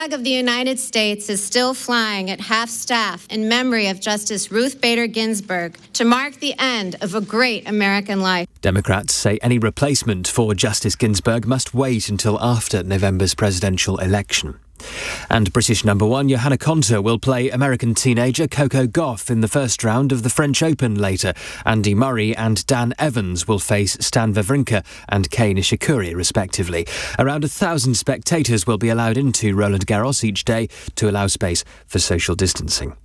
flag of the United States is still flying at half-staff in memory of Justice Ruth Bader Ginsburg to mark the end of a great American life. Democrats say any replacement for Justice Ginsburg must wait until after November's presidential election. And British number one Johanna Konta will play American teenager Coco Gauff in the first round of the French Open later. Andy Murray and Dan Evans will face Stan Wawrinka and Kei Nishikori respectively. Around 1,000 spectators will be allowed into Roland Garros each day to allow space for social distancing.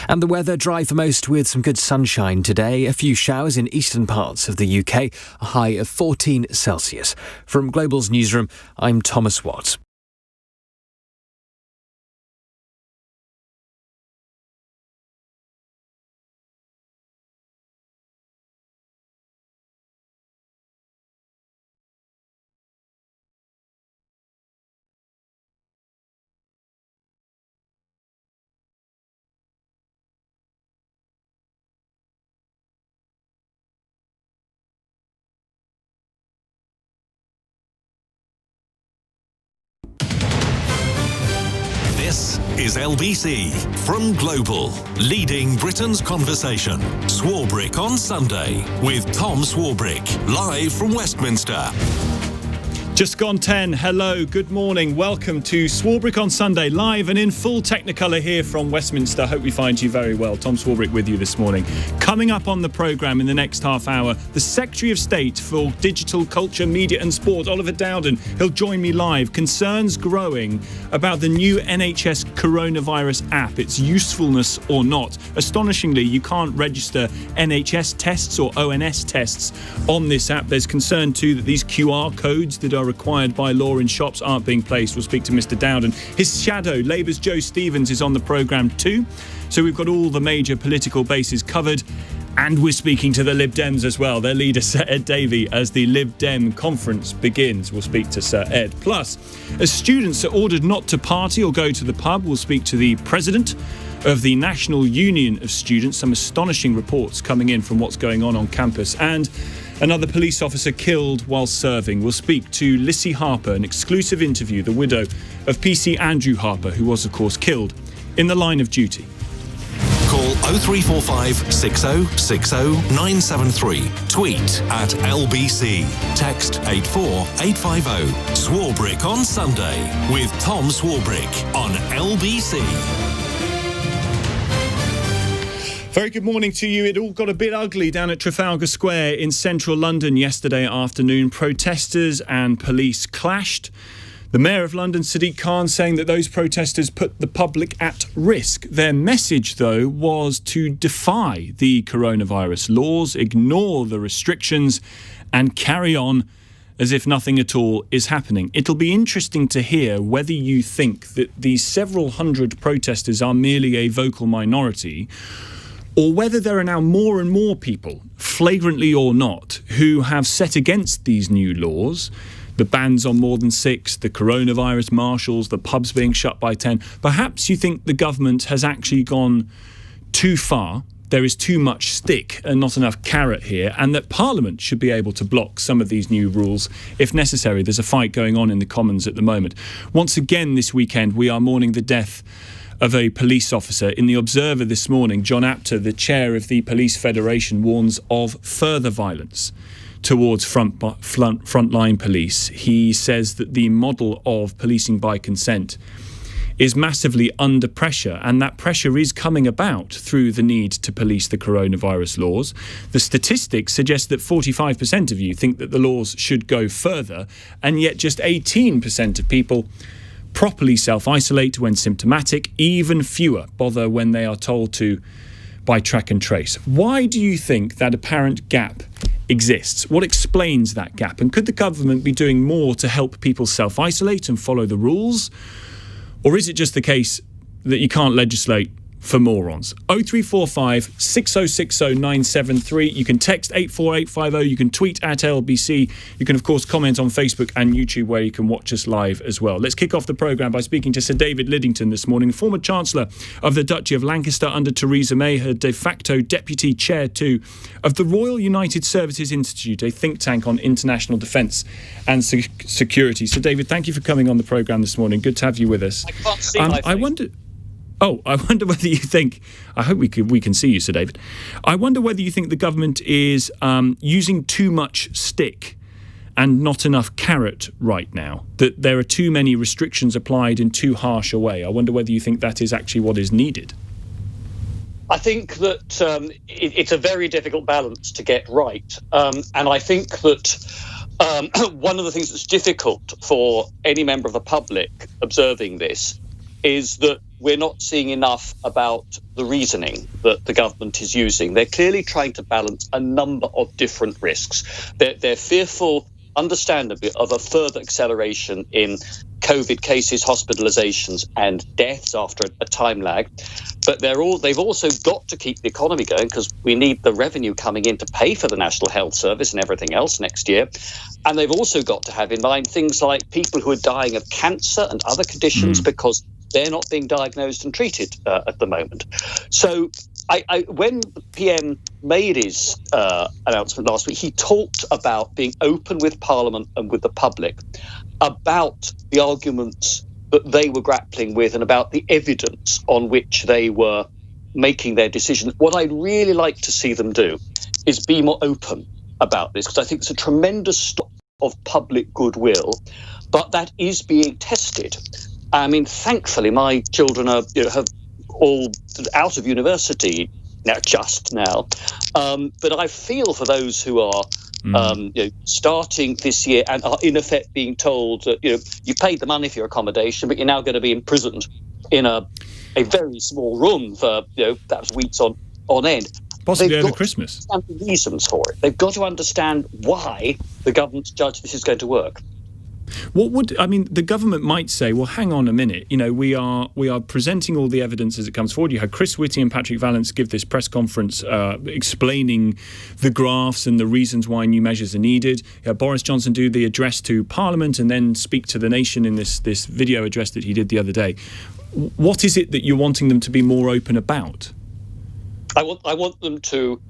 And the weather dry for most with some good sunshine today. A few showers in eastern parts of the UK, a high of 14 Celsius. From Global's newsroom, I'm Thomas Watt. This is LBC from Global, leading Britain's conversation. Swarbrick on Sunday with Tom Swarbrick, live from Westminster. Just gone 10. Hello, good morning. Welcome to Swarbrick on Sunday, live and in full Technicolor here from Westminster. Hope we find you very well. Tom Swarbrick with you this morning. Coming up on the programme in the next half hour, the Secretary of State for Digital, Culture, Media and Sport, Oliver Dowden. He'll join me live. Concerns growing about the new NHS coronavirus app, its usefulness or not. Astonishingly, you can't register NHS tests or ONS tests on this app. There's concern too that these QR codes that are required by law in shops aren't being placed. We'll speak to Mr. Dowden. His shadow, Labour's Joe Stevens, is on the programme too. So we've got all the major political bases covered. And we're speaking to the Lib Dems as well. Their leader, Sir Ed Davey, as the Lib Dem conference begins. We'll speak to Sir Ed. Plus, as students are ordered not to party or go to the pub, we'll speak to the president of the National Union of Students. Some astonishing reports coming in from what's going on campus. And another police officer killed while serving. We'll speak to Lissie Harper, an exclusive interview, the widow of PC Andrew Harper, who was, of course, killed in the line of duty. Call 0345 6060 973. Tweet at LBC. Text 84850. Swarbrick on Sunday with Tom Swarbrick on LBC. Very good morning to you. It all got a bit ugly down at Trafalgar Square in central London yesterday afternoon. Protesters and police clashed. The Mayor of London, Sadiq Khan, saying that those protesters put the public at risk. Their message, though, was to defy the coronavirus laws, ignore the restrictions, and carry on as if nothing at all is happening. It'll be interesting to hear whether you think that these several hundred protesters are merely a vocal minority, or whether there are now more and more people, flagrantly or not, who have set against these new laws. The bans on more than 6, the coronavirus marshals, the pubs being shut by 10. Perhaps you think the government has actually gone too far. There is too much stick and not enough carrot here, and that Parliament should be able to block some of these new rules if necessary. There's a fight going on in the Commons at the moment. Once again this weekend, we are mourning the death of a police officer. In the Observer this morning, John Apter, the chair of the Police Federation, warns of further violence towards frontline police. He says that the model of policing by consent is massively under pressure, and that pressure is coming about through the need to police the coronavirus laws. The statistics suggest that 45% of you think that the laws should go further, and yet just 18% of people properly self-isolate when symptomatic. Even fewer bother when they are told to by track and trace. Why do you think that apparent gap exists? What explains that gap? And could the government be doing more to help people self-isolate and follow the rules? Or is it just the case that you can't legislate for morons. 0345 6060 973. You can text 84850. You can tweet at LBC. You can, of course, comment on Facebook and YouTube, where you can watch us live as well. Let's kick off the programme by speaking to Sir David Lidington this morning, former Chancellor of the Duchy of Lancaster under Theresa May, her de facto deputy chair too of the Royal United Services Institute, a think tank on international defence and security. Sir David, thank you for coming on the programme this morning. Good to have you with us. I can't see my face. I wonder whether you think... I hope we can see you, Sir David. I wonder whether you think the government is using too much stick and not enough carrot right now, that there are too many restrictions applied in too harsh a way. I wonder whether you think that is actually what is needed. I think that it's a very difficult balance to get right. And I think that one of the things that's difficult for any member of the public observing this is that we're not seeing enough about the reasoning that the government is using. They're clearly trying to balance a number of different risks. They're fearful, understandably, of a further acceleration in COVID cases, hospitalisations and deaths after a time lag. But they've also got to keep the economy going, because we need the revenue coming in to pay for the National Health Service and everything else next year. And they've also got to have in mind things like people who are dying of cancer and other conditions because they're not being diagnosed and treated at the moment. So when the PM made his announcement last week, he talked about being open with Parliament and with the public about the arguments that they were grappling with and about the evidence on which they were making their decisions. What I'd really like to see them do is be more open about this, because I think it's a tremendous stop of public goodwill, but that is being tested. I mean, thankfully, my children are have all out of university now. But I feel for those who are starting this year and are in effect being told that you paid the money for your accommodation, but you're now going to be imprisoned in a very small room for perhaps weeks on end. Possibly over Christmas. They've got to understand the reasons for it. They've got to understand why the government's judged this is going to work. The government might say, well, hang on a minute, we are presenting all the evidence as it comes forward. You had Chris Whitty and Patrick Vallance give this press conference explaining the graphs and the reasons why new measures are needed. You had Boris Johnson do the address to Parliament and then speak to the nation in this video address that he did the other day. What is it that you're wanting them to be more open about? I want them to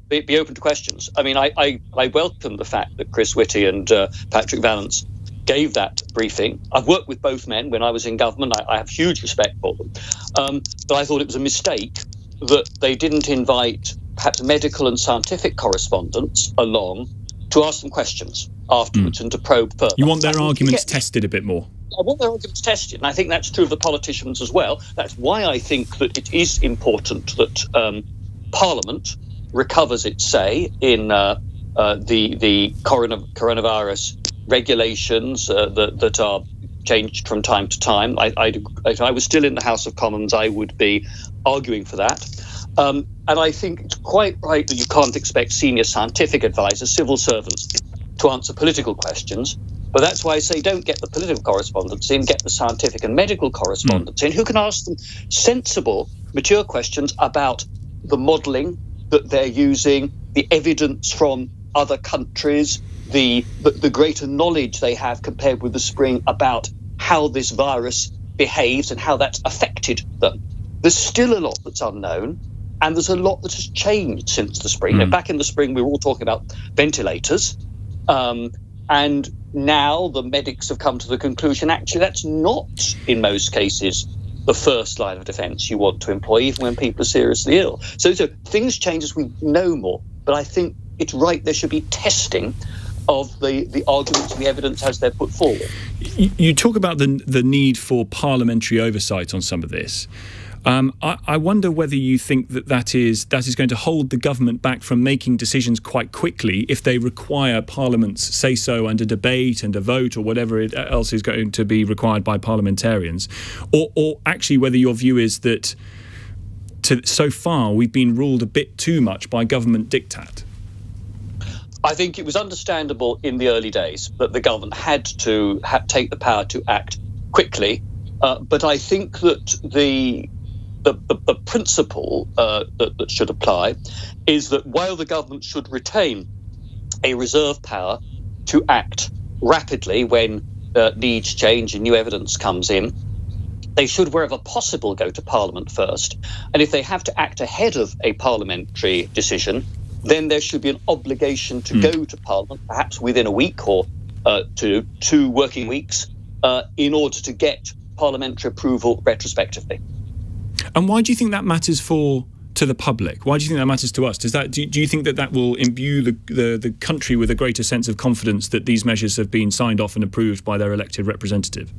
be open to questions. I mean, I welcome the fact that Chris Whitty and Patrick Vallance gave that briefing. I've worked with both men when I was in government. I have huge respect for them. But I thought it was a mistake that they didn't invite perhaps medical and scientific correspondents along to ask them questions afterwards and to probe further. You want their arguments tested a bit more? I want their arguments tested, and I think that's true of the politicians as well. That's why I think that it is important that Parliament recovers its say in the coronavirus regulations that are changed from time to time. If I was still in the House of Commons, I would be arguing for that. And I think it's quite right that you can't expect senior scientific advisors, civil servants, to answer political questions. But that's why I say don't get the political correspondents in, get the scientific and medical correspondents in, who can ask them sensible, mature questions about the modelling that they're using, the evidence from other countries, the greater knowledge they have compared with the spring about how this virus behaves and how that's affected them. There's still a lot that's unknown, and there's a lot that has changed since the spring. Back in the spring, we were all talking about ventilators, and now the medics have come to the conclusion, actually, that's not, in most cases, the first line of defence you want to employ, even when people are seriously ill. So things change as we know more, but I think it's right there should be testing of the arguments and the evidence as they're put forward. You talk about the need for parliamentary oversight on some of this. I wonder whether you think that is going to hold the government back from making decisions quite quickly if they require Parliament's say-so and a debate and a vote or whatever else is going to be required by parliamentarians, or actually whether your view is that so far we've been ruled a bit too much by government diktat. I think it was understandable in the early days that the government had to take the power to act quickly, but I think that the principle that should apply is that while the government should retain a reserve power to act rapidly when needs change and new evidence comes in, they should, wherever possible, go to Parliament first. And if they have to act ahead of a parliamentary decision, then there should be an obligation to go to Parliament, perhaps within a week or 2 working weeks, in order to get parliamentary approval retrospectively. And why do you think that matters to the public? Why do you think that matters to us? Do you think that will imbue the country with a greater sense of confidence that these measures have been signed off and approved by their elected representative?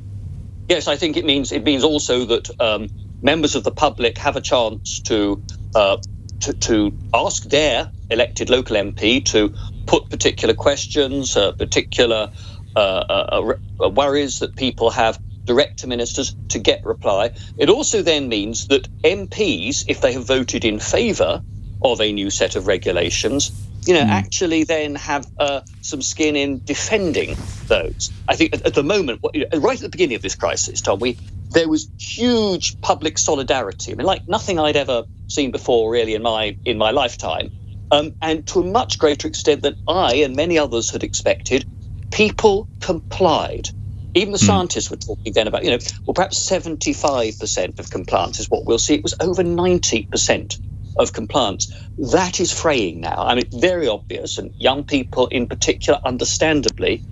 Yes, I think it means also that members of the public have a chance to ask their elected local MP to put particular questions, particular worries that people have direct to ministers to get reply. It also then means that MPs, if they have voted in favour of a new set of regulations, actually then have some skin in defending those. I think at the moment, right at the beginning of this crisis, Tom, there was huge public solidarity. I mean, like nothing I'd ever seen before, really, in my lifetime, and to a much greater extent than I and many others had expected, people complied. Even the scientists were talking then about, perhaps 75% of compliance is what we'll see. It was over 90% of compliance. That is fraying now. I mean, very obvious, and young people in particular, understandably,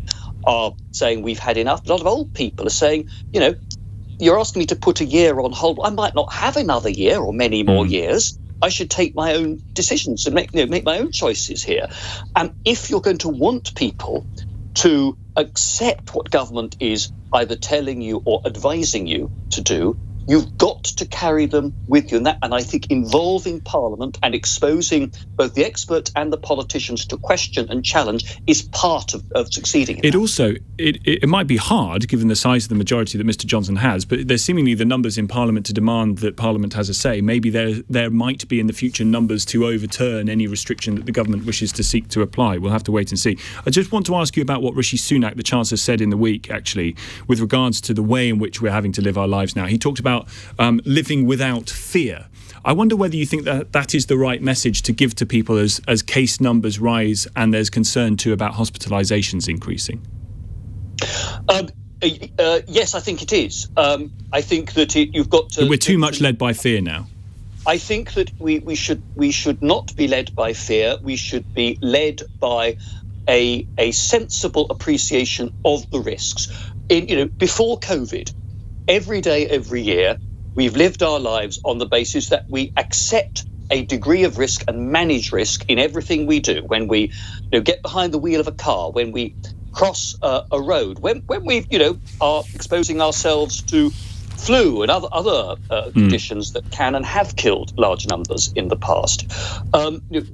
are saying we've had enough. A lot of old people are saying, you're asking me to put a year on hold. I might not have another year or many more years. I should take my own decisions and make my own choices here. And if you're going to want people to accept what government is either telling you or advising you to do, you've got to carry them with you. And I think involving Parliament and exposing both the experts and the politicians to question and challenge is part of succeeding in it. That. Also, it might be hard, given the size of the majority that Mr Johnson has, but there's seemingly the numbers in Parliament to demand that Parliament has a say. Maybe there might be in the future numbers to overturn any restriction that the government wishes to seek to apply. We'll have to wait and see. I just want to ask you about what Rishi Sunak, the Chancellor, said in the week, actually, with regards to the way in which we're having to live our lives now. He talked about living without fear. I wonder whether you think that is the right message to give to people as case numbers rise and there's concern too about hospitalisations increasing. Yes, I think it is. I think that you've got to... We're too much led by fear now. I think that we should not be led by fear. We should be led by a sensible appreciation of the risks. Before COVID, every day, every year, we've lived our lives on the basis that we accept a degree of risk and manage risk in everything we do. When we get behind the wheel of a car, when we cross a road, when we are exposing ourselves to flu and other conditions that can and have killed large numbers in the past.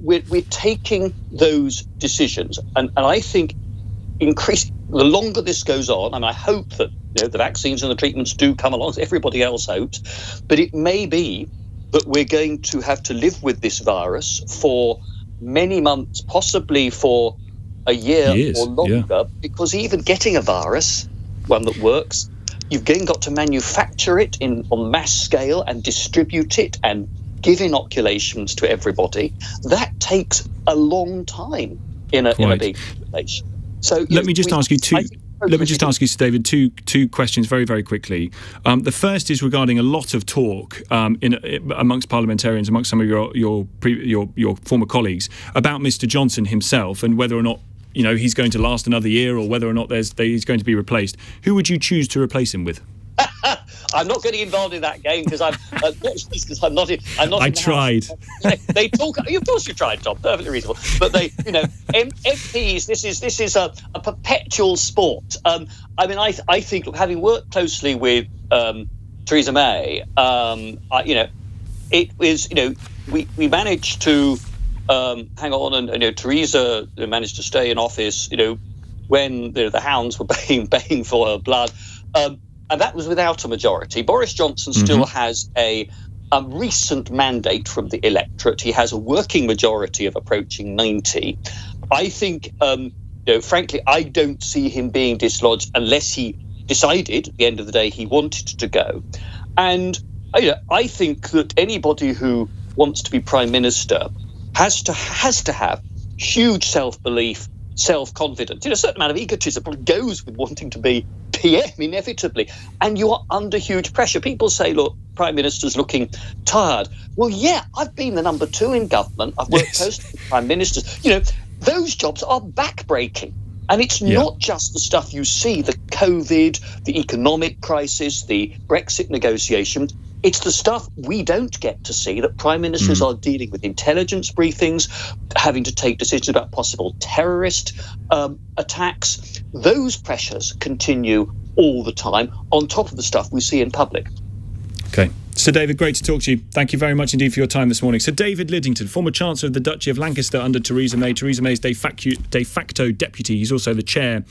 We're taking those decisions, and I think the longer this goes on, and I hope that the vaccines and the treatments do come along, as everybody else hopes, but it may be that we're going to have to live with this virus for many months, possibly for a year or longer, because even getting a virus, one that works, you've again got to manufacture it on mass scale and distribute it and give inoculations to everybody. That takes a long time in a big population. So let me just ask you, David, two questions very, very quickly. The first is regarding a lot of talk amongst parliamentarians, amongst some of your former colleagues, about Mr Johnson himself and whether or not he's going to last another year or whether or not he's going to be replaced. Who would you choose to replace him with? I'm not getting involved in that game because I'm not. I tried. They talk. Of course, you tried, Tom. Perfectly reasonable. But MPs. This is a perpetual sport. I think having worked closely with Theresa May, it was we managed to hang on, and Theresa managed to stay in office. When the hounds were baying for her blood. And that was without a majority. Boris Johnson still has a recent mandate from the electorate. He has a working majority of approaching 90. I think, frankly, I don't see him being dislodged unless he decided at the end of the day he wanted to go. And I think that anybody who wants to be Prime Minister has to have huge self-belief, self-confidence. A certain amount of egotism goes with wanting to be PM inevitably, and you are under huge pressure. People say, look, Prime Minister's looking tired. Well, yeah, I've been the number 2 in government. I've worked close to Prime Ministers. Those jobs are backbreaking. And it's not just the stuff you see, the COVID, the economic crisis, the Brexit negotiation. It's the stuff we don't get to see, that prime ministers are dealing with intelligence briefings, having to take decisions about possible terrorist attacks. Those pressures continue all the time on top of the stuff we see in public. Okay. Sir David, great to talk to you. Thank you very much indeed for your time this morning. Sir David Lidington, former Chancellor of the Duchy of Lancaster under Theresa May. Theresa May's de facto deputy. He's also the chair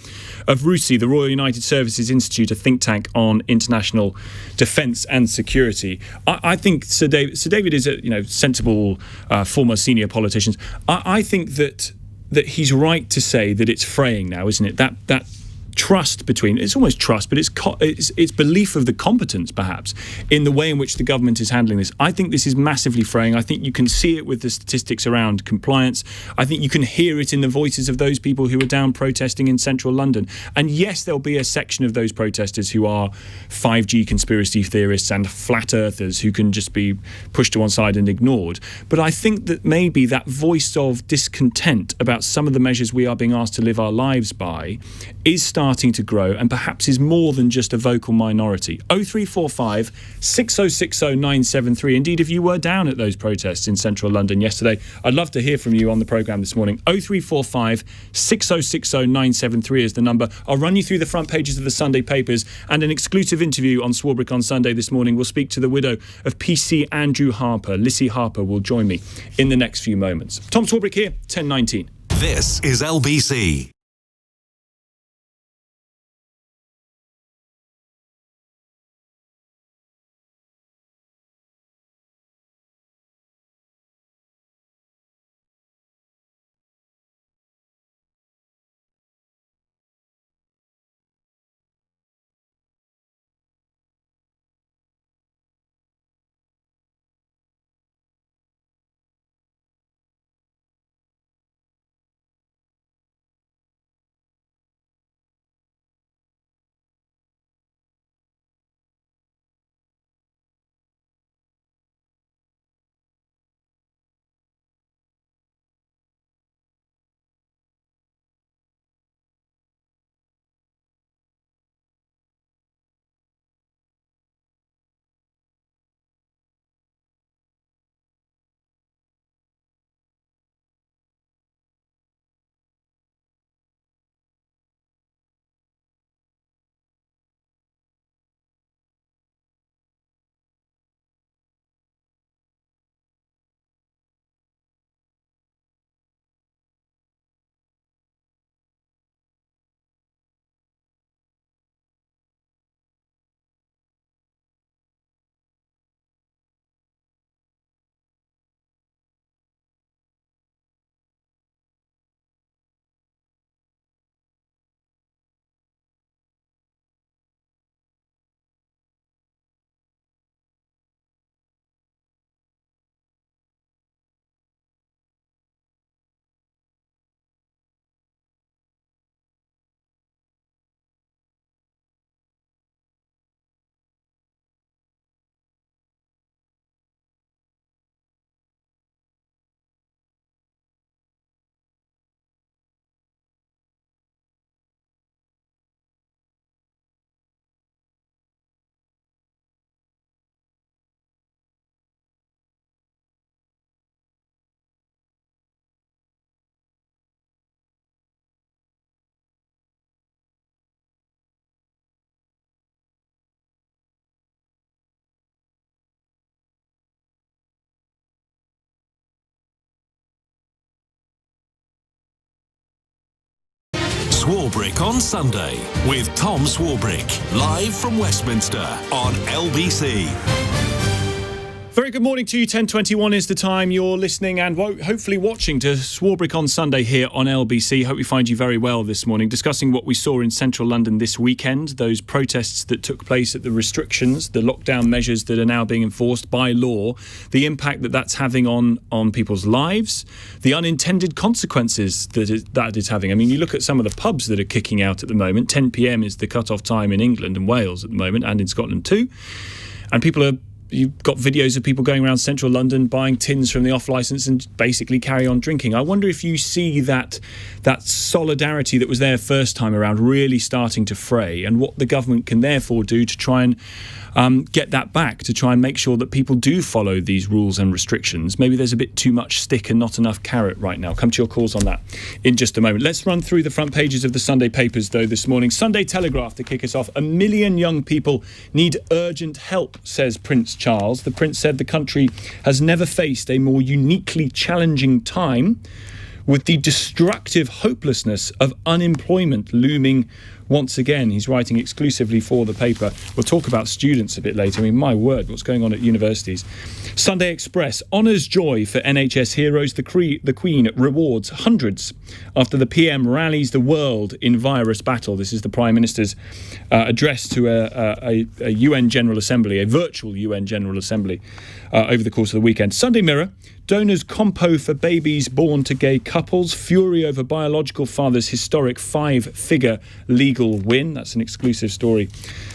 of RUSI, the Royal United Services Institute, a think tank on international defence and security. I think Sir David is a sensible former senior politician. I think that he's right to say that it's fraying now, isn't it? That trust between, it's almost trust, but it's belief of the competence, perhaps, in the way in which the government is handling this. I think this is massively fraying. I think you can see it with the statistics around compliance. I think you can hear it in the voices of those people who are down protesting in central London. And yes, there'll be a section of those protesters who are 5G conspiracy theorists and flat earthers who can just be pushed to one side and ignored. But I think that maybe that voice of discontent about some of the measures we are being asked to live our lives by is starting to grow, and perhaps is more than just a vocal minority. 0345 6060 973. Indeed, if you were down at those protests in central London yesterday, I'd love to hear from you on the programme this morning. 0345 6060 973 is the number. I'll run you through the front pages of the Sunday papers, and an exclusive interview on Swarbrick on Sunday this morning. We'll speak to the widow of PC Andrew Harper. Lissie Harper will join me in the next few moments. Tom Swarbrick here, 10:19. This is LBC. Swarbrick on Sunday with Tom Swarbrick, live from Westminster on LBC. Very good morning to you. 10:21 is the time. You're listening and hopefully watching to Swarbrick on Sunday here on LBC. Hope we find you very well this morning, discussing what we saw in central London this weekend, those protests that took place at the restrictions, the lockdown measures that are now being enforced by law, the impact that that's having on people's lives, the unintended consequences that is having. I mean, you look at some of the pubs that are kicking out at the moment. 10 p.m. is the cut-off time in England and Wales at the moment, and in Scotland too. And you've got videos of people going around central London buying tins from the off licence and basically carry on drinking. I wonder if you see that solidarity that was there first time around really starting to fray, and what the government can therefore do to try and get that back, to try and make sure that people do follow these rules and restrictions. Maybe there's a bit too much stick and not enough carrot right now. Come to your calls on that in just a moment. Let's run through the front pages of the Sunday papers, though, this morning. Sunday Telegraph to kick us off. 1 million young people need urgent help, says Prince Charles. The Prince said the country has never faced a more uniquely challenging time, with the destructive hopelessness of unemployment looming once again. He's writing exclusively for the paper. We'll talk about students a bit later. I mean, my word, what's going on at universities. Sunday Express, honours joy for NHS heroes. The Queen rewards hundreds after the PM rallies the world in virus battle. This is the Prime Minister's address to a UN General Assembly, a virtual UN General Assembly over the course of the weekend. Sunday Mirror, donors compo for babies born to gay couples. Fury over biological father's historic 5-figure legal win. That's an exclusive story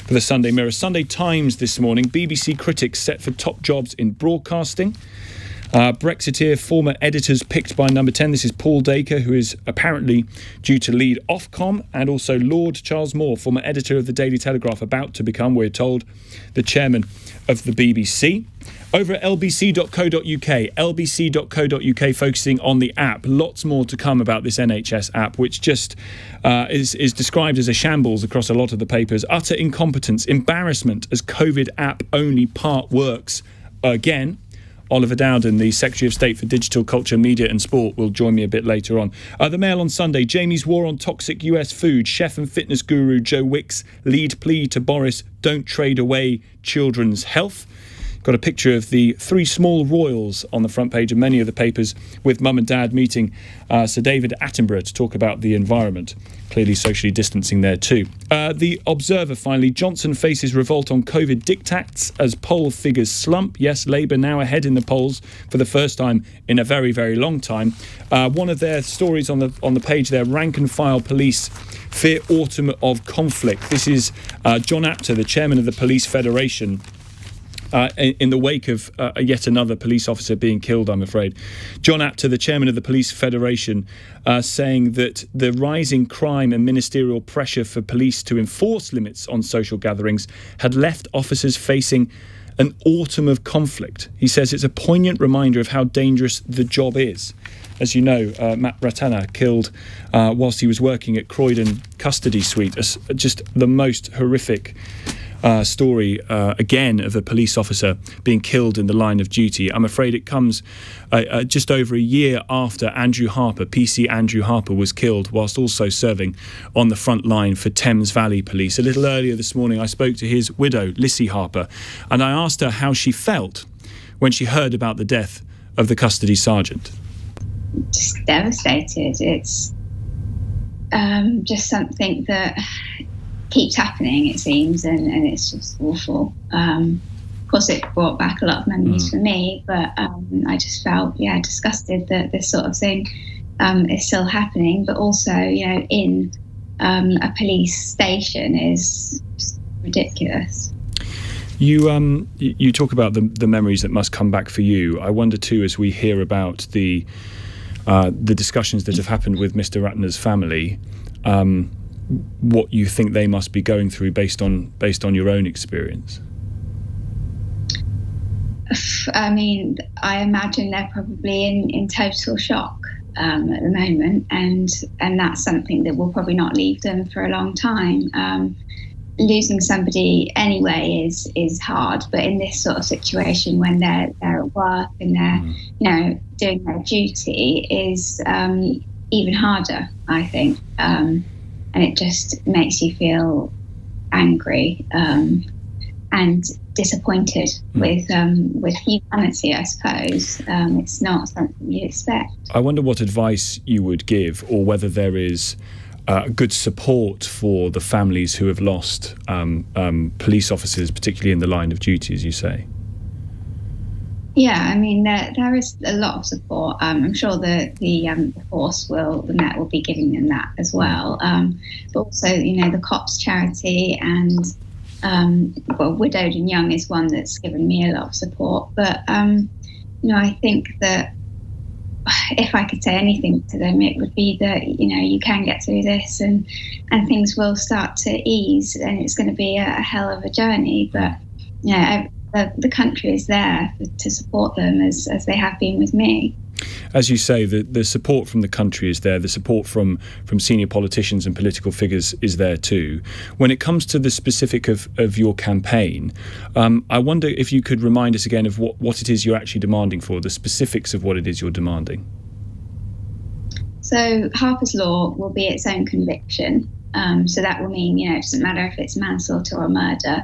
for the Sunday Mirror. Sunday Times this morning, BBC critics set for top jobs in broadcasting. Brexiteer former editors picked by Number 10. This is Paul Dacre, who is apparently due to lead Ofcom, and also Lord Charles Moore, former editor of the Daily Telegraph, about to become, we're told, the chairman of the BBC. Over at lbc.co.uk, focusing on the app. Lots more to come about this NHS app, which just is described as a shambles across a lot of the papers. Utter incompetence, embarrassment as COVID app only part works again. Oliver Dowden, the Secretary of State for Digital, Culture, Media and Sport, will join me a bit later on. The Mail on Sunday, Jamie's war on toxic US food. Chef and fitness guru Joe Wicks' lead plea to Boris, don't trade away children's health. Got a picture of the 3 small royals on the front page of many of the papers, with mum and dad meeting Sir David Attenborough to talk about the environment. Clearly socially distancing there too. The Observer, finally. Johnson faces revolt on COVID diktats as poll figures slump. Yes, Labour now ahead in the polls for the first time in a very, very long time. One of their stories on the page there, rank and file police fear autumn of conflict. This is John Apter, the chairman of the Police Federation, in the wake of yet another police officer being killed, I'm afraid. John Apter, the chairman of the Police Federation, saying that the rising crime and ministerial pressure for police to enforce limits on social gatherings had left officers facing an autumn of conflict. He says it's a poignant reminder of how dangerous the job is. As you know, Matt Ratana killed whilst he was working at Croydon Custody Suite. Just the most horrific story, again, of a police officer being killed in the line of duty. I'm afraid it comes just over a year after Andrew Harper, PC Andrew Harper, was killed whilst also serving on the front line for Thames Valley Police. A little earlier this morning, I spoke to his widow, Lissie Harper, and I asked her how she felt when she heard about the death of the custody sergeant. Just devastated. It's just something that keeps happening, it seems, and it's just awful. Of course, it brought back a lot of memories for me, but I just felt, disgusted that this sort of thing is still happening, but also, in a police station is just ridiculous. You talk about the memories that must come back for you. I wonder too, as we hear about the discussions that have happened with Mr. Ratner's family, what you think they must be going through based on your own experience. I mean, I imagine they're probably in total shock at the moment, and that's something that will probably not leave them for a long time. Losing somebody anyway is hard, but in this sort of situation when they're at work and they're doing their duty is even harder, I think. And it just makes you feel angry. and disappointed with humanity, I suppose. It's not something you expect. I wonder what advice you would give, or whether there is good support for the families who have lost police officers, particularly in the line of duty, as you say. Yeah, I mean, there is a lot of support. I'm sure the force the Met will be giving them that as well. But also, the COPS charity and Widowed and Young is one that's given me a lot of support. But I think that if I could say anything to them, it would be that you can get through this and things will start to ease, and it's going to be a hell of a journey. But the country is there to support them as they have been with me. As you say, the support from the country is there. The support from senior politicians and political figures is there too. When it comes to the specific of your campaign, I wonder if you could remind us again of what it is you're actually demanding for, the specifics of what it is you're demanding. So Harper's Law will be its own conviction. So that will mean, it doesn't matter if it's manslaughter or murder.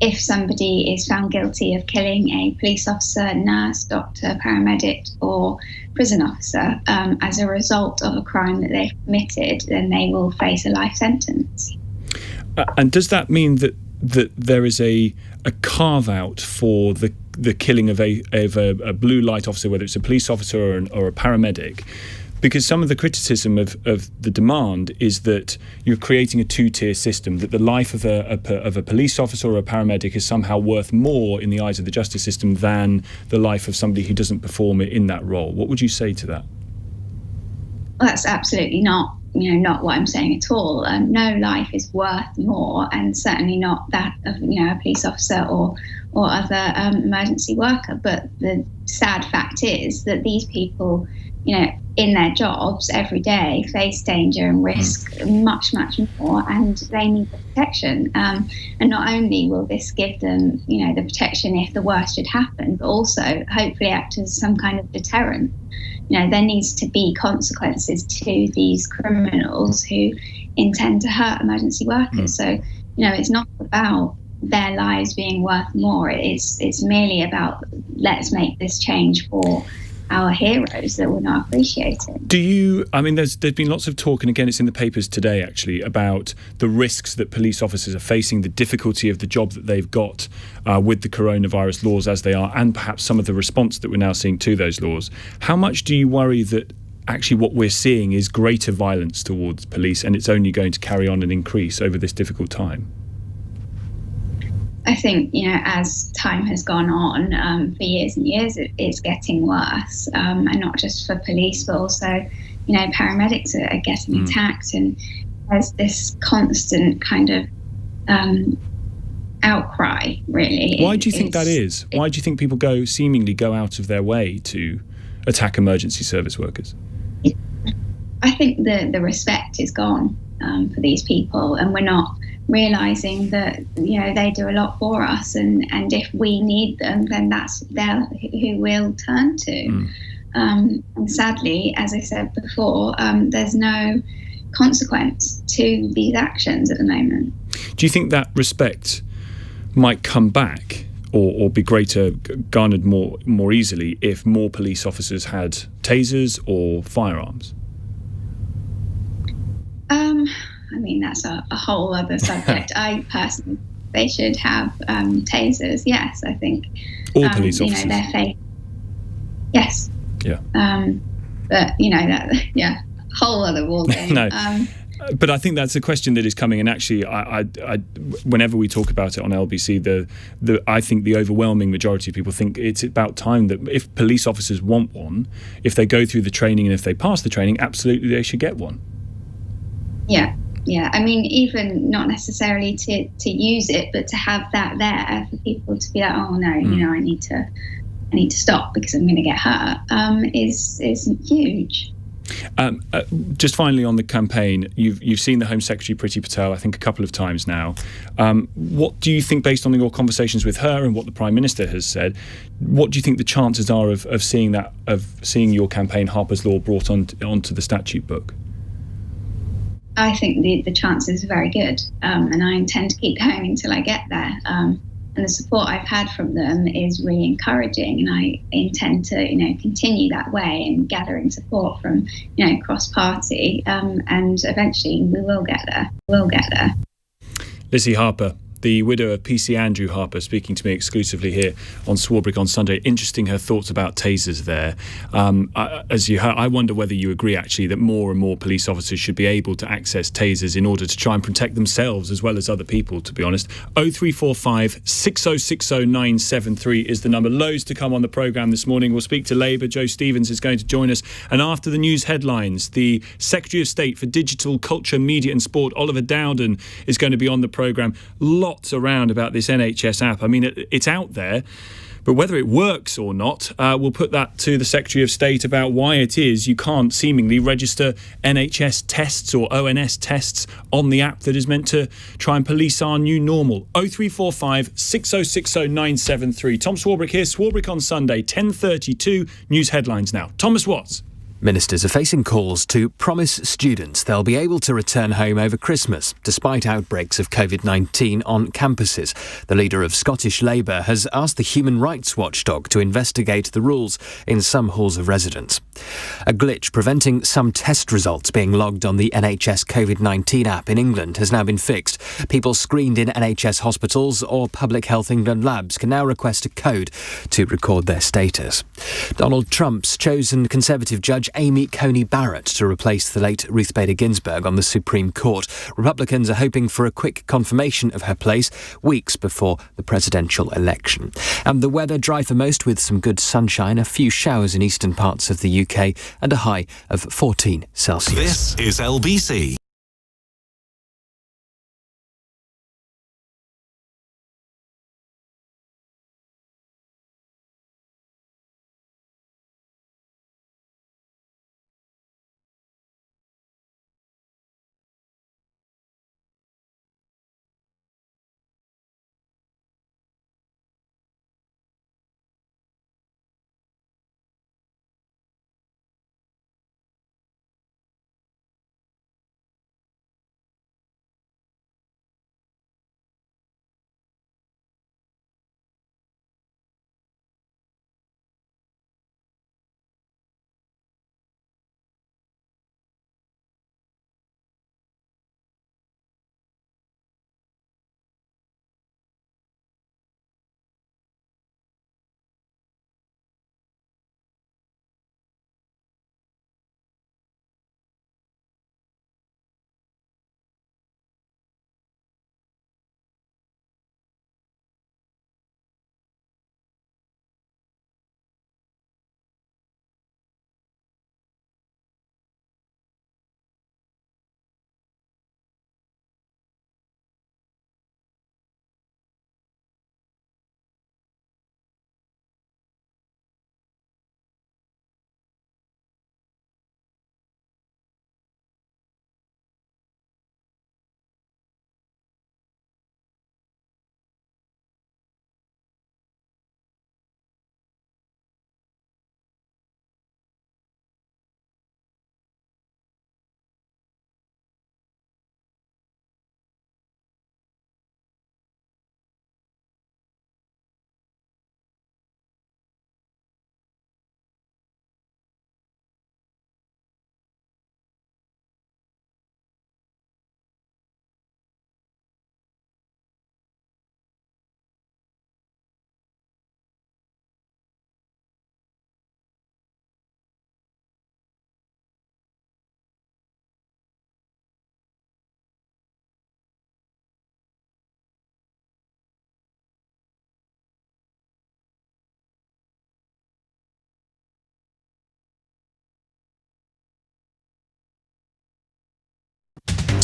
If somebody is found guilty of killing a police officer, nurse, doctor, paramedic, or prison officer as a result of a crime that they've committed, then they will face a life sentence. And does that mean that there is a carve out for the killing of a blue light officer, whether it's a police officer or a paramedic? Because some of the criticism of the demand is that you're creating a two-tier system, that the life of a police officer or a paramedic is somehow worth more in the eyes of the justice system than the life of somebody who doesn't perform in that role. What would you say to that? Well, that's absolutely not what I'm saying at all. No life is worth more, and certainly not that of a police officer or other emergency worker. But the sad fact is that these people, in their jobs every day, face danger and risk much, much more, and they need the protection. And not only will this give them, the protection if the worst should happen, but also hopefully act as some kind of deterrent. There needs to be consequences to these criminals who intend to hurt emergency workers. So, it's not about their lives being worth more. It's merely about, let's make this change for our heroes that we're not appreciating. There's been lots of talk, and again it's in the papers today actually, about the risks that police officers are facing, the difficulty of the job that they've got with the coronavirus laws as they are, and perhaps some of the response that we're now seeing to those laws. How much do you worry that actually what we're seeing is greater violence towards police, and it's only going to carry on and increase over this difficult time? I think, as time has gone on, for years and years, it's getting worse. And not just for police, but also, paramedics are getting attacked. And there's this constant kind of outcry, really. Why do you think that is? Why do you think people seemingly go out of their way to attack emergency service workers? I think the respect is gone for these people, and we're not realising that they do a lot for us, and if we need them, then that's who we'll turn to. And sadly, as I said before, there's no consequence to these actions at the moment. Do you think that respect might come back or be garnered more easily if more police officers had tasers or firearms? That's a whole other subject. I personally, they should have tasers. Yes, I think all police officers. Yes. Yeah. But whole other ball game. No. But I think that's a question that is coming, and actually, I whenever we talk about it on LBC, I think the overwhelming majority of people think it's about time that if police officers want one, if they go through the training and if they pass the training, absolutely they should get one. Yeah. Even not necessarily to use it, but to have that there for people to be like, oh no, I need to stop because I'm going to get hurt, is huge. Just finally on the campaign, you've seen the Home Secretary Priti Patel, I think, a couple of times now. What do you think, based on your conversations with her and what the Prime Minister has said, what do you think the chances are of seeing your campaign, Harper's Law, brought onto the statute book? I think the chances are very good, and I intend to keep going until I get there. And the support I've had from them is really encouraging, and I intend to, continue that way and gathering support from, cross-party, and eventually we will get there. We'll get there. Lissie Harper, the widow of PC Andrew Harper, speaking to me exclusively here on Swarbrick on Sunday. Interesting, her thoughts about tasers there. As you heard, I wonder whether you agree, actually, that more and more police officers should be able to access tasers in order to try and protect themselves as well as other people, to be honest. 0345 6060 973 is the number. Loads to come on the programme this morning. We'll speak to Labour. Joe Stevens is going to join us. And after the news headlines, the Secretary of State for Digital, Culture, Media and Sport, Oliver Dowden, is going to be on the programme. Lots around about this NHS app. I mean, it's out there, but whether it works or not, we'll put that to the Secretary of State about why it is you can't seemingly register NHS tests or ONS tests on the app that is meant to try and police our new normal. 0345 6060 973. Tom Swarbrick here, Swarbrick on Sunday, 10:32. News headlines now. Thomas Watts. Ministers are facing calls to promise students they'll be able to return home over Christmas, despite outbreaks of COVID-19 on campuses. The leader of Scottish Labour has asked the human rights watchdog to investigate the rules in some halls of residence. A glitch preventing some test results being logged on the NHS COVID-19 app in England has now been fixed. People screened in NHS hospitals or Public Health England labs can now request a code to record their status. Donald Trump's chosen Conservative judge Amy Coney Barrett to replace the late Ruth Bader Ginsburg on the Supreme Court. Republicans are hoping for a quick confirmation of her place weeks before the presidential election. And the weather dry for most with some good sunshine, a few showers in eastern parts of the UK and a high of 14 Celsius. This is LBC.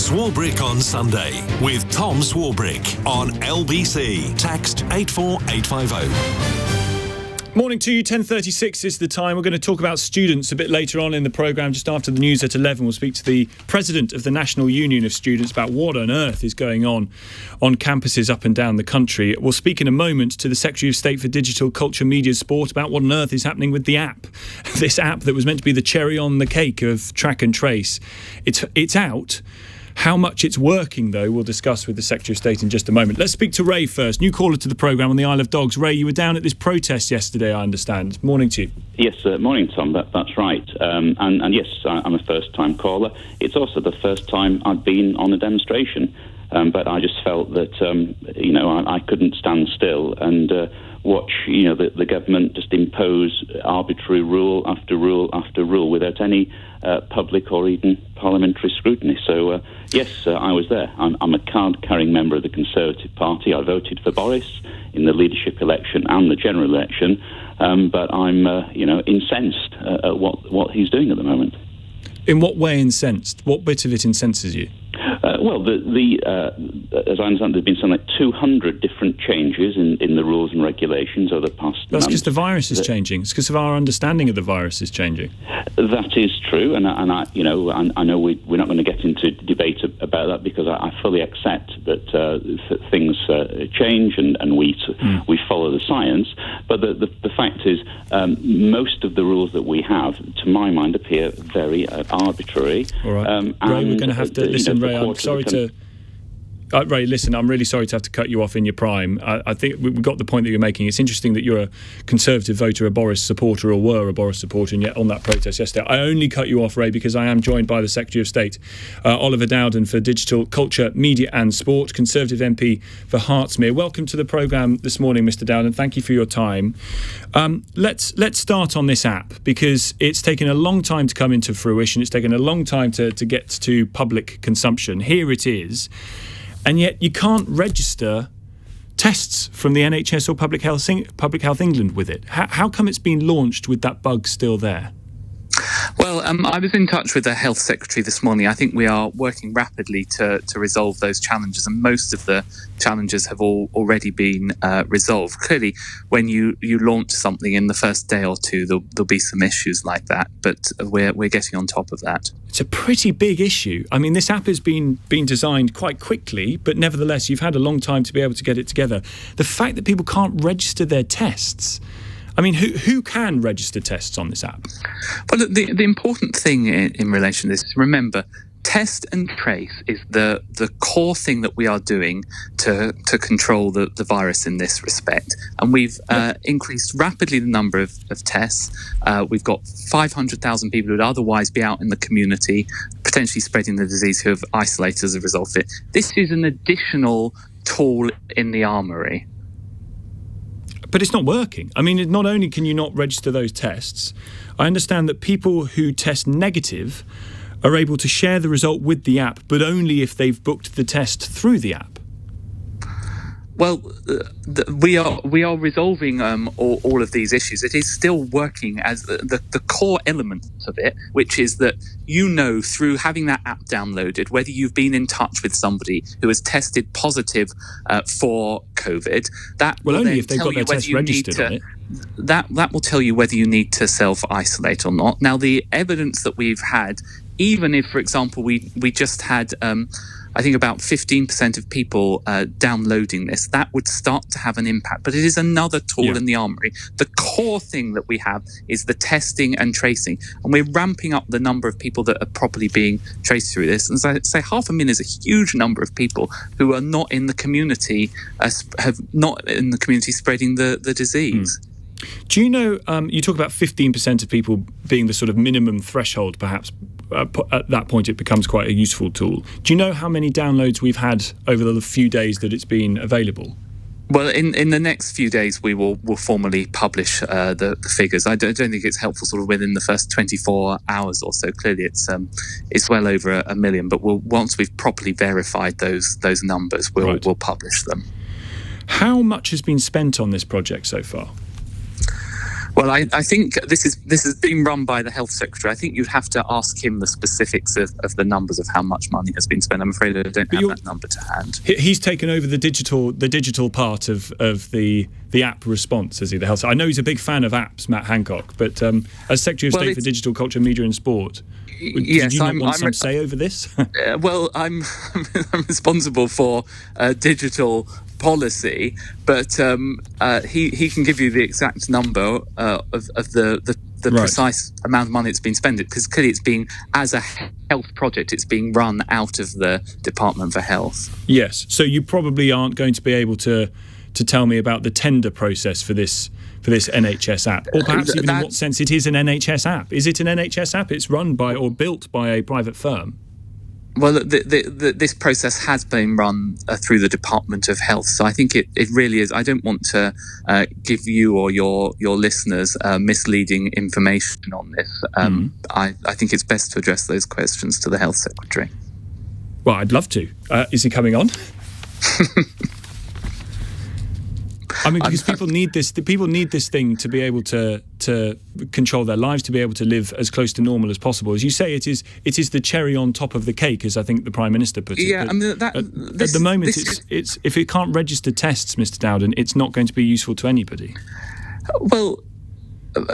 Swarbrick on Sunday with Tom Swarbrick on LBC. Text 84850. Morning to you, 10:36 is the time. We're going to talk about students a bit later on in the programme, just after the news at 11. We'll speak to the President of the National Union of Students about what on earth is going on campuses up and down the country. We'll speak in a moment to the Secretary of State for Digital, Culture, Media, Sport about what on earth is happening with the app. This app that was meant to be the cherry on the cake of track and trace. It's out. How much it's working, though, we'll discuss with the Secretary of State in just a moment. Let's speak to Ray first. New caller to the programme on the Isle of Dogs. Ray, you were down at this protest yesterday, I understand. Morning to you. Yes, morning, Tom. That's right. And yes, I'm a first-time caller. It's also the first time I've been on a demonstration. But I just felt that, I couldn't stand still and watch, the government just impose arbitrary rule after rule after rule without any public or even parliamentary scrutiny. So, yes, I was there. I'm a card-carrying member of the Conservative Party. I voted for Boris in the leadership election and the general election, but I'm, incensed at what he's doing at the moment. In what way incensed? What bit of it incenses you? As I understand, there's been something like 200 different changes in the rules and regulations over the past month. That's because the virus is changing. It's because of our understanding of the virus is changing. That is true, and I know we're not going to get into debate about that because I fully accept that things change and we follow the science. But the fact is, most of the rules that we have, to my mind, appear very arbitrary. All right, Ray, we're going to have to listen. Ray, I'm sorry to. Ray, listen, I'm really sorry to have to cut you off in your prime. I think we got the point that you're making. It's interesting that you're a Conservative voter, a Boris supporter, or were a Boris supporter, and yet on that protest yesterday. I only cut you off, Ray, because I am joined by the Secretary of State, Oliver Dowden, for Digital, Culture, Media and Sport, Conservative MP for Hertsmere. Welcome to the programme this morning, Mr Dowden. Thank you for your time. Let's start on this app, because it's taken a long time to come into fruition. It's taken a long time to get to public consumption. Here it is. And yet you can't register tests from the NHS or Public Health England with it. How come it's been launched with that bug still there? Well, I was in touch with the Health Secretary this morning. I think we are working rapidly to resolve those challenges, and most of the challenges have already been resolved. Clearly, when you launch something in the first day or two, there'll be some issues like that, but we're getting on top of that. It's a pretty big issue. I mean, this app has been designed quite quickly, but nevertheless, you've had a long time to be able to get it together. The fact that people can't register their tests, I mean, who can register tests on this app? Well, the important thing in relation to this is, remember, test and trace is the core thing that we are doing to control the virus in this respect. And we've increased rapidly the number of tests. We've got 500,000 people who would otherwise be out in the community, potentially spreading the disease, who have isolated as a result of it. This is an additional tool in the armoury. But it's not working. I mean, not only can you not register those tests, I understand that people who test negative are able to share the result with the app, but only if they've booked the test through the app. Well, we are resolving all of these issues. It is still working as the core element of it, which is that through having that app downloaded, whether you've been in touch with somebody who has tested positive for COVID. That will only if they've got their test registered on it. That will tell you whether you need to self-isolate or not. Now, the evidence that we've had, even if, for example, we just had I think about 15% of people downloading this, that would start to have an impact. But it is another tool in the armoury. The core thing that we have is the testing and tracing. And we're ramping up the number of people that are properly being traced through this. And as I say, 500,000 is a huge number of people who are not in the community, spreading the disease. Do you know, you talk about 15% of people being the sort of minimum threshold, perhaps. At that point, it becomes quite a useful tool. Do you know how many downloads we've had over the few days that it's been available? Well, in the next few days, we'll formally publish the figures. I don't think it's helpful sort of within the first 24 hours or so. Clearly, it's well over 1 million. But once we've properly verified those numbers, we'll publish them. How much has been spent on this project so far? Well, I think this is being run by the Health Secretary. I think you'd have to ask him the specifics of the numbers of how much money has been spent. I'm afraid I don't have that number to hand. He's taken over the digital part of the the app response, is he? The health. I know he's a big fan of apps, Matt Hancock, but as Secretary of State for Digital Culture, Media and Sport, did you not want some say over this? Well, I'm responsible for digital policy, but he can give you the exact number of the precise amount of money it's been spent, because clearly it's being, as a health project, it's being run out of the Department for Health. Yes, so you probably aren't going to be able to tell me about the tender process for this NHS app, or perhaps even in what sense it is an NHS app. Is it an NHS app? It's run by or built by a private firm. Well, this process has been run through the Department of Health, so I think it really is. I don't want to give you or your listeners misleading information on this. I think it's best to address those questions to the Health Secretary. Well, I'd love to. Is he coming on? I mean, because people need this. People need this thing to be able to control their lives, to be able to live as close to normal as possible. As you say, it is the cherry on top of the cake, as I think the Prime Minister put it. Yeah, but I mean, at the moment, it's if it can't register tests, Mr. Dowden, it's not going to be useful to anybody. Well,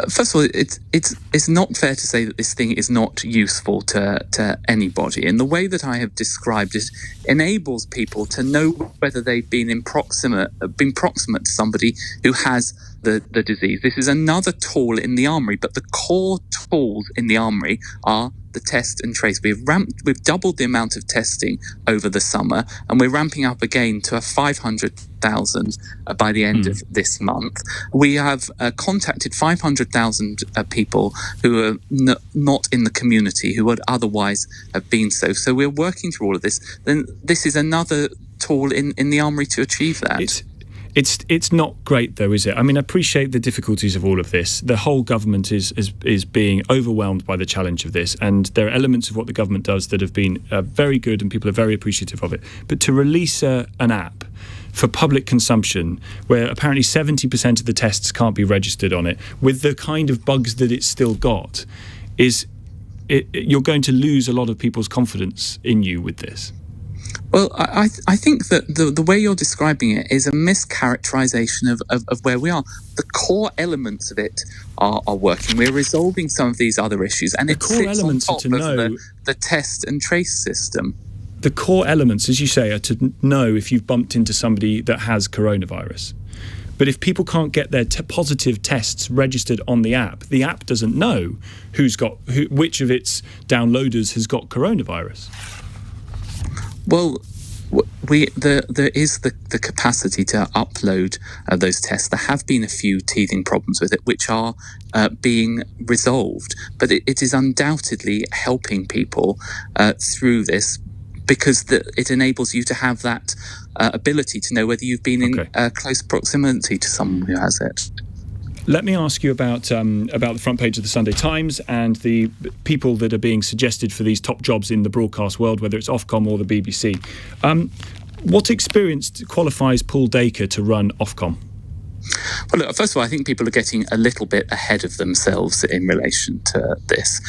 first of all, it's not fair to say that this thing is not useful to anybody. And the way that I have described it enables people to know whether they've been proximate to somebody who has the disease. This is another tool in the armoury, but the core tools in the armoury are the test and trace. We've doubled the amount of testing over the summer, and we're ramping up again to 500,000 by the end of this month. We have contacted 500,000 people who are not in the community, who would otherwise have been so. So we're working through all of this. Then this is another tool in the armoury to achieve that. It's not great, though, is it? I mean, I appreciate the difficulties of all of this. The whole government is being overwhelmed by the challenge of this, and there are elements of what the government does that have been very good, and people are very appreciative of it. But to release an app for public consumption, where apparently 70% of the tests can't be registered on it, with the kind of bugs that it's still got, you're going to lose a lot of people's confidence in you with this. Well, I think that the way you're describing it is a mischaracterization of where we are. The core elements of it are working. We're resolving some of these other issues, and it sits on top of the test and trace system. The core elements, as you say, are to know if you've bumped into somebody that has coronavirus. But if people can't get their positive tests registered on the app doesn't know which of its downloaders has got coronavirus. Well, there is the capacity to upload those tests. There have been a few teething problems with it, which are being resolved. But it is undoubtedly helping people through this, because it enables you to have that ability to know whether you've been in close proximity to someone who has it. Let me ask you about the front page of the Sunday Times and the people that are being suggested for these top jobs in the broadcast world, whether it's Ofcom or the BBC. What experience qualifies Paul Dacre to run Ofcom? Well, look, first of all, I think people are getting a little bit ahead of themselves in relation to this.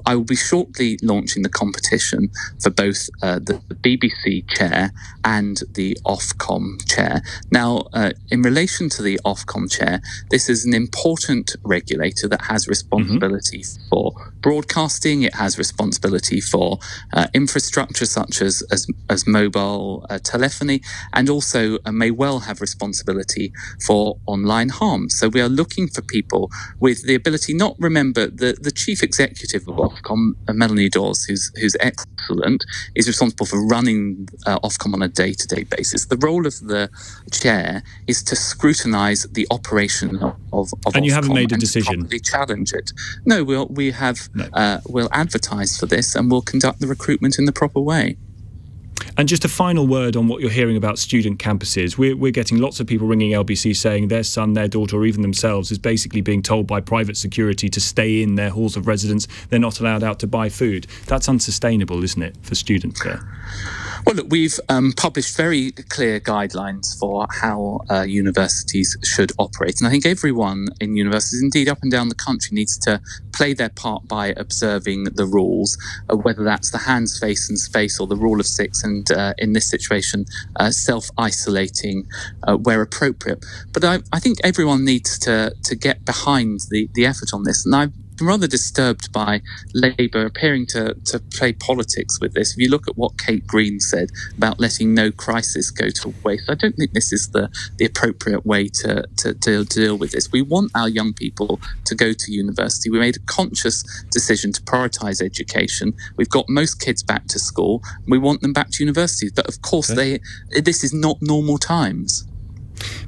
I will be shortly launching the competition for both the BBC chair and the Ofcom chair. Now, in relation to the Ofcom chair, this is an important regulator that has responsibility for broadcasting. It has responsibility for infrastructure such as mobile telephony, and also may well have responsibility for online harm. So we are looking for people with the ability. Not remember the chief executive of Ofcom, Melanie Dawes, who's excellent, is responsible for running Ofcom on a day-to-day basis. The role of the chair is to scrutinise the operation of Ofcom. And you haven't made a decision. To challenge it. No, we'll advertise for this, and we'll conduct the recruitment in the proper way. And just a final word on what you're hearing about student campuses. We're getting lots of people ringing LBC saying their son, their daughter, or even themselves is basically being told by private security to stay in their halls of residence. They're not allowed out to buy food. That's unsustainable, isn't it, for students there? Well, look, we've published very clear guidelines for how universities should operate. And I think everyone in universities, indeed up and down the country, needs to play their part by observing the rules, whether that's the hands, face and space, or the rule of six, and and in this situation, self-isolating where appropriate. But I think everyone needs to get behind the effort on this. And I've been rather disturbed by Labour appearing to play politics with this. If you look at what Kate Green said about letting no crisis go to waste, I don't think this is the appropriate way to deal with this. We want our young people to go to university. We made a conscious decision to prioritise education. We've got most kids back to school. We want them back to universities. But of course, this is not normal times.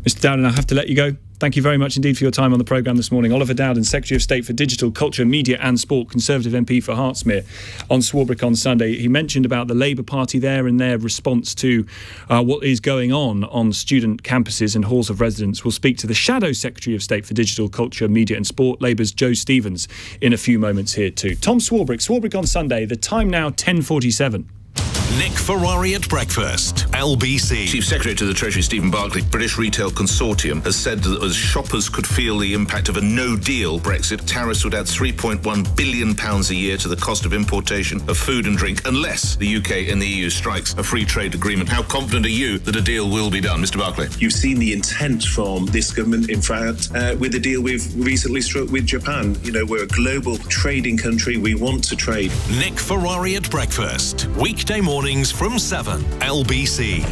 Mr. Dowden, I have to let you go. Thank you very much indeed for your time on the programme this morning. Oliver Dowden, Secretary of State for Digital, Culture, Media and Sport, Conservative MP for Hertsmere, on Swarbrick on Sunday. He mentioned about the Labour Party there and their response to what is going on student campuses and halls of residence. We'll speak to the Shadow Secretary of State for Digital, Culture, Media and Sport, Labour's Joe Stevens, in a few moments here too. Tom Swarbrick on Sunday. The time now 10:47. Nick Ferrari at breakfast, LBC. Chief Secretary to the Treasury, Stephen Barclay, British Retail Consortium, has said that as shoppers could feel the impact of a no-deal Brexit, tariffs would add £3.1 billion a year to the cost of importation of food and drink unless the UK and the EU strikes a free trade agreement. How confident are you that a deal will be done? Mr Barclay. You've seen the intent from this government, in fact, with the deal we've recently struck with Japan. You know, we're a global trading country. We want to trade. Nick Ferrari at breakfast, weekday mornings from 7, LBC.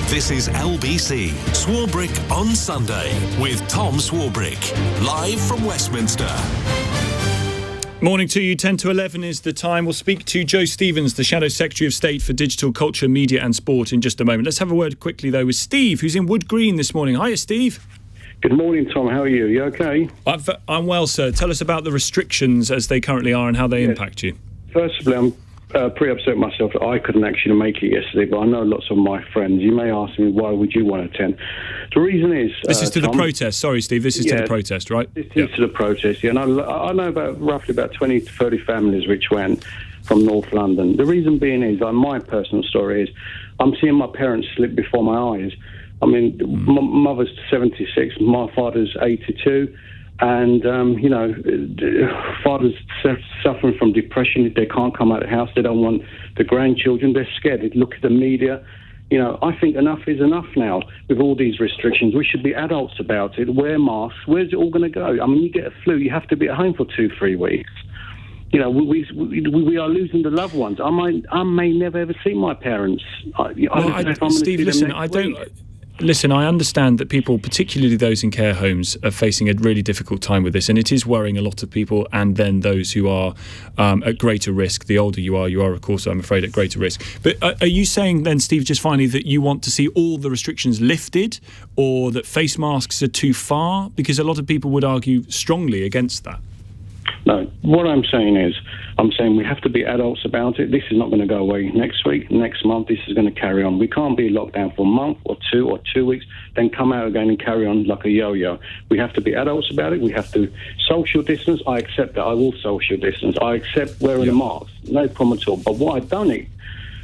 This is LBC, Swarbrick on Sunday, with Tom Swarbrick, live from Westminster. Morning to you. 10 to 11 is the time. We'll speak to Joe Stevens, the Shadow Secretary of State for Digital, Culture, Media and Sport, in just a moment. Let's have a word quickly, though, with Steve, who's in Wood Green this morning. Hiya, Steve. Good morning, Tom. How are you? You okay? I'm well, sir. Tell us about the restrictions as they currently are and how they impact you. Firstly, I'm pretty upset myself that I couldn't actually make it yesterday, but I know lots of my friends. You may ask me, why would you want to attend? The reason is... This is to Tom, the protest. Sorry, Steve, this is to the protest, right? This is to the protest, yeah. And I know roughly about 20 to 30 families which went from North London. The reason being is, my personal story is, I'm seeing my parents slip before my eyes. I mean, my mother's 76, my father's 82, and, father's suffering from depression. They can't come out of the house. They don't want the grandchildren. They're scared. They look at the media. I think enough is enough now with all these restrictions. We should be adults about it. Wear masks. Where's it all going to go? I mean, you get a flu, you have to be at home for 2-3 weeks. We are losing the loved ones. I may never ever see my parents. Steve, listen, I understand that people, particularly those in care homes, are facing a really difficult time with this, and it is worrying a lot of people, and then those who are at greater risk. The older you are, of course, I'm afraid, at greater risk. But are you saying then, Steve, just finally, that you want to see all the restrictions lifted, or that face masks are too far? Because a lot of people would argue strongly against that. No, what I'm saying is, we have to be adults about it. This is not going to go away next week, next month. This is going to carry on. We can't be locked down for a month or 2 weeks, then come out again and carry on like a yo-yo. We have to be adults about it. We have to social distance. I accept that. I will social distance. I accept wearing a mask. No problem at all. But what I don't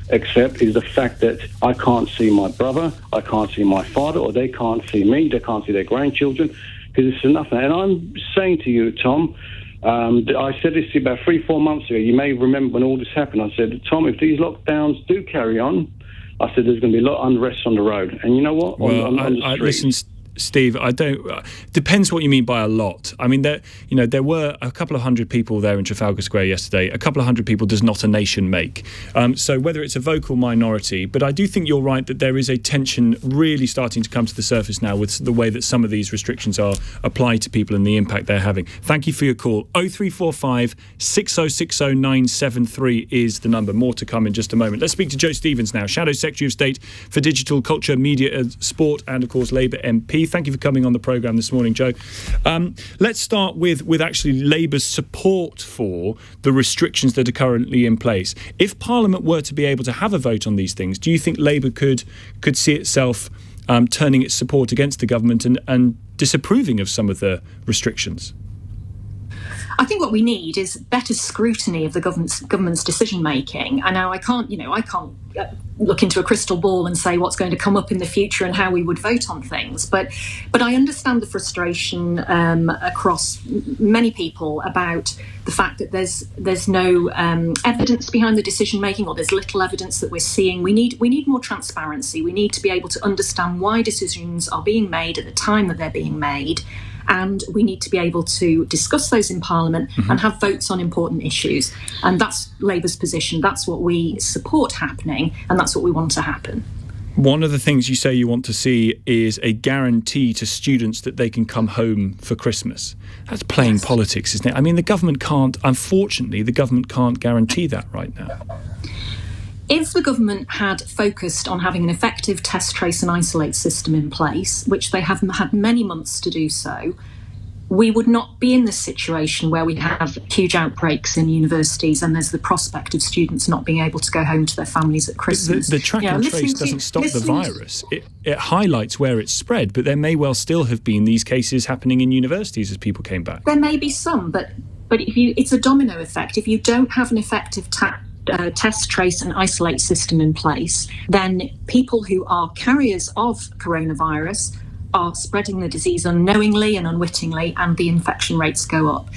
accept is the fact that I can't see my brother, I can't see my father, or they can't see me, they can't see their grandchildren, because it's enough now. And I'm saying to you, Tom, I said this to you about 3-4 months ago. You may remember when all this happened. I said, Tom, if these lockdowns do carry on, I said there's going to be a lot of unrest on the road. And you know what? Well, on the listen, Steve, I don't. Depends what you mean by a lot. I mean, there were a couple of hundred people there in Trafalgar Square yesterday. A couple of hundred people does not a nation make. So whether it's a vocal minority, but I do think you're right that there is a tension really starting to come to the surface now with the way that some of these restrictions are applied to people and the impact they're having. Thank you for your call. 0345 6060 973 is the number. More to come in just a moment. Let's speak to Joe Stevens now, Shadow Secretary of State for Digital, Culture, Media, Sport, and of course Labour MP. Thank you for coming on the programme this morning, Joe. Let's start with actually Labour's support for the restrictions that are currently in place. If Parliament were to be able to have a vote on these things, do you think Labour could see itself turning its support against the government and disapproving of some of the restrictions? I think what we need is better scrutiny of the government's decision making. And now I can't look into a crystal ball and say what's going to come up in the future and how we would vote on things. But I understand the frustration across many people about the fact that there's no evidence behind the decision making, or there's little evidence that we're seeing. We need more transparency. We need to be able to understand why decisions are being made at the time that they're being made. And we need to be able to discuss those in Parliament and have votes on important issues. And that's Labour's position. That's what we support happening, and that's what we want to happen. One of the things you say you want to see is a guarantee to students that they can come home for Christmas. That's playing politics, isn't it? I mean, unfortunately, the government can't guarantee that right now. If the government had focused on having an effective test, trace and isolate system in place, which they have had many months to do so, we would not be in this situation where we have huge outbreaks in universities and there's the prospect of students not being able to go home to their families at Christmas. The track and trace doesn't stop the virus. It highlights where it's spread, but there may well still have been these cases happening in universities as people came back. There may be some, but it's a domino effect. If you don't have an effective test, trace and isolate system in place, then people who are carriers of coronavirus are spreading the disease unknowingly and unwittingly, and the infection rates go up.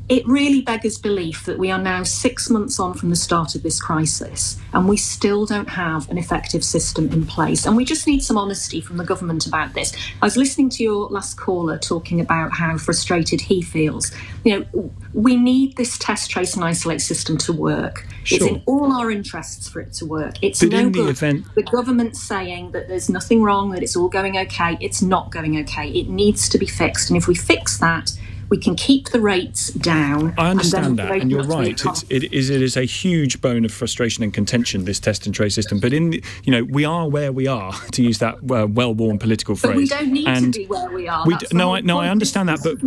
It really beggars belief that we are now 6 months on from the start of this crisis and we still don't have an effective system in place. And we just need some honesty from the government about this. I was listening to your last caller talking about how frustrated he feels. We need this test, trace and isolate system to work. Sure. It's in all our interests for it to work. It's no good. The government saying that there's nothing wrong, that it's all going okay. It's not going okay. It needs to be fixed. And if we fix that, we can keep the rates down. I understand that, and you're right. It is a huge bone of frustration and contention, this test and trace system. But we are where we are, to use that well-worn political phrase. But we don't need to be where we are. I understand that, but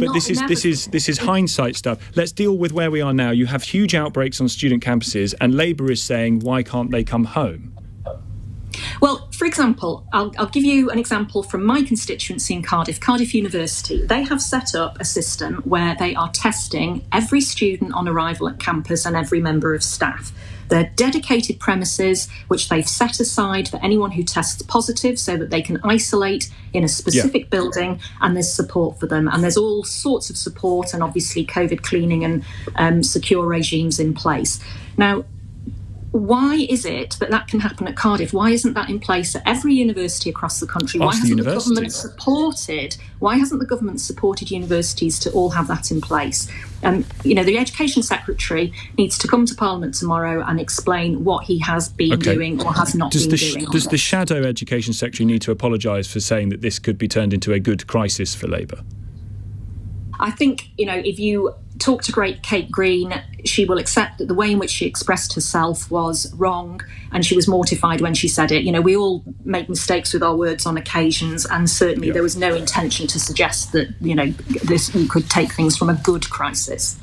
this is hindsight stuff. Let's deal with where we are now. You have huge outbreaks on student campuses, and Labour is saying, why can't they come home? Well, for example, I'll give you an example from my constituency in Cardiff University. They have set up a system where they are testing every student on arrival at campus and every member of staff. They're dedicated premises which they've set aside for anyone who tests positive so that they can isolate in a specific building, and there's support for them. And there's all sorts of support and obviously COVID cleaning and secure regimes in place. Now, why is it that can happen at Cardiff? Why isn't that in place at every university across the country? Why hasn't the government supported universities to all have that in place? The Education Secretary needs to come to Parliament tomorrow and explain what he has been doing or has not been doing. Does the shadow Education Secretary need to apologise for saying that this could be turned into a good crisis for Labour? I think, if you talk to great Kate Green, she will accept that the way in which she expressed herself was wrong, and she was mortified when she said it. We all make mistakes with our words on occasions, and certainly there was no intention to suggest that, you could take things from a good crisis.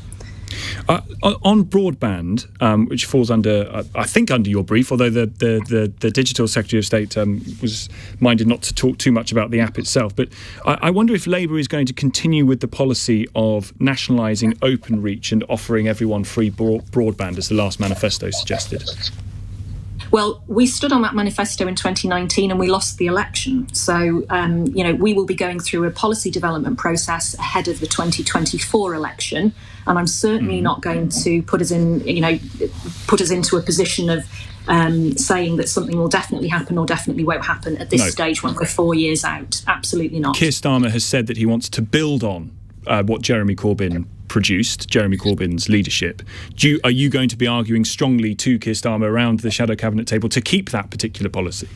On broadband, which falls under, I think, under your brief, although the Digital Secretary of State was minded not to talk too much about the app itself. But I wonder if Labour is going to continue with the policy of nationalising Openreach and offering everyone free broadband, as the last manifesto suggested. Well, we stood on that manifesto in 2019 and we lost the election. So, we will be going through a policy development process ahead of the 2024 election. And I'm certainly not going to put us into a position of saying that something will definitely happen or definitely won't happen at this stage when we're 4 years out. Absolutely not. Keir Starmer has said that he wants to build on what Jeremy Corbyn produced, Jeremy Corbyn's leadership. Are you going to be arguing strongly to Keir Starmer around the shadow cabinet table to keep that particular policy?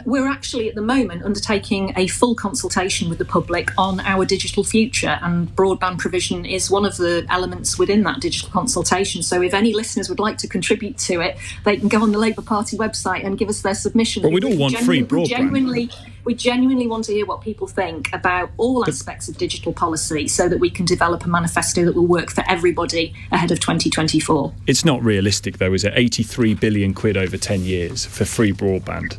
We're actually at the moment undertaking a full consultation with the public on our digital future, and broadband provision is one of the elements within that digital consultation. So if any listeners would like to contribute to it, they can go on the Labour Party website and give us their submission. Well, we'd all want free broadband. We genuinely want to hear what people think about all aspects of digital policy so that we can develop a manifesto that will work for everybody ahead of 2024. It's not realistic, though, is it? 83 billion quid over 10 years for free broadband.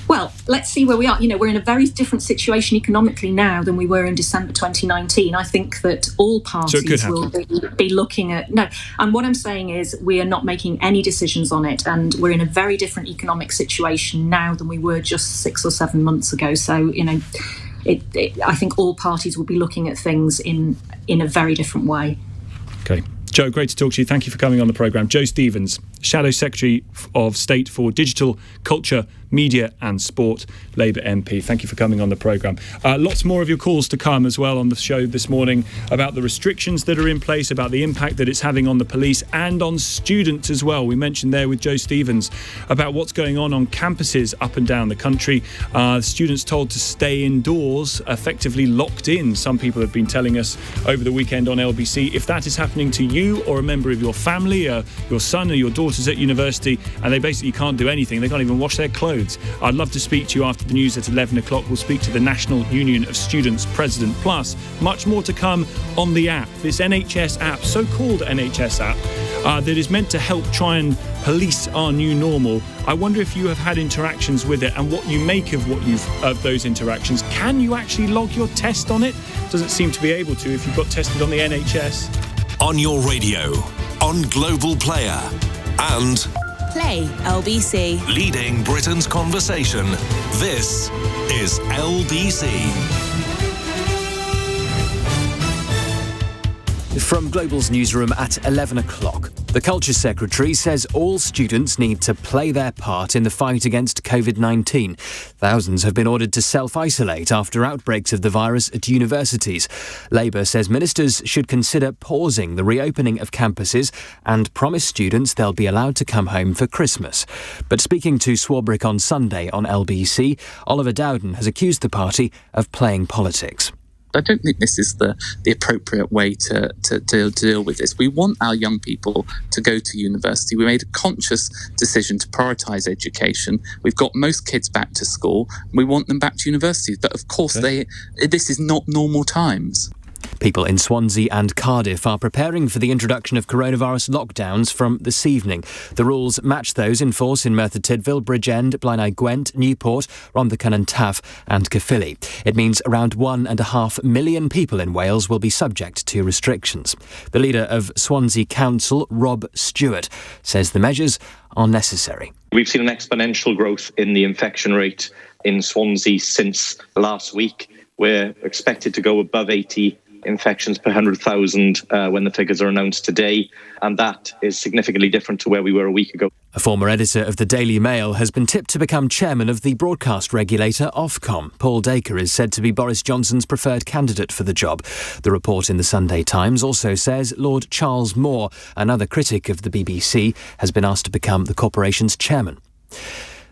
Well, let's see where we are. We're in a very different situation economically now than we were in December 2019. I think that all parties will be looking at... No, and what I'm saying is we are not making any decisions on it, and we're in a very different economic situation now than we were just 6 or 7 months ago. So, I think all parties will be looking at things in a very different way. OK. Joe, great to talk to you. Thank you for coming on the programme. Joe Stevens, Shadow Secretary of State for Digital, Culture, Media and Sport, Labour MP. Thank you for coming on the programme. Lots more of your calls to come as well on the show this morning about the restrictions that are in place, about the impact that it's having on the police and on students as well. We mentioned there with Joe Stevens about what's going on campuses up and down the country. Students told to stay indoors, effectively locked in. Some people have been telling us over the weekend on LBC, if that is happening to you or a member of your family, your son or your daughters at university, and they basically can't do anything, they can't even wash their clothes. I'd love to speak to you after the news at 11 o'clock. We'll speak to the National Union of Students President. Plus, much more to come on the app, this NHS app, so-called NHS app, that is meant to help try and police our new normal. I wonder if you have had interactions with it and what you make of those interactions. Can you actually log your test on it? Doesn't seem to be able to if you've got tested on the NHS. On your radio, on Global Player, and Play LBC. Leading Britain's conversation. This is LBC. From Global's newsroom at 11 o'clock. The Culture Secretary says all students need to play their part in the fight against COVID-19. Thousands have been ordered to self-isolate after outbreaks of the virus at universities. Labour says ministers should consider pausing the reopening of campuses and promise students they'll be allowed to come home for Christmas. But speaking to Swarbrick on Sunday on LBC, Oliver Dowden has accused the party of playing politics. I don't think this is the appropriate way to deal with this. We want our young people to go to university. We made a conscious decision to prioritise education. We've got most kids back to school. We want them back to university. But of course, this is not normal times. People in Swansea and Cardiff are preparing for the introduction of coronavirus lockdowns from this evening. The rules match those in force in Merthyr Tydfil, Bridgend, Blaenau Gwent, Newport, Rhondda Cynon Taf and Caerphilly. It means around 1.5 million people in Wales will be subject to restrictions. The leader of Swansea Council, Rob Stewart, says the measures are necessary. We've seen an exponential growth in the infection rate in Swansea since last week. We're expected to go above 80 infections per 100,000 when the figures are announced today, and that is significantly different to where we were a week ago. A former editor of the Daily Mail has been tipped to become chairman of the broadcast regulator Ofcom. Paul Dacre is said to be Boris Johnson's preferred candidate for the job. The report in the Sunday Times also says Lord Charles Moore, another critic of the BBC, has been asked to become the corporation's chairman.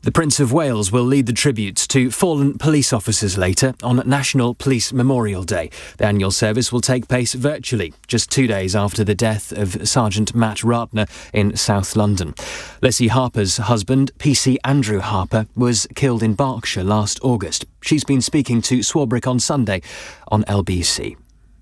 The Prince of Wales will lead the tributes to fallen police officers later on National Police Memorial Day. The annual service will take place virtually, just 2 days after the death of Sergeant Matt Ratner in South London. Lissie Harper's husband, PC Andrew Harper, was killed in Berkshire last August. She's been speaking to Swarbrick on Sunday on LBC.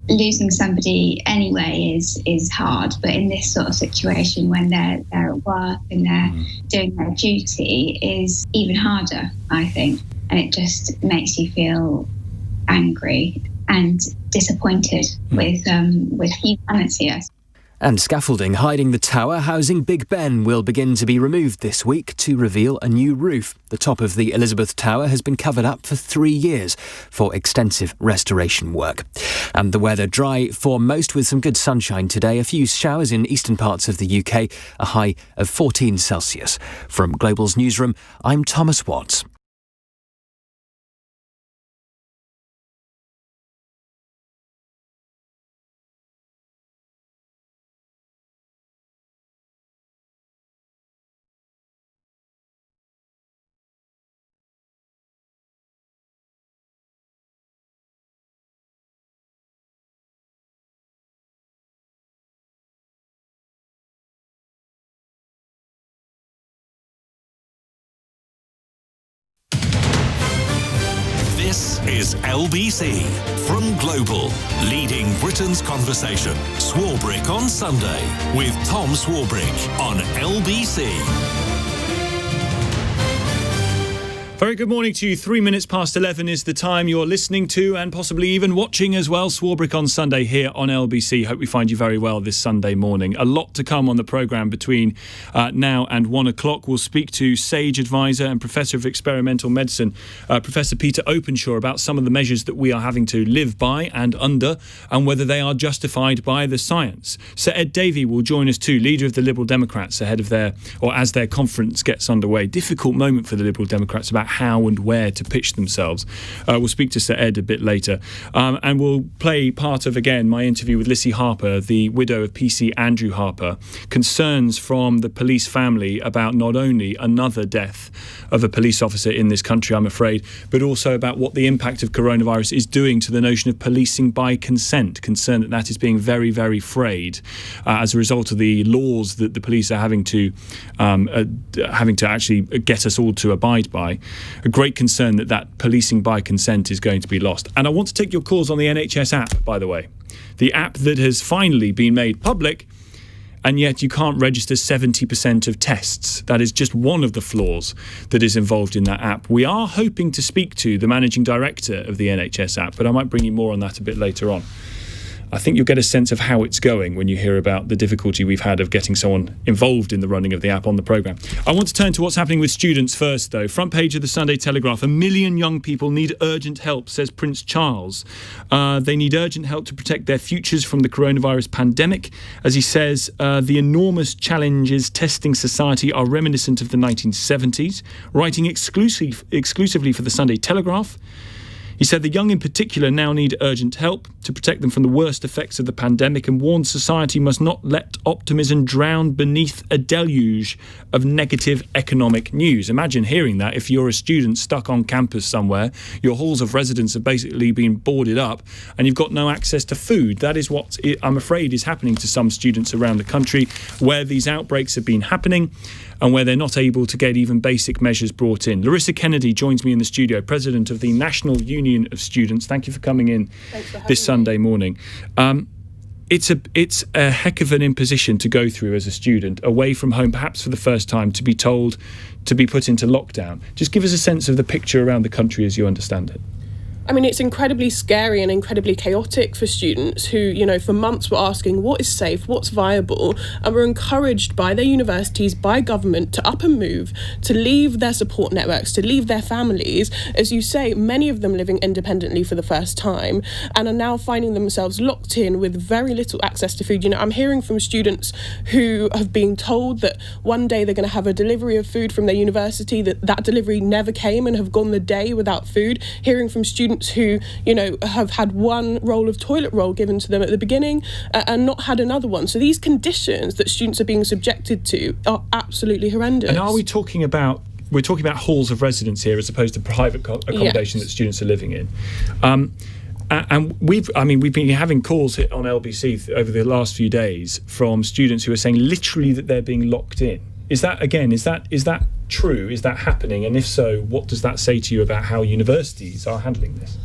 Losing somebody anyway is hard, but in this sort of situation when they're at work and they're doing their duty is even harder, I think. And it just makes you feel angry and disappointed with humanity. And scaffolding hiding the tower housing Big Ben will begin to be removed this week to reveal a new roof. The top of the Elizabeth Tower has been covered up for 3 years for extensive restoration work. And the weather dry for most with some good sunshine today. A few showers in eastern parts of the UK, a high of 14 Celsius. From Global's newsroom, I'm Thomas Watts. This is LBC from Global, leading Britain's conversation. Swarbrick on Sunday with Tom Swarbrick on LBC. Very good morning to you. 3 minutes past 11 is the time you're listening to and possibly even watching as well. Swarbrick on Sunday here on LBC. Hope we find you very well this Sunday morning. A lot to come on the programme between now and 1 o'clock. We'll speak to SAGE advisor and Professor of Experimental Medicine, Professor Peter Openshaw, about some of the measures that we are having to live by and under and whether they are justified by the science. Sir Ed Davey will join us too, leader of the Liberal Democrats, ahead of as their conference gets underway. Difficult moment for the Liberal Democrats about how and where to pitch themselves. We'll speak to Sir Ed a bit later. And we'll play part of, again, my interview with Lissie Harper, the widow of PC Andrew Harper. Concerns from the police family about not only another death of a police officer in this country, I'm afraid, but also about what the impact of coronavirus is doing to the notion of policing by consent. Concern that is being very, very frayed as a result of the laws that the police are having to actually get us all to abide by. A great concern that policing by consent is going to be lost. And I want to take your calls on the NHS app, by the way. The app that has finally been made public, and yet you can't register 70% of tests. That is just one of the flaws that is involved in that app. We are hoping to speak to the managing director of the NHS app, but I might bring you more on that a bit later on. I think you'll get a sense of how it's going when you hear about the difficulty we've had of getting someone involved in the running of the app on the programme. I want to turn to what's happening with students first, though. Front page of the Sunday Telegraph. 1 million young people need urgent help, says Prince Charles. They need urgent help to protect their futures from the coronavirus pandemic. As he says, the enormous challenges testing society are reminiscent of the 1970s. Writing exclusively for the Sunday Telegraph, He said the young in particular now need urgent help to protect them from the worst effects of the pandemic, and warned society must not let optimism drown beneath a deluge of negative economic news. Imagine hearing that if you're a student stuck on campus somewhere, your halls of residence have basically been boarded up and you've got no access to food. That is what I'm afraid is happening to some students around the country, where these outbreaks have been happening and where they're not able to get even basic measures brought in. Larissa Kennedy joins me in the studio, President of the National Union of Students. Thank you for coming in this Sunday morning. It's a heck of an imposition to go through as a student, away from home, perhaps for the first time, to be told to be put into lockdown. Just give us a sense of the picture around the country as you understand it. I mean, it's incredibly scary and incredibly chaotic for students who, you know, for months were asking what is safe, what's viable, and were encouraged by their universities, by government, to up and move, to leave their support networks, to leave their families, as you say, many of them living independently for the first time, and are now finding themselves locked in with very little access to food. You know, I'm hearing from students who have been told that one day they're going to have a delivery of food from their university, that delivery never came, and have gone the day without food. Hearing from students who, you know, have had one roll of toilet roll given to them at the beginning and not had another one. So these conditions that students are being subjected to are absolutely horrendous. And are we talking about, we're talking about halls of residence here as opposed to private accommodation that students are living in? And we've been having calls on LBC over the last few days from students who are saying literally that they're being locked in. Is that true? Is that happening? And if so, what does that say to you about how universities are handling this?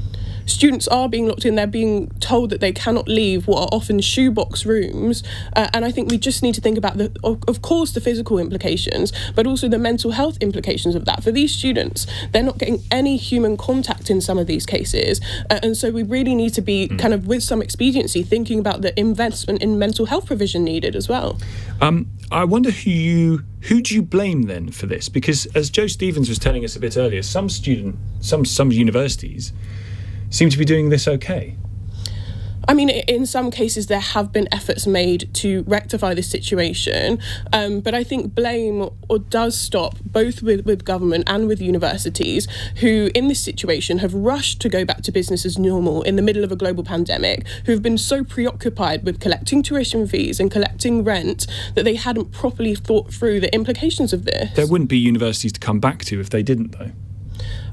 Students are being locked in. They're being told that they cannot leave what are often shoebox rooms. And I think we just need to think about, of course, the physical implications, but also the mental health implications of that. For these students, they're not getting any human contact in some of these cases. And so we really need to be kind of, with some expediency, thinking about the investment in mental health provision needed as well. I wonder who do you blame then for this? Because as Joe Stevens was telling us a bit earlier, some universities seem to be doing this okay. I mean, in some cases, there have been efforts made to rectify this situation, but I think blame does stop both with government and with universities, who in this situation have rushed to go back to business as normal in the middle of a global pandemic, who've been so preoccupied with collecting tuition fees and collecting rent that they hadn't properly thought through the implications of this. There wouldn't be universities to come back to if they didn't, though.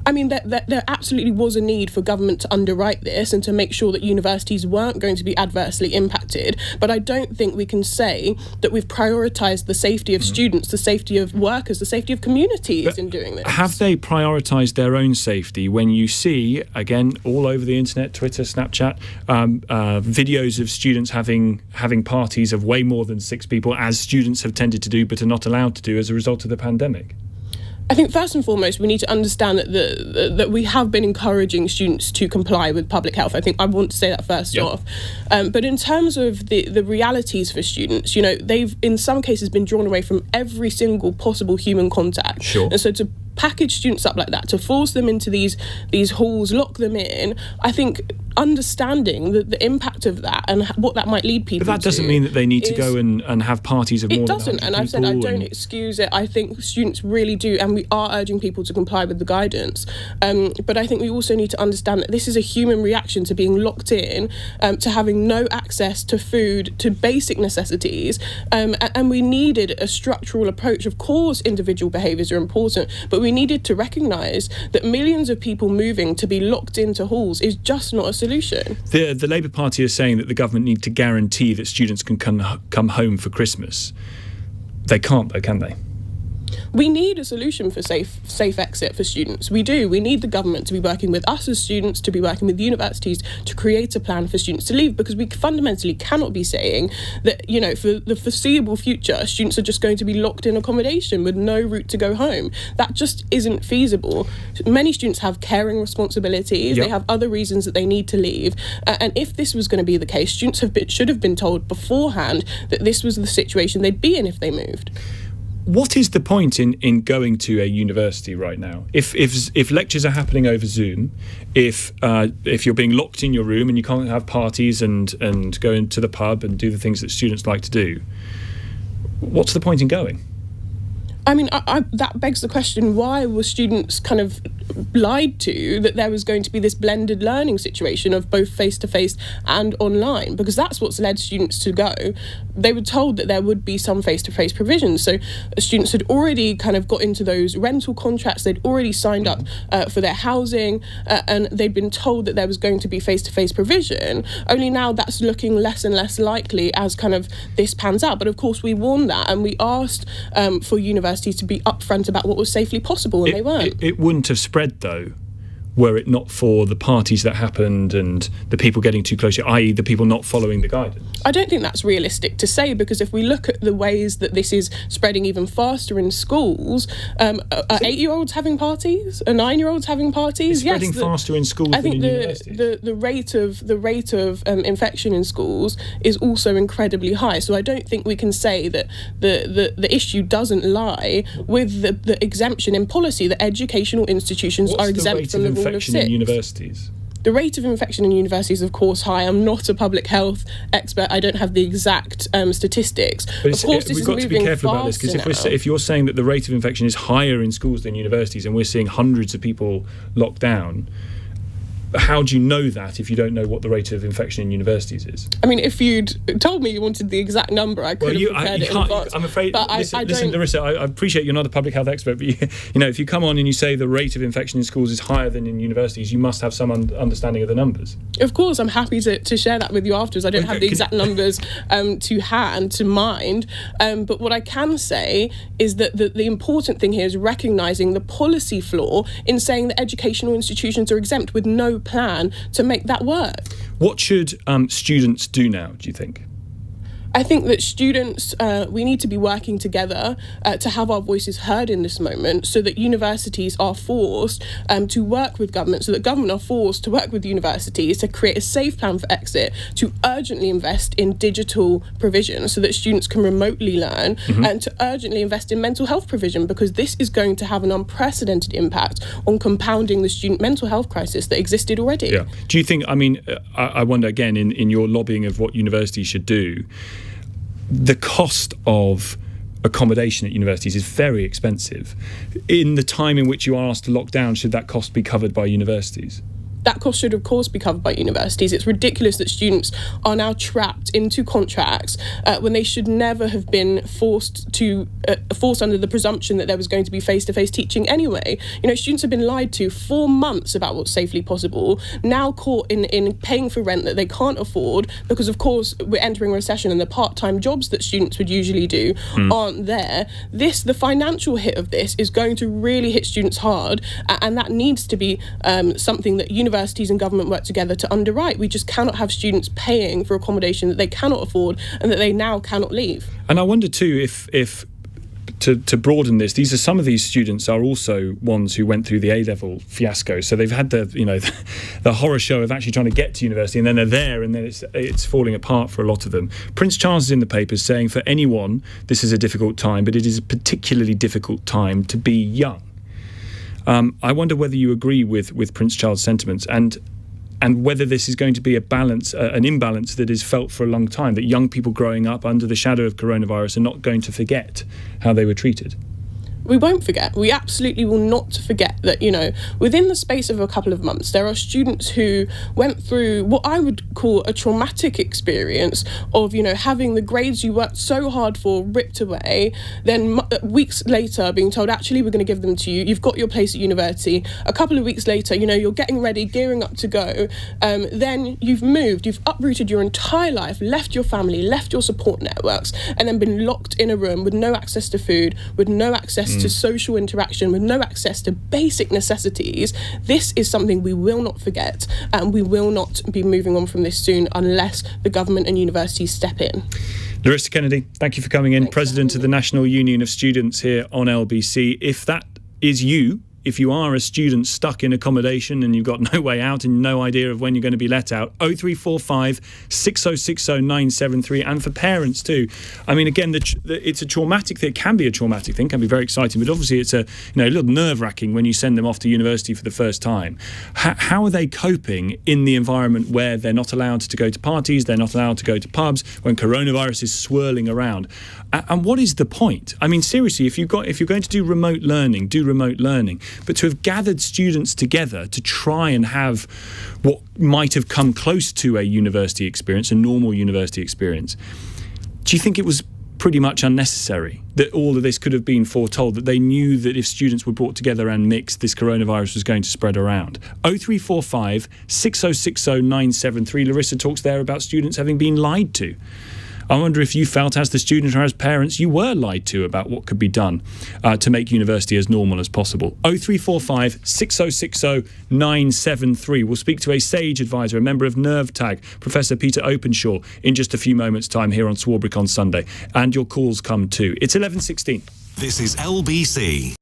I mean, there absolutely was a need for government to underwrite this and to make sure that universities weren't going to be adversely impacted. But I don't think we can say that we've prioritised the safety of students, the safety of workers, the safety of communities in doing this. Have they prioritised their own safety when you see, again, all over the internet, Twitter, Snapchat, videos of students having parties of way more than 6 people, as students have tended to do but are not allowed to do as a result of the pandemic? I think first and foremost, we need to understand that we have been encouraging students to comply with public health. I think I want to say that first off. But in terms of the realities for students, you know, they've in some cases been drawn away from every single possible human contact. Sure. And so to package students up like that, to force them into these halls, lock them in, I think understanding the impact of that and what that might lead people to. But that doesn't mean that they need to go and have parties of more than 100 people. It doesn't, and I've said I don't excuse it. I think students really do, and we are urging people to comply with the guidance. But I think we also need to understand that this is a human reaction to being locked in, to having no access to food, to basic necessities, and we needed a structural approach. Of course, individual behaviours are important, but we needed to recognise that millions of people moving to be locked into halls is just not a solution. The Labour Party is saying that the government need to guarantee that students can come home for Christmas. They can't, though, can they? We need a solution for safe exit for students. We do. We need the government to be working with us as students, to be working with universities to create a plan for students to leave, because we fundamentally cannot be saying that, you know, for the foreseeable future, students are just going to be locked in accommodation with no route to go home. That just isn't feasible. Many students have caring responsibilities. They have other reasons that they need to leave. And if this was going to be the case, students should have been told beforehand that this was the situation they'd be in if they moved. What is the point in going to a university right now? If lectures are happening over Zoom, if you're being locked in your room and you can't have parties and go into the pub and do the things that students like to do, what's the point in going? I mean, that begs the question, why were students kind of lied to that there was going to be this blended learning situation of both face-to-face and online, because that's what's led students to go. They were told that there would be some face-to-face provisions, so students had already kind of got into those rental contracts, they'd already signed up for their housing, and they'd been told that there was going to be face-to-face provision. Only now that's looking less and less likely as kind of this pans out. But of course we warned that, and we asked for universities to be upfront about what was safely possible, and they weren't. It wouldn't have spread, though, were it not for the parties that happened and the people getting too close, i.e. the people not following the guidance. I don't think that's realistic to say, because if we look at the ways that this is spreading even faster in schools, are 8-year-olds having parties? Are 9-year-olds having parties? It's spreading faster in schools than in universities. The rate of infection in schools is also incredibly high. So I don't think we can say that the issue doesn't lie with the exemption in policy that educational institutions are exempt from the rule of 6. In universities? The rate of infection in universities is, of course, high. I'm not a public health expert. I don't have the exact statistics. But of course, this we've is got to be careful about this, because if you're saying that the rate of infection is higher in schools than universities, and we're seeing hundreds of people locked down, how do you know that if you don't know what the rate of infection in universities is? I mean, if you'd told me you wanted the exact number, I could have prepared it in advance. I'm afraid. But listen, Larissa, I appreciate you're not a public health expert, but if you come on and you say the rate of infection in schools is higher than in universities, you must have some understanding of the numbers. Of course, I'm happy to share that with you afterwards. I don't have the exact numbers to hand, to mind, but what I can say is that the important thing here is recognising the policy flaw in saying that educational institutions are exempt with no plan to make that work. What should students do now, do you think? I think that students, we need to be working together to have our voices heard in this moment, so that universities are forced to work with government, so that government are forced to work with universities to create a safe plan for exit, to urgently invest in digital provision so that students can remotely learn, and to urgently invest in mental health provision, because this is going to have an unprecedented impact on compounding the student mental health crisis that existed already. Yeah. Do you think, I wonder again, in your lobbying of what universities should do, the cost of accommodation at universities is very expensive. In the time in which you are asked to lock down, should that cost be covered by universities? That cost should, of course, be covered by universities. It's ridiculous that students are now trapped into contracts when they should never have been forced under the presumption that there was going to be face-to-face teaching anyway. Students have been lied to for months about what's safely possible, now caught in paying for rent that they can't afford because, of course, we're entering a recession and the part-time jobs that students would usually do aren't there. The financial hit of this is going to really hit students hard, and that needs to be something that universities and government work together to underwrite. We just cannot have students paying for accommodation that they cannot afford and that they now cannot leave. And I wonder too if to broaden this, some of these students are also ones who went through the A-level fiasco. So they've had the horror show of actually trying to get to university, and then they're there, and then it's falling apart for a lot of them. Prince Charles is in the papers saying for anyone this is a difficult time, but it is a particularly difficult time to be young. I wonder whether you agree with Prince Charles' sentiments, and whether this is going to be an imbalance that is felt for a long time, that young people growing up under the shadow of coronavirus are not going to forget how they were treated. We won't forget. We absolutely will not forget that, within the space of a couple of months, there are students who went through what I would call a traumatic experience of, having the grades you worked so hard for ripped away, then weeks later being told, actually, we're going to give them to you. You've got your place at university. A couple of weeks later, you're getting ready, gearing up to go. Then you've moved, you've uprooted your entire life, left your family, left your support networks, and then been locked in a room with no access to food, with no access to social interaction, with no access to basic necessities. This is something we will not forget, and we will not be moving on from this soon unless the government and universities step in. Larissa Kennedy, thank you for coming in, President of the National Union of Students here on LBC. If that is you, if you are a student stuck in accommodation and you've got no way out and no idea of when you're going to be let out, 0345 6060 973. And for parents too, again, it's a traumatic thing. It can be a traumatic thing, can be very exciting, but obviously it's a little nerve-wracking when you send them off to university for the first time. How are they coping in the environment where they're not allowed to go to parties, they're not allowed to go to pubs, when coronavirus is swirling around? And what is the point? Seriously, if you're going to do remote learning, do remote learning. but to have gathered students together to try and have what might have come close to a university experience, a normal university experience, do you think it was pretty much unnecessary, that all of this could have been foretold, that they knew that if students were brought together and mixed, this coronavirus was going to spread around? 0345 6060 973. Larissa talks there about students having been lied to. I wonder if you felt, as the student or as parents, you were lied to about what could be done to make university as normal as possible. 0345 6060 973. We'll speak to a SAGE advisor, a member of NerveTag, Professor Peter Openshaw, in just a few moments' time here on Swarbrick on Sunday. And your calls come too. It's 11:16. This is LBC.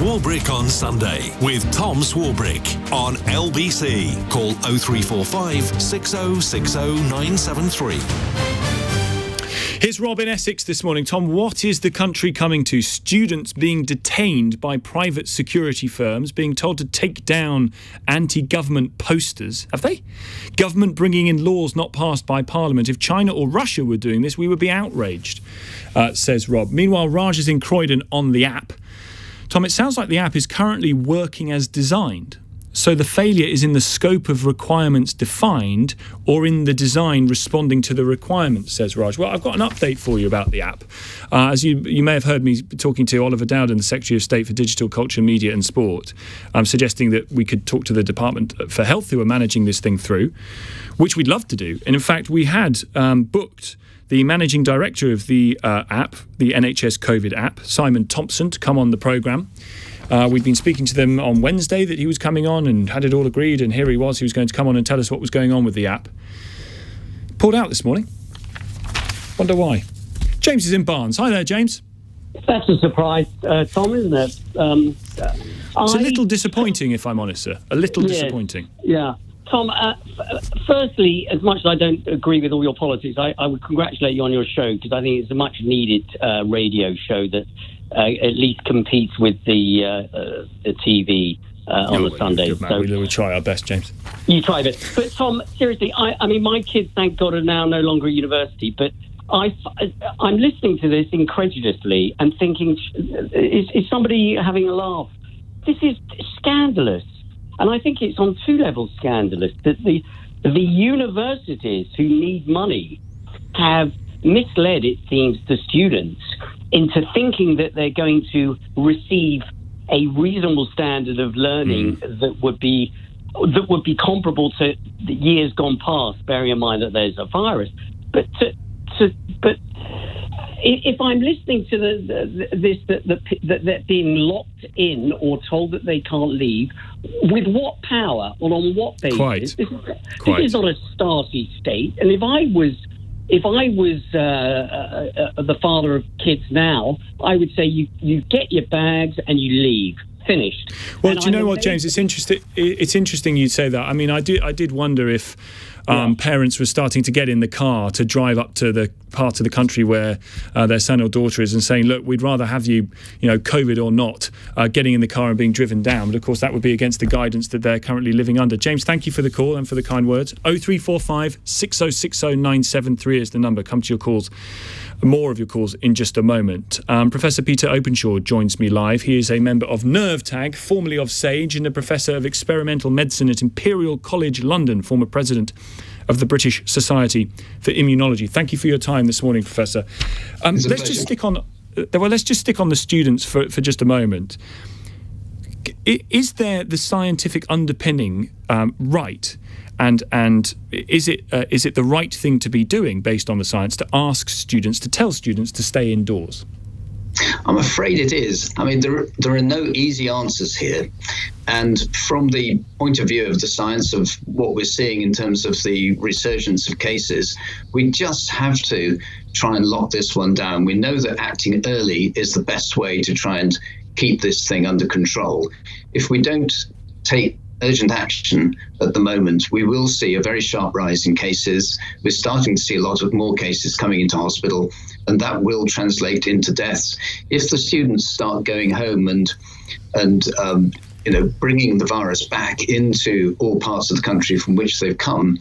Swarbrick on Sunday with Tom Swarbrick on LBC. Call 0345 6060 973. Here's Rob in Essex this morning. Tom, what is the country coming to? Students being detained by private security firms, being told to take down anti-government posters. Have they? Government bringing in laws not passed by Parliament. If China or Russia were doing this, we would be outraged, says Rob. Meanwhile, Raj is in Croydon on the app. Tom, it sounds like the app is currently working as designed. So the failure is in the scope of requirements defined or in the design responding to the requirements, says Raj. Well, I've got an update for you about the app. As you may have heard me talking to Oliver Dowden, the Secretary of State for Digital, Culture, Media and Sport, suggesting that we could talk to the Department for Health who are managing this thing through, which we'd love to do. And in fact, we had booked the managing director of the app, the NHS COVID app, Simon Thompson, to come on the programme. We'd been speaking to them on Wednesday that he was coming on and had it all agreed, and here he was going to come on and tell us what was going on with the app. Pulled out this morning. Wonder why. James is in Barnes. Hi there, James. That's a surprise, Tom, isn't it? It's a little disappointing, if I'm honest, sir. A little disappointing. Yeah. Tom, firstly, as much as I don't agree with all your politics, I would congratulate you on your show, because I think it's a much-needed radio show that at least competes with the TV on the Sundays. So we try our best, James. You try it. But, Tom, seriously, I mean, my kids, thank God, are now no longer at university, but I'm listening to this incredulously and thinking, is somebody having a laugh? scandalous. And I think it's on two levels scandalous that the universities who need money have misled, it seems, the students into thinking that they're going to receive a reasonable standard of learning that would be comparable to the years gone past, bearing in mind that there's a virus. But if I'm listening to that they're being locked in or told that they can't leave, with what power or on what basis? This is not a Stasi state. And if I was the father of kids now, I would say you get your bags and you leave. Finished. Well, do you know what, James? It's interesting. It's interesting you say that. I mean, I did wonder if parents were starting to get in the car to drive up to the part of the country where their son or daughter is and saying, look, we'd rather have you, COVID or not, getting in the car and being driven down. But of course, that would be against the guidance that they're currently living under. James, thank you for the call and for the kind words. 0345 6060 973 is the number. Come to your calls. More of your calls in just a moment. Professor Peter Openshaw joins me live. He is a member of NERVTAG, formerly of SAGE, and a Professor of Experimental Medicine at Imperial College London, former President of the British Society for Immunology. Thank you for your time this morning, Professor. Let's just stick on the students for just a moment. Is there the scientific underpinning right? And is it the right thing to be doing based on the science to ask students, to tell students to stay indoors? I'm afraid it is. I mean, there are no easy answers here. And from the point of view of the science of what we're seeing in terms of the resurgence of cases, we just have to try and lock this one down. We know that acting early is the best way to try and keep this thing under control. If we don't take urgent action at the moment, we will see a very sharp rise in cases. We're starting to see a lot of more cases coming into hospital, and that will translate into deaths. If the students start going home and bringing the virus back into all parts of the country from which they've come,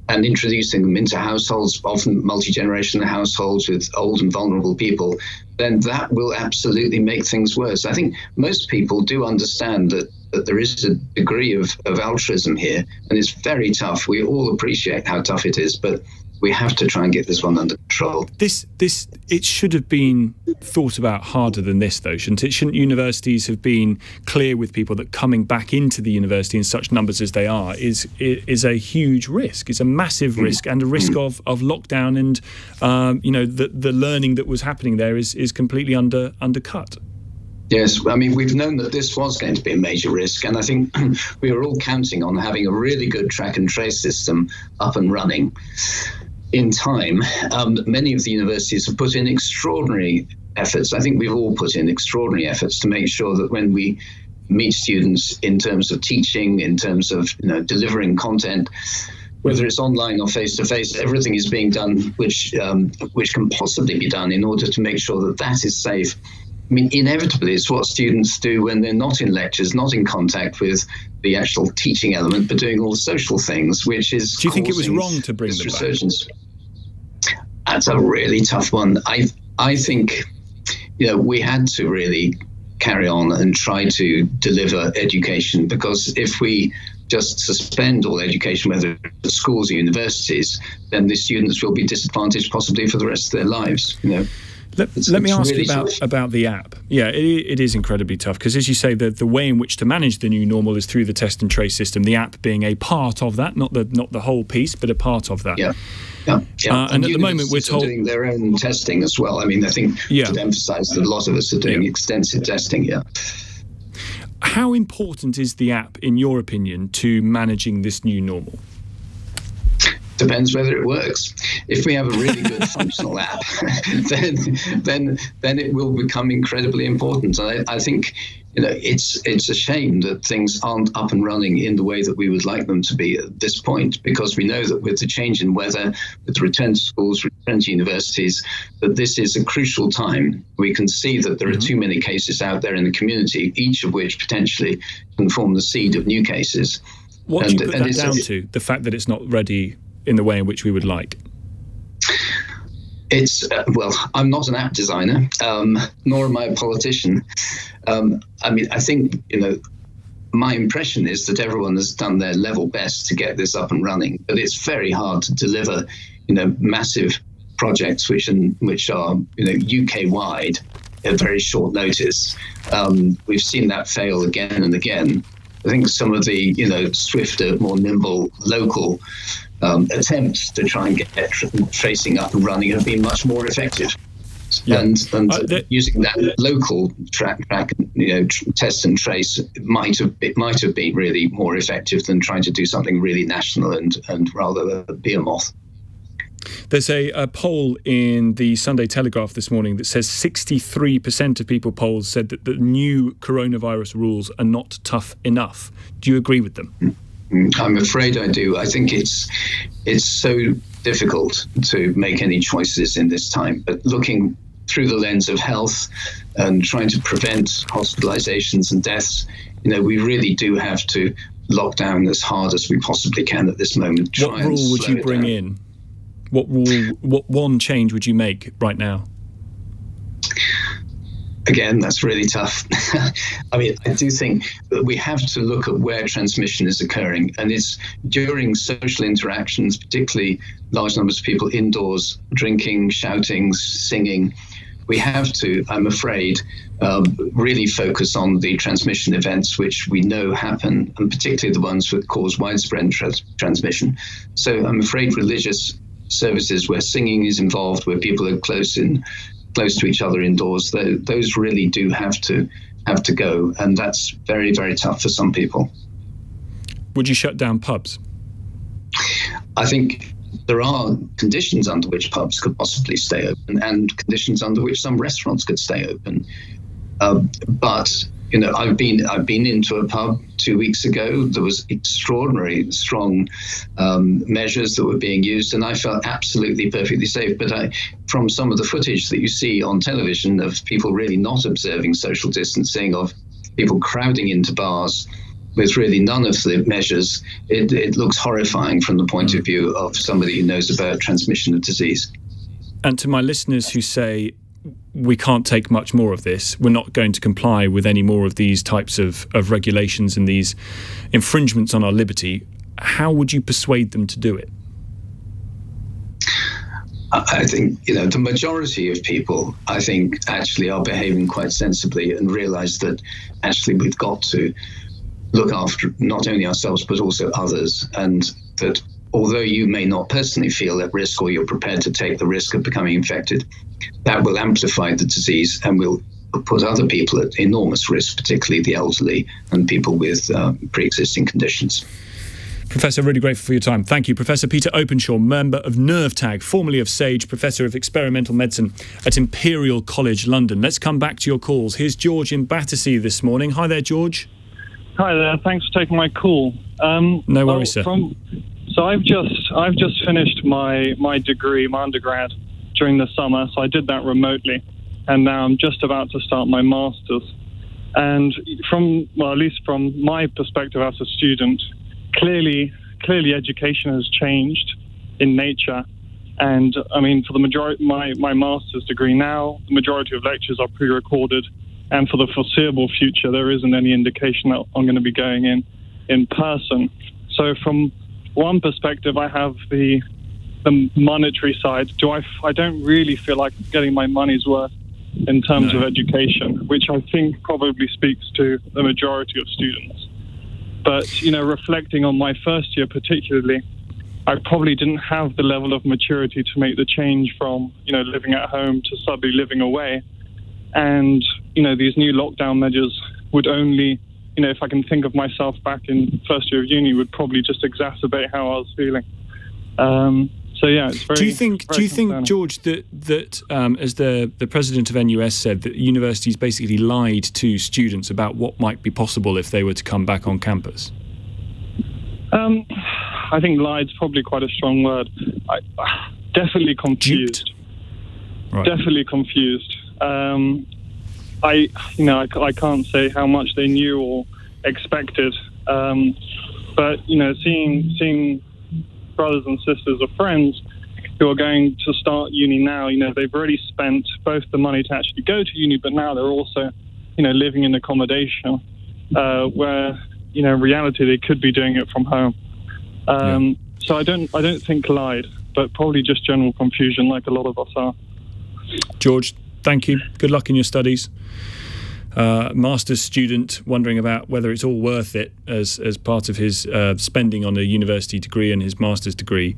and introducing them into households, often multi-generational households with old and vulnerable people, then that will absolutely make things worse. I think most people do understand that there is a degree of altruism here, and it's very tough. We all appreciate how tough it is, but we have to try and get this one under control. It should have been thought about harder than this, though, shouldn't it? Shouldn't universities have been clear with people that coming back into the university in such numbers as they are is a huge risk? It's a massive risk, and a risk of lockdown, and the learning that was happening there is completely undercut. Yes, I mean, we've known that this was going to be a major risk, and I think we were all counting on having a really good track and trace system up and running in time. Many of the universities have put in extraordinary efforts. I think we've all put in extraordinary efforts to make sure that when we meet students in terms of teaching, in terms of delivering content, whether it's online or face-to-face, everything is being done which can possibly be done in order to make sure that that is safe. I mean, inevitably, it's what students do when they're not in lectures, not in contact with the actual teaching element, but doing all the social things, which is. Do you think it was wrong to bring them resurgence back? That's a really tough one. I think, we had to really carry on and try to deliver education, because if we just suspend all education, whether it's schools or universities, then the students will be disadvantaged possibly for the rest of their lives. Let me ask you about the app. Yeah, it is incredibly tough, because, as you say, the way in which to manage the new normal is through the test and trace system, the app being a part of that, not the whole piece, but a part of that. Yeah. And at the moment, we're told doing their own testing as well. I mean, I think to emphasise that a lot of us are doing extensive testing. Yeah. How important is the app, in your opinion, to managing this new normal? Depends whether it works. If we have a really good functional app, then it will become incredibly important. I think it's a shame that things aren't up and running in the way that we would like them to be at this point, because we know that with the change in weather, with the return to schools, return to universities, that this is a crucial time. We can see that there are too many cases out there in the community, each of which potentially can form the seed of new cases. What do you put that down to, the fact that it's not ready in the way in which we would like? It's I'm not an app designer, nor am I a politician. I think, my impression is that everyone has done their level best to get this up and running, but it's very hard to deliver, massive projects which are UK wide at very short notice. We've seen that fail again and again. I think some of the swifter, more nimble local attempts to try and get tracing up and running have been much more effective. Yeah. And using that local track, test and trace might have been really more effective than trying to do something really national and rather be a moth. There's a poll in the Sunday Telegraph this morning that says 63% of people polled said that the new coronavirus rules are not tough enough. Do you agree with them? I'm afraid I do. I think it's so difficult to make any choices in this time, but looking through the lens of health and trying to prevent hospitalizations and deaths, we really do have to lock down as hard as we possibly can at this moment. What rule would you bring in? What one change would you make right now? Again, that's really tough. I do think that we have to look at where transmission is occurring, and it's during social interactions, particularly large numbers of people indoors, drinking, shouting, singing. We have to, I'm afraid, really focus on the transmission events which we know happen, and particularly the ones that cause widespread transmission. So I'm afraid religious services where singing is involved, where people are close to each other indoors, those really do have to go, and that's very, very tough for some people. Would you shut down pubs? I think there are conditions under which pubs could possibly stay open, and conditions under which some restaurants could stay open. But I've been into a pub 2 weeks ago. There was extraordinary strong measures that were being used, and I felt absolutely perfectly safe. But from some of the footage that you see on television of people really not observing social distancing, of people crowding into bars with really none of the measures, it looks horrifying from the point of view of somebody who knows about transmission of disease. And to my listeners who say, we can't take much more of this, we're not going to comply with any more of these types of regulations and these infringements on our liberty, how would you persuade them to do it? I think, the majority of people, I think, actually are behaving quite sensibly and realise that actually we've got to look after not only ourselves but also others, and that although you may not personally feel at risk or you're prepared to take the risk of becoming infected, that will amplify the disease and will put other people at enormous risk, particularly the elderly and people with pre-existing conditions. Professor, really grateful for your time. Thank you. Professor Peter Openshaw, member of NerveTag, formerly of SAGE, Professor of Experimental Medicine at Imperial College London. Let's come back to your calls. Here's George in Battersea this morning. Hi there, George. Hi there. Thanks for taking my call. No worries, sir. So I've just finished my degree, my undergrad, during the summer. So I did that remotely, and now I'm just about to start my master's. And at least from my perspective as a student, clearly education has changed in nature. And I mean, for the majority, my master's degree now, the majority of lectures are pre-recorded. And for the foreseeable future, there isn't any indication that I'm going to be going in person. So from one perspective, I have the monetary side. I don't really feel like getting my money's worth in terms of education, which I think probably speaks to the majority of students. But, reflecting on my first year particularly, I probably didn't have the level of maturity to make the change from, living at home to suddenly living away. And, these new lockdown measures would only, if I can think of myself back in first year of uni, would probably just exacerbate how I was feeling. So yeah, it's very. Do you think, George, that as the president of NUS said, that universities basically lied to students about what might be possible if they were to come back on campus? I think lied's probably quite a strong word. Definitely confused. Right. Definitely confused. I can't say how much they knew or expected, but seeing brothers and sisters or friends who are going to start uni now, they've already spent both the money to actually go to uni, but now they're also, living in accommodation where, in reality, they could be doing it from home. So I don't think lied, but probably just general confusion like a lot of us are. George, thank you. Good luck in your studies. Master's student wondering about whether it's all worth it as part of his spending on a university degree and his master's degree.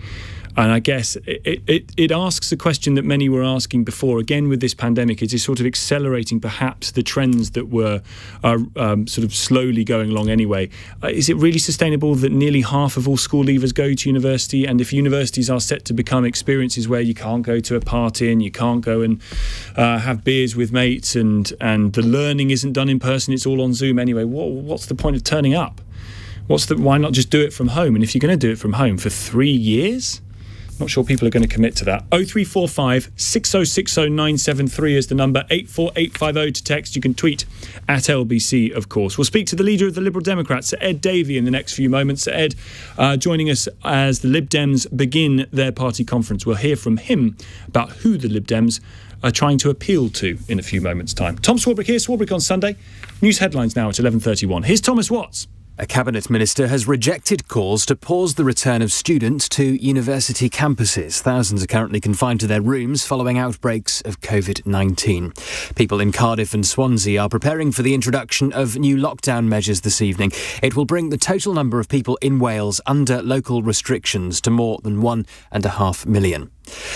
And I guess it asks a question that many were asking before. Again, with this pandemic, it is sort of accelerating perhaps the trends that were sort of slowly going along anyway. Is it really sustainable that nearly half of all school leavers go to university? And if universities are set to become experiences where you can't go to a party and you can't go and have beers with mates and the learning isn't done in person, it's all on Zoom anyway, what's the point of turning up? Why not just do it from home? And if you're going to do it from home for 3 years... Not sure people are going to commit to that. 0345 6060 973 is the number. 84850 to text. You can tweet at LBC, of course. We'll speak to the leader of the Liberal Democrats, Sir Ed Davey, in the next few moments. Sir Ed, joining us as the Lib Dems begin their party conference. We'll hear from him about who the Lib Dems are trying to appeal to in a few moments' time. Tom Swarbrick here, Swarbrick on Sunday. News headlines now at 11:31. Here's Thomas Watts. A cabinet minister has rejected calls to pause the return of students to university campuses. Thousands are currently confined to their rooms following outbreaks of COVID-19. People in Cardiff and Swansea are preparing for the introduction of new lockdown measures this evening. It will bring the total number of people in Wales under local restrictions to more than 1.5 million.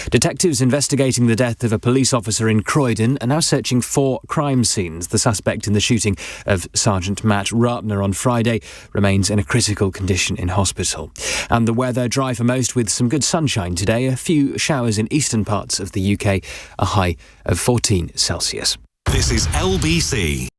Detectives investigating the death of a police officer in Croydon are now searching 4 crime scenes. The suspect in the shooting of Sergeant Matt Ratner on Friday remains in a critical condition in hospital. And the weather dry for most with some good sunshine today. A few showers in eastern parts of the UK, a high of 14 Celsius. This is LBC.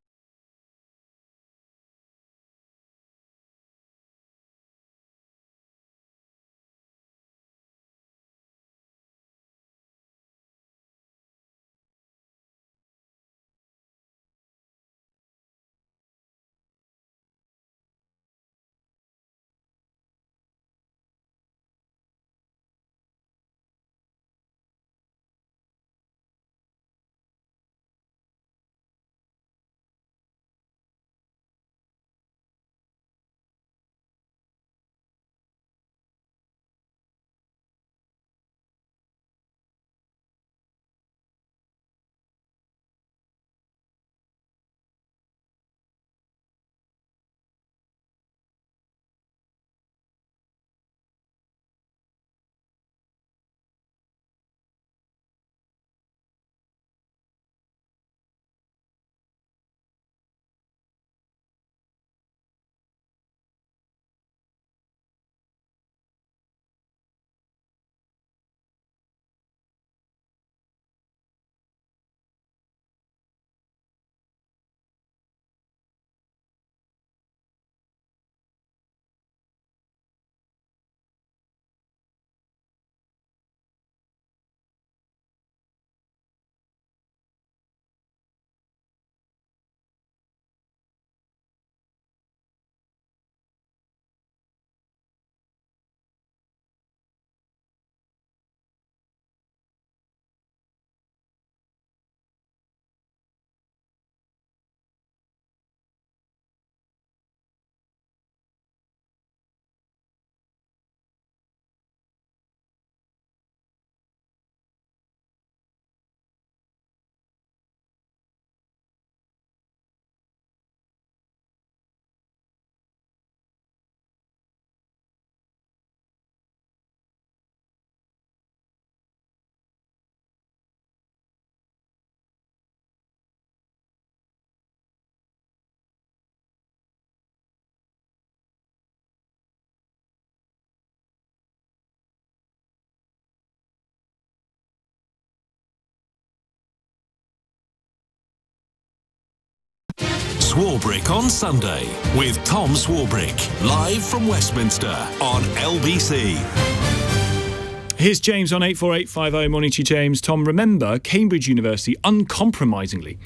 Swarbrick on Sunday with Tom Swarbrick, live from Westminster on LBC. Here's James on 84850. Morning to you, James. Tom, remember, Cambridge University uncompromisingly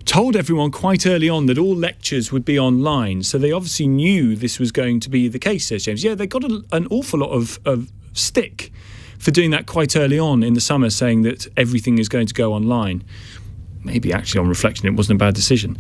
told everyone quite early on that all lectures would be online, so they obviously knew this was going to be the case, says James. Yeah, they got an awful lot of stick for doing that quite early on in the summer, saying that everything is going to go online. Maybe actually on reflection, it wasn't a bad decision.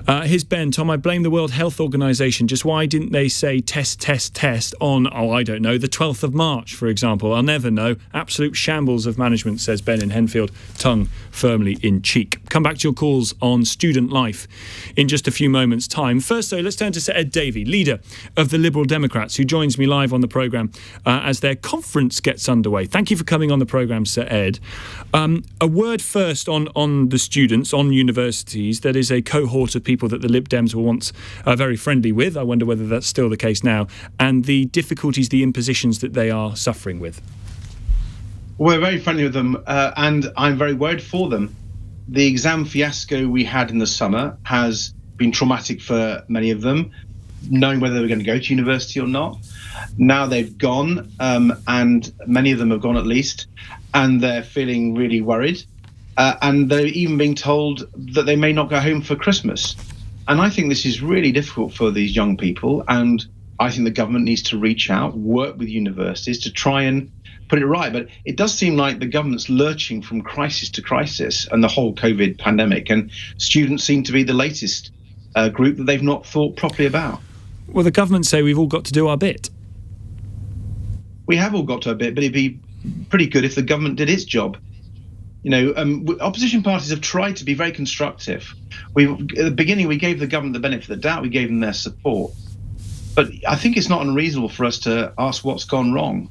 Here's Ben. Tom, I blame the World Health Organization. Just why didn't they say test on, I don't know, the 12th of March, for example? I'll never know. Absolute shambles of management, says Ben in Henfield, tongue firmly in cheek. Come back to your calls on student life in just a few moments' time. First, though, let's turn to Sir Ed Davey, leader of the Liberal Democrats, who joins me live on the programme as their conference gets underway. Thank you for coming on the programme, Sir Ed. A word first on the students, on universities. That is a cohort of people that the Lib Dems were once very friendly with. I wonder whether that's still the case now. And the difficulties, the impositions that they are suffering with. We're very friendly with them, and I'm very worried for them. The exam fiasco we had in the summer has been traumatic for many of them, knowing whether they were going to go to university or not. Now they've gone, and many of them have gone at least, and they're feeling really worried. And they're even being told that they may not go home for Christmas. And I think this is really difficult for these young people. And I think the government needs to reach out, work with universities to try and put it right. But it does seem like the government's lurching from crisis to crisis and the whole COVID pandemic. And students seem to be the latest group that they've not thought properly about. Well, the government say we've all got to do our bit. We have all got to our bit, but it'd be pretty good if the government did its job. You know, opposition parties have tried to be very constructive. At the beginning, we gave the government the benefit of the doubt. We gave them their support. But I think it's not unreasonable for us to ask what's gone wrong.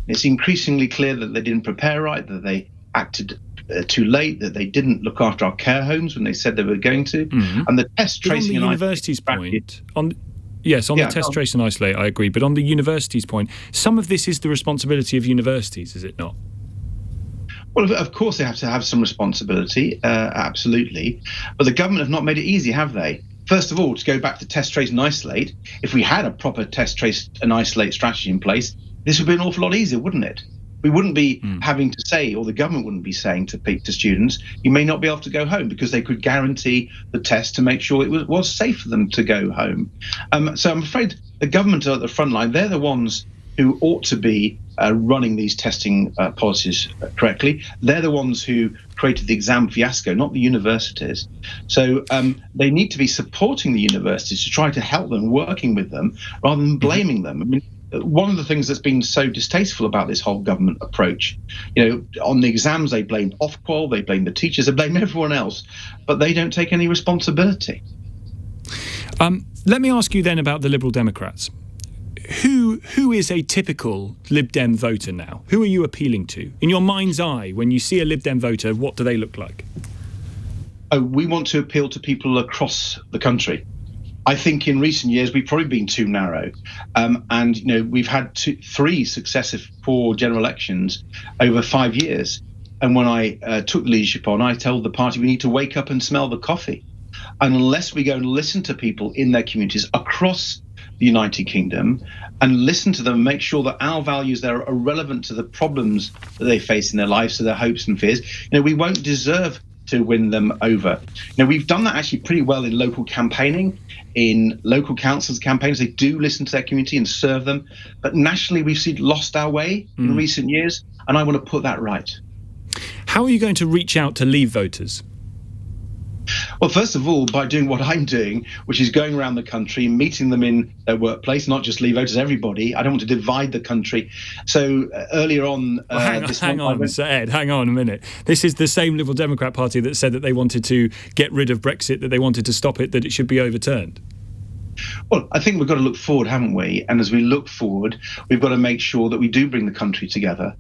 It's increasingly clear that they didn't prepare right, that they acted too late, that they didn't look after our care homes when they said they were going to. Mm-hmm. And the test, tracing, and universities point, the test, trace and isolate, I agree. But on the universities point, some of this is the responsibility of universities, is it not? Well, of course they have to have some responsibility, absolutely. But the government have not made it easy, have they? First of all, to go back to test, trace and isolate, if we had a proper test, trace and isolate strategy in place, this would be an awful lot easier, wouldn't it? We wouldn't be having to say, or the government wouldn't be saying to students, you may not be able to go home, because they could guarantee the test to make sure it was safe for them to go home. So I'm afraid the government are at the front line. They're the ones who ought to be running these testing policies correctly. They're the ones who created the exam fiasco, not the universities. So they need to be supporting the universities to try to help them, working with them, rather than blaming them. I mean, one of the things that's been so distasteful about this whole government approach, you know, on the exams they blamed Ofqual, they blamed the teachers, they blame everyone else, but they don't take any responsibility. Let me ask you then about the Liberal Democrats. Who is a typical Lib Dem voter now? Who are you appealing to? In your mind's eye, when you see a Lib Dem voter, what do they look like? Oh, we want to appeal to people across the country. I think in recent years we've probably been too narrow, and you know we've had three successive poor general elections over 5 years. And when I took the leadership on, I told the party we need to wake up and smell the coffee. And unless we go and listen to people in their communities across the United Kingdom and listen to them and make sure that our values there are relevant to the problems that they face in their lives, to their hopes and fears, you know, we won't deserve to win them over. Now, we've done that actually pretty well in local campaigning, in local councils' campaigns. They do listen to their community and serve them. But nationally, we've lost our way in recent years, and I want to put that right. How are you going to reach out to Leave voters? Well, first of all, by doing what I'm doing, which is going around the country, meeting them in their workplace, not just Leave voters, everybody. I don't want to divide the country. So earlier on... hang on, Sir Ed, hang on a minute. This is the same Liberal Democrat Party that said that they wanted to get rid of Brexit, that they wanted to stop it, that it should be overturned. Well, I think we've got to look forward, haven't we? And as we look forward, we've got to make sure that we do bring the country together.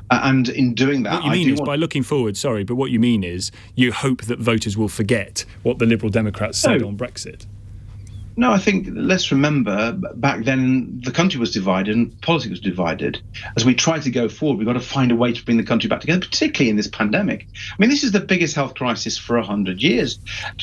And in doing that, what you mean is by looking forward, sorry, but what you mean is you hope that voters will forget what the Liberal Democrats said on Brexit. No, I think let's remember back then the country was divided and politics was divided. As we try to go forward, we've got to find a way to bring the country back together, particularly in this pandemic. I mean, this is the biggest health crisis for 100 years.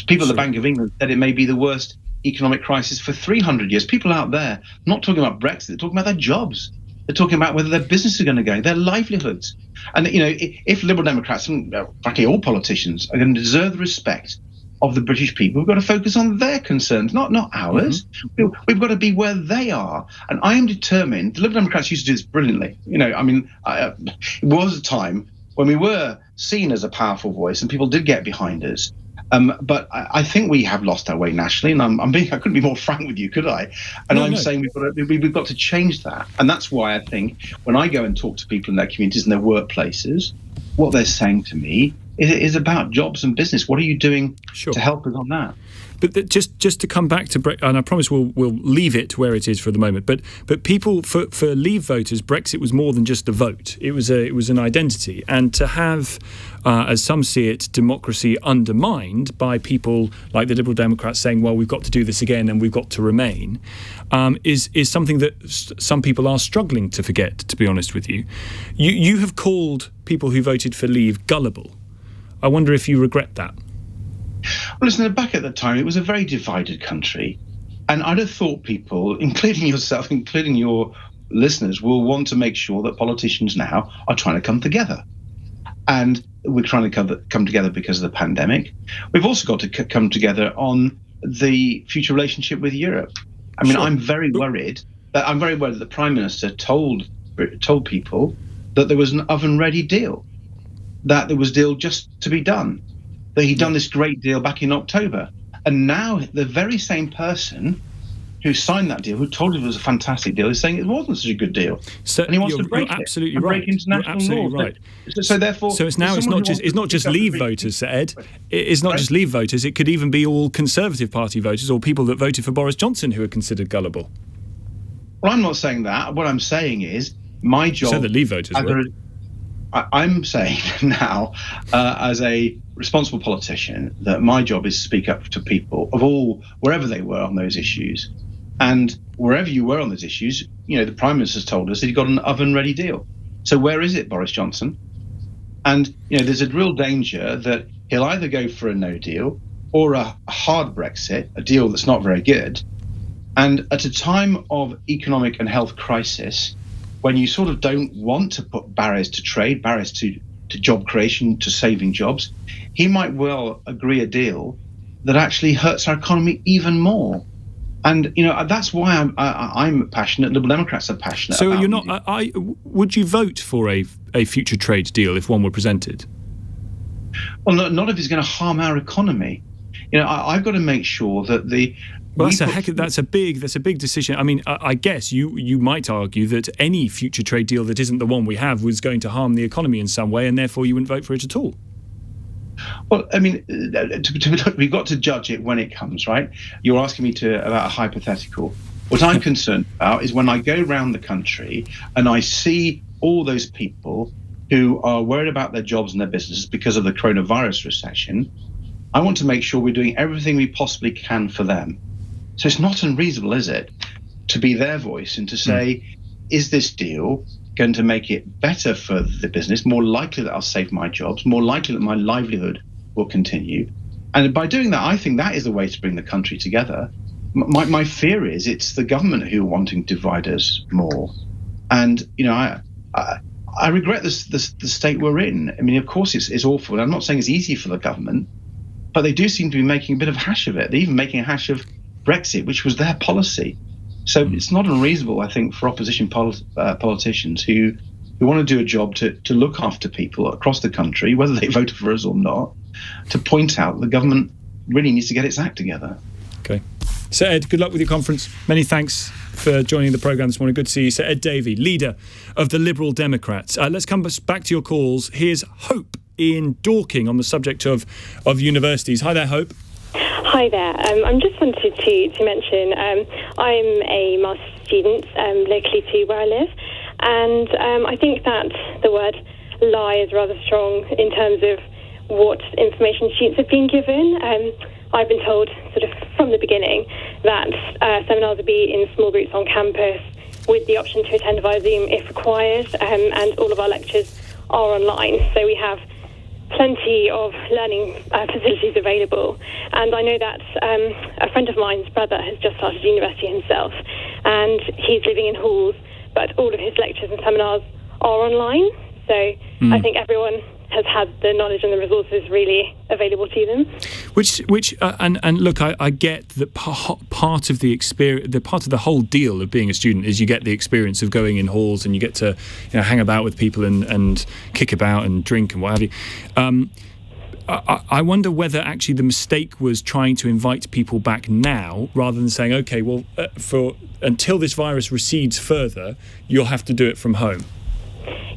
People at the Bank of England said it may be the worst economic crisis for 300 years. People out there not talking about Brexit, they're talking about their jobs. They're talking about whether their business is going to go, their livelihoods. And, you know, if Liberal Democrats and frankly all politicians are going to deserve the respect of the British people. We've got to focus on their concerns, not ours. Mm-hmm. We've got to be where they are. And I am determined. The Liberal Democrats used to do this brilliantly. It was a time when we were seen as a powerful voice and people did get behind us. But I think we have lost our way nationally, and I couldn't be more frank with you, could I? And I'm saying we've got to change that. And that's why I think when I go and talk to people in their communities and their workplaces, what they're saying to me is about jobs and business. What are you doing to help us on that? But just to come back to and I promise we'll leave it where it is for the moment. But people for Leave voters, Brexit was more than just a vote. It was an identity, and to have, as some see it, democracy undermined by people like the Liberal Democrats saying, "Well, we've got to do this again, and we've got to remain," is something that some people are struggling to forget. To be honest with you, you have called people who voted for Leave gullible. I wonder if you regret that. Well, listen, back at the time, it was a very divided country. And I'd have thought people, including yourself, including your listeners, will want to make sure that politicians now are trying to come together. And we're trying to come together because of the pandemic. We've also got to come together on the future relationship with Europe. I mean, I'm very worried that the Prime Minister told people that there was an oven-ready deal, that there was a deal just to be done, that he'd done this great deal back in October. And now the very same person who signed that deal, who told him it was a fantastic deal, is saying it wasn't such a good deal. So and he wants to break it. Absolutely right. Break international law. Right. So therefore, it's not just Leave voters, Sir Ed. It's not just Leave voters. It could even be all Conservative Party voters or people that voted for Boris Johnson who are considered gullible. Well, I'm not saying that. What I'm saying is my job. So the Leave voters were. I'm saying now, as a responsible politician, that my job is to speak up to people wherever they were on those issues. And wherever you were on those issues, the Prime Minister's told us that he got an oven-ready deal. So where is it, Boris Johnson? And, there's a real danger that he'll either go for a no deal or a hard Brexit, a deal that's not very good. And at a time of economic and health crisis, when you sort of don't want to put barriers to trade, barriers to job creation, to saving jobs, he might well agree a deal that actually hurts our economy even more. And, that's why I'm passionate, Liberal Democrats are passionate about. So you're not, would you vote for a future trade deal if one were presented? Well, not if it's going to harm our economy. I've got to make sure that that's a big decision. I mean, I guess you might argue that any future trade deal that isn't the one we have was going to harm the economy in some way, and therefore you wouldn't vote for it at all. Well, I mean, we've got to judge it when it comes, right? You're asking me about a hypothetical. What I'm concerned about is when I go around the country and I see all those people who are worried about their jobs and their businesses because of the coronavirus recession. I want to make sure we're doing everything we possibly can for them. So it's not unreasonable, is it, to be their voice and to say, is this deal going to make it better for the business, more likely that I'll save my jobs, more likely that my livelihood will continue? And by doing that, I think that is the way to bring the country together. My fear is it's the government who are wanting to divide us more. And, I regret the state we're in. I mean, of course, it's awful. And I'm not saying it's easy for the government, but they do seem to be making a bit of a hash of it. They're even making a hash of Brexit, which was their policy. So it's not unreasonable, I think, for opposition politicians who want to do a job to look after people across the country, whether they voted for us or not, to point out the government really needs to get its act together. Okay. Sir Ed, good luck with your conference. Many thanks for joining the programme this morning. Good to see you. Sir Ed Davey, leader of the Liberal Democrats. Let's come back to your calls. Here's Hope in Dorking on the subject of universities. Hi there, Hope. Hi there. I just wanted to mention I'm a master's student locally to where I live, and I think that the word lie is rather strong in terms of what information students have been given. I've been told sort of from the beginning that seminars will be in small groups on campus with the option to attend via Zoom if required, and all of our lectures are online. So we have plenty of learning facilities available. And I know that a friend of mine's brother has just started university himself, and he's living in halls, but all of his lectures and seminars are online. So I think everyone has had the knowledge and the resources really available to them. And look, I get that part of the experience, part of the whole deal of being a student is you get the experience of going in halls and you get to hang about with people and kick about and drink and what have you. I wonder whether actually the mistake was trying to invite people back now rather than saying, okay, well, until this virus recedes further, you'll have to do it from home.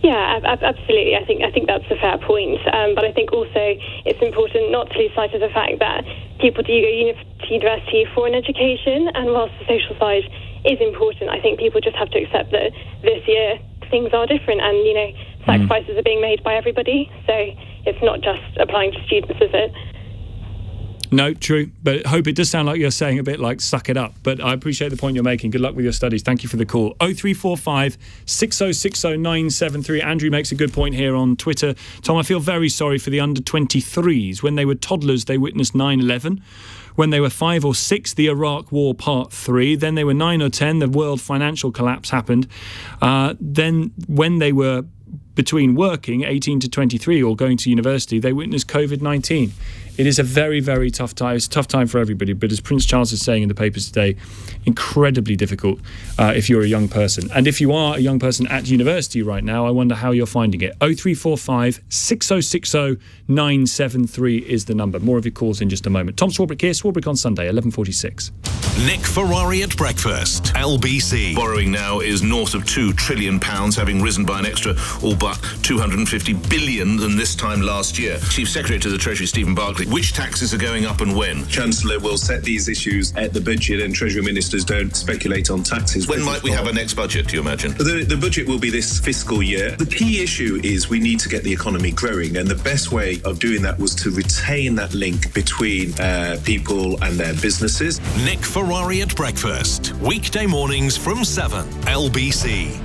Yeah, absolutely. I think that's a fair point. But I think also it's important not to lose sight of the fact that people do go to university for an education, and whilst the social side is important, I think people just have to accept that this year things are different, and sacrifices are being made by everybody. So it's not just applying to students, is it? No, true. But I hope it does sound like you're saying a bit like suck it up. But I appreciate the point you're making. Good luck with your studies. Thank you for the call. 0345 6060 973. Andrew makes a good point here on Twitter. Tom, I feel very sorry for the under-23s. When they were toddlers, they witnessed 9/11. When they were 5 or 6, the Iraq War Part 3. Then they were 9 or 10, the world financial collapse happened. Then when they were between working, 18 to 23, or going to university, they witnessed COVID-19. It is a very, very tough time. It's a tough time for everybody, but as Prince Charles is saying in the papers today, incredibly difficult if you're a young person. And if you are a young person at university right now, I wonder how you're finding it. 0345 6060 973 is the number. More of your calls in just a moment. Tom Swarbrick here, Swarbrick on Sunday, 11:46. Nick Ferrari at breakfast, LBC. Borrowing now is north of £2 trillion, having risen by an extra all but 250 billion than this time last year. Chief Secretary to the Treasury, Stephen Barclay, which taxes are going up and when? Chancellor will set these issues at the budget, and Treasury ministers don't speculate on taxes. When might we have our next budget, do you imagine? The budget will be this fiscal year. The key issue is we need to get the economy growing, and the best way of doing that was to retain that link between people and their businesses. Nick Ferrari at breakfast, weekday mornings from 7, LBC.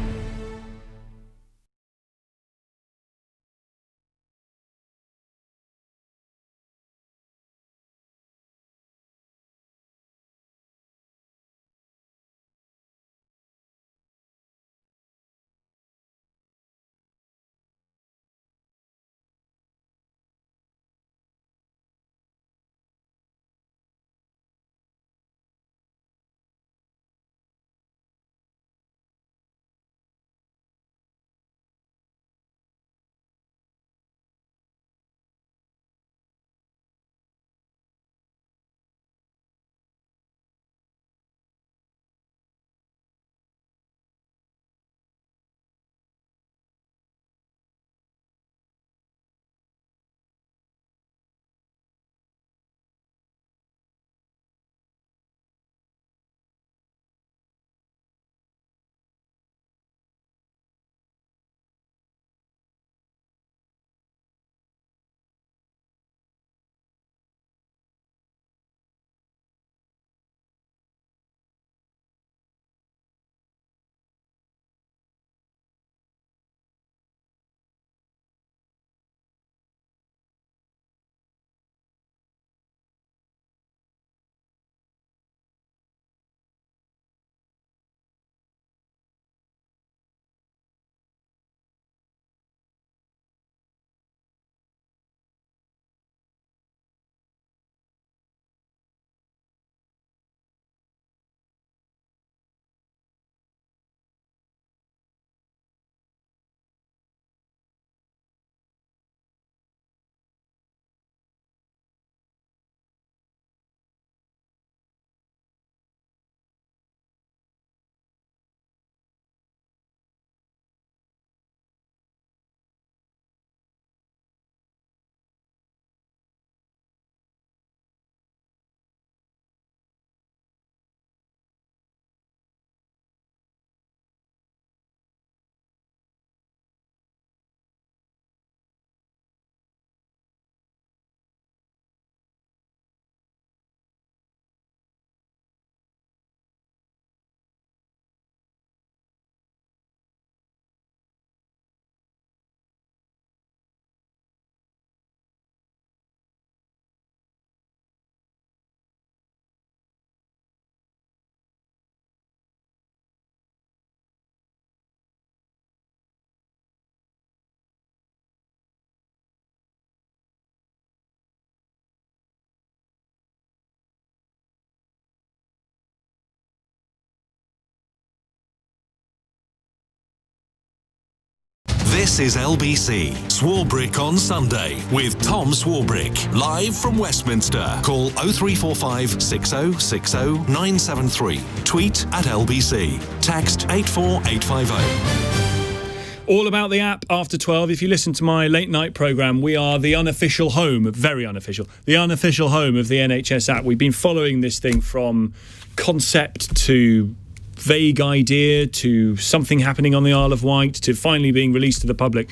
This is LBC, Swarbrick on Sunday with Tom Swarbrick, live from Westminster. Call 0345 6060 973. Tweet at LBC. Text 84850. All about the app after 12. If you listen to my late night programme, we are the unofficial home, very unofficial, the unofficial home of the NHS app. We've been following this thing from concept to vague idea to something happening on the Isle of Wight to finally being released to the public.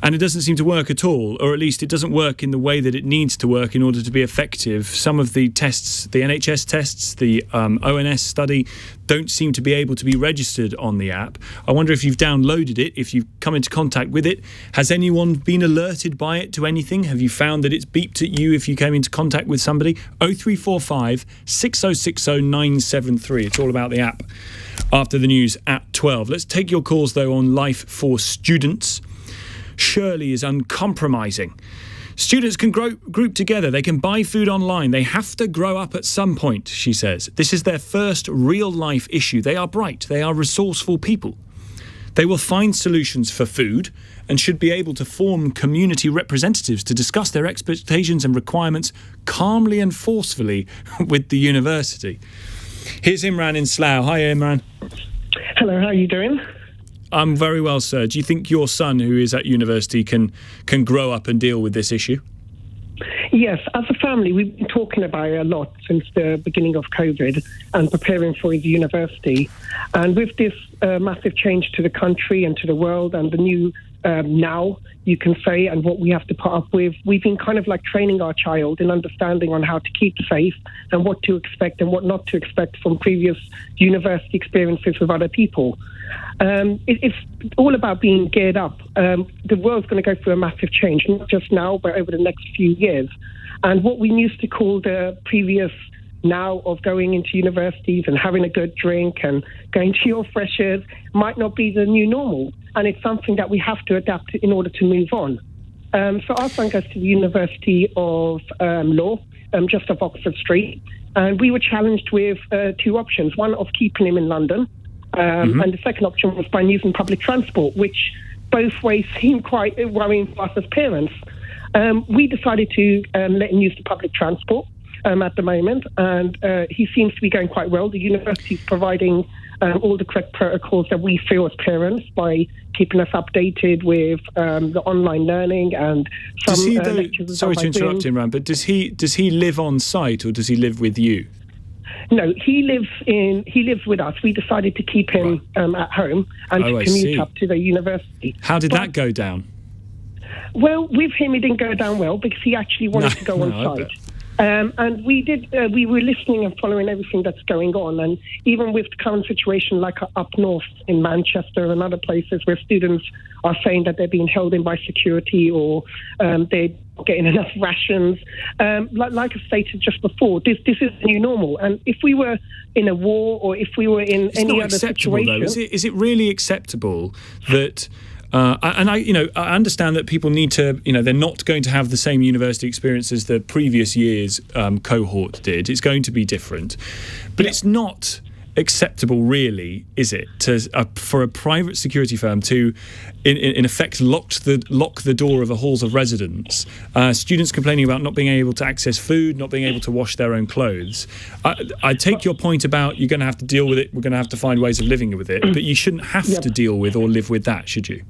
And it doesn't seem to work at all, or at least it doesn't work in the way that it needs to work in order to be effective. Some of the tests, the NHS tests, the ONS study, don't seem to be able to be registered on the app. I wonder if you've downloaded it, if you've come into contact with it. Has anyone been alerted by it to anything? Have you found that it's beeped at you if you came into contact with somebody? 0345 6060 973. It's all about the app after the news at 12. Let's take your calls, though, on Life for Students. Shirley is uncompromising. Students can group together. They can buy food online. They have to grow up at some point, she says. This is their first real-life issue. They are bright. They are resourceful people. They will find solutions for food and should be able to form community representatives to discuss their expectations and requirements calmly and forcefully with the university. Here's Imran in Slough. Hi, Imran. Hello, how are you doing? I'm very well, sir. Do you think your son, who is at university, can grow up and deal with this issue? Yes, as a family, we've been talking about it a lot since the beginning of COVID and preparing for his university. And with this massive change to the country and to the world and the new now, you can say, and what we have to put up with, we've been kind of like training our child in understanding on how to keep safe and what to expect and what not to expect from previous university experiences with other people. It's all about being geared up. The world's going to go through a massive change, not just now, but over the next few years. And what we used to call the previous now of going into universities and having a good drink and going to your freshers might not be the new normal. And it's something that we have to adapt in order to move on. So our son goes to the University of Law, just off Oxford Street. And we were challenged with two options, one of keeping him in London, and the second option was by using public transport, which both ways seem quite worrying for us as parents. We decided to let him use the public transport at the moment, and he seems to be going quite well. The university is providing all the correct protocols that we feel as parents by keeping us updated with the online learning and some lectures. Sorry to interrupt, Imran, but does he live on site or does he live with you? No, he lives with us. We decided to keep him at home and to commute up to the university. How did that go down? Well, with him, it didn't go down well because he actually wanted to go on site. And we were listening and following everything that's going on. And even with the current situation, like up north in Manchester and other places where students are saying that they're being held in by security or they're not getting enough rations. Like I stated just before, this is the new normal. And if we were in a war or if we were in any other situation... Though. Is it really acceptable that... I understand that people need to, they're not going to have the same university experience as the previous year's cohort did. It's going to be different. But it's not acceptable, really, is it, for a private security firm to, in effect, lock the door of the halls of residence, students complaining about not being able to access food, not being able to wash their own clothes. I take your point about you're going to have to deal with it, we're going to have to find ways of living with it, but you shouldn't have to deal with or live with that, should you?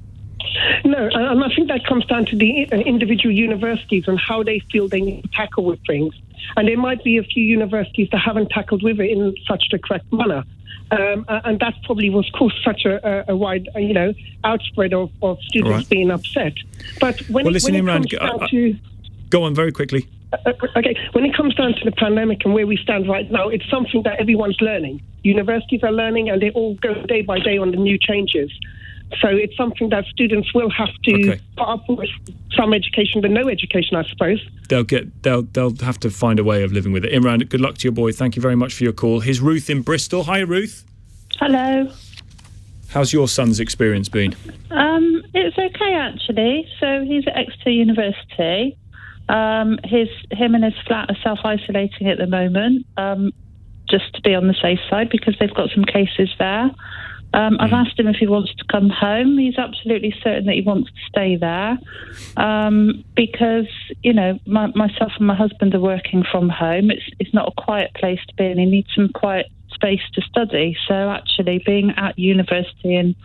No, and I think that comes down to the individual universities and how they feel they need to tackle with things. And there might be a few universities that haven't tackled with it in such the correct manner. And that's probably what's caused such a wide, outspread of students being upset. But when it comes down to... Go on very quickly. Okay, when it comes down to the pandemic and where we stand right now, it's something that everyone's learning. Universities are learning and they all go day by day on the new changes. So it's something that students will have to put up with, some education, but no education, I suppose. They'll have to find a way of living with it. Imran, good luck to your boy. Thank you very much for your call. Here's Ruth in Bristol. Hi, Ruth. Hello. How's your son's experience been? It's okay, actually. So he's at Exeter University. Him and his flat are self-isolating at the moment, just to be on the safe side because they've got some cases there. I've asked him if he wants to come home. He's absolutely certain that he wants to stay there because, myself and my husband are working from home. It's not a quiet place to be, and he needs some quiet space to study. So actually being at university and,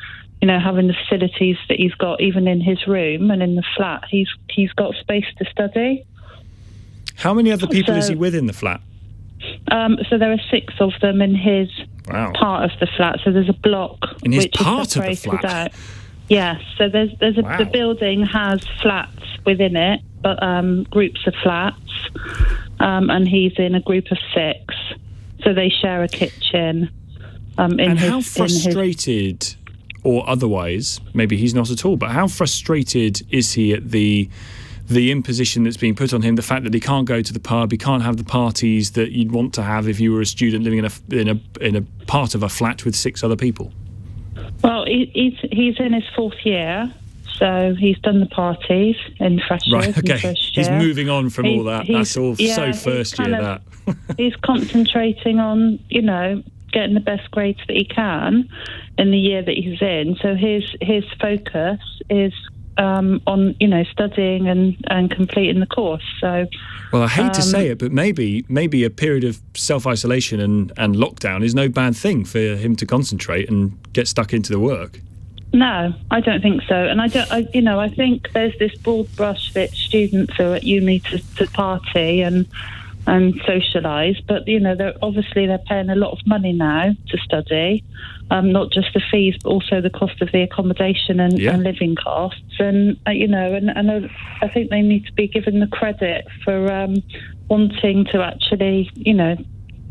having the facilities that he's got, even in his room and in the flat, he's got space to study. How many other people is he with in the flat? So there are 6 of them in his part of the flat. So there's a block in his which part is separated of the flat. out. Yes. So the building has flats within it, but groups of flats, and he's in a group of 6. So they share a kitchen. How frustrated, or otherwise, maybe he's not at all, but how frustrated is he at the imposition that's being put on him, the fact that he can't go to the pub, he can't have the parties that you'd want to have if you were a student living in a part of a flat with 6 other people? Well, he's in his 4th year, so he's done the parties in freshers. Right, okay. First year. He's moving on from all that. That's all so first year, that. He's concentrating on, getting the best grades that he can in the year that he's in. So his focus is on studying and completing the course. So, well, I hate to say it, but maybe a period of self-isolation and lockdown is no bad thing for him to concentrate and get stuck into the work. No, I don't think so. And I think there's this broad brush that students are at uni to party and socialise, but they're paying a lot of money now to study, not just the fees but also the cost of the accommodation and living costs, and I think they need to be given the credit for wanting to actually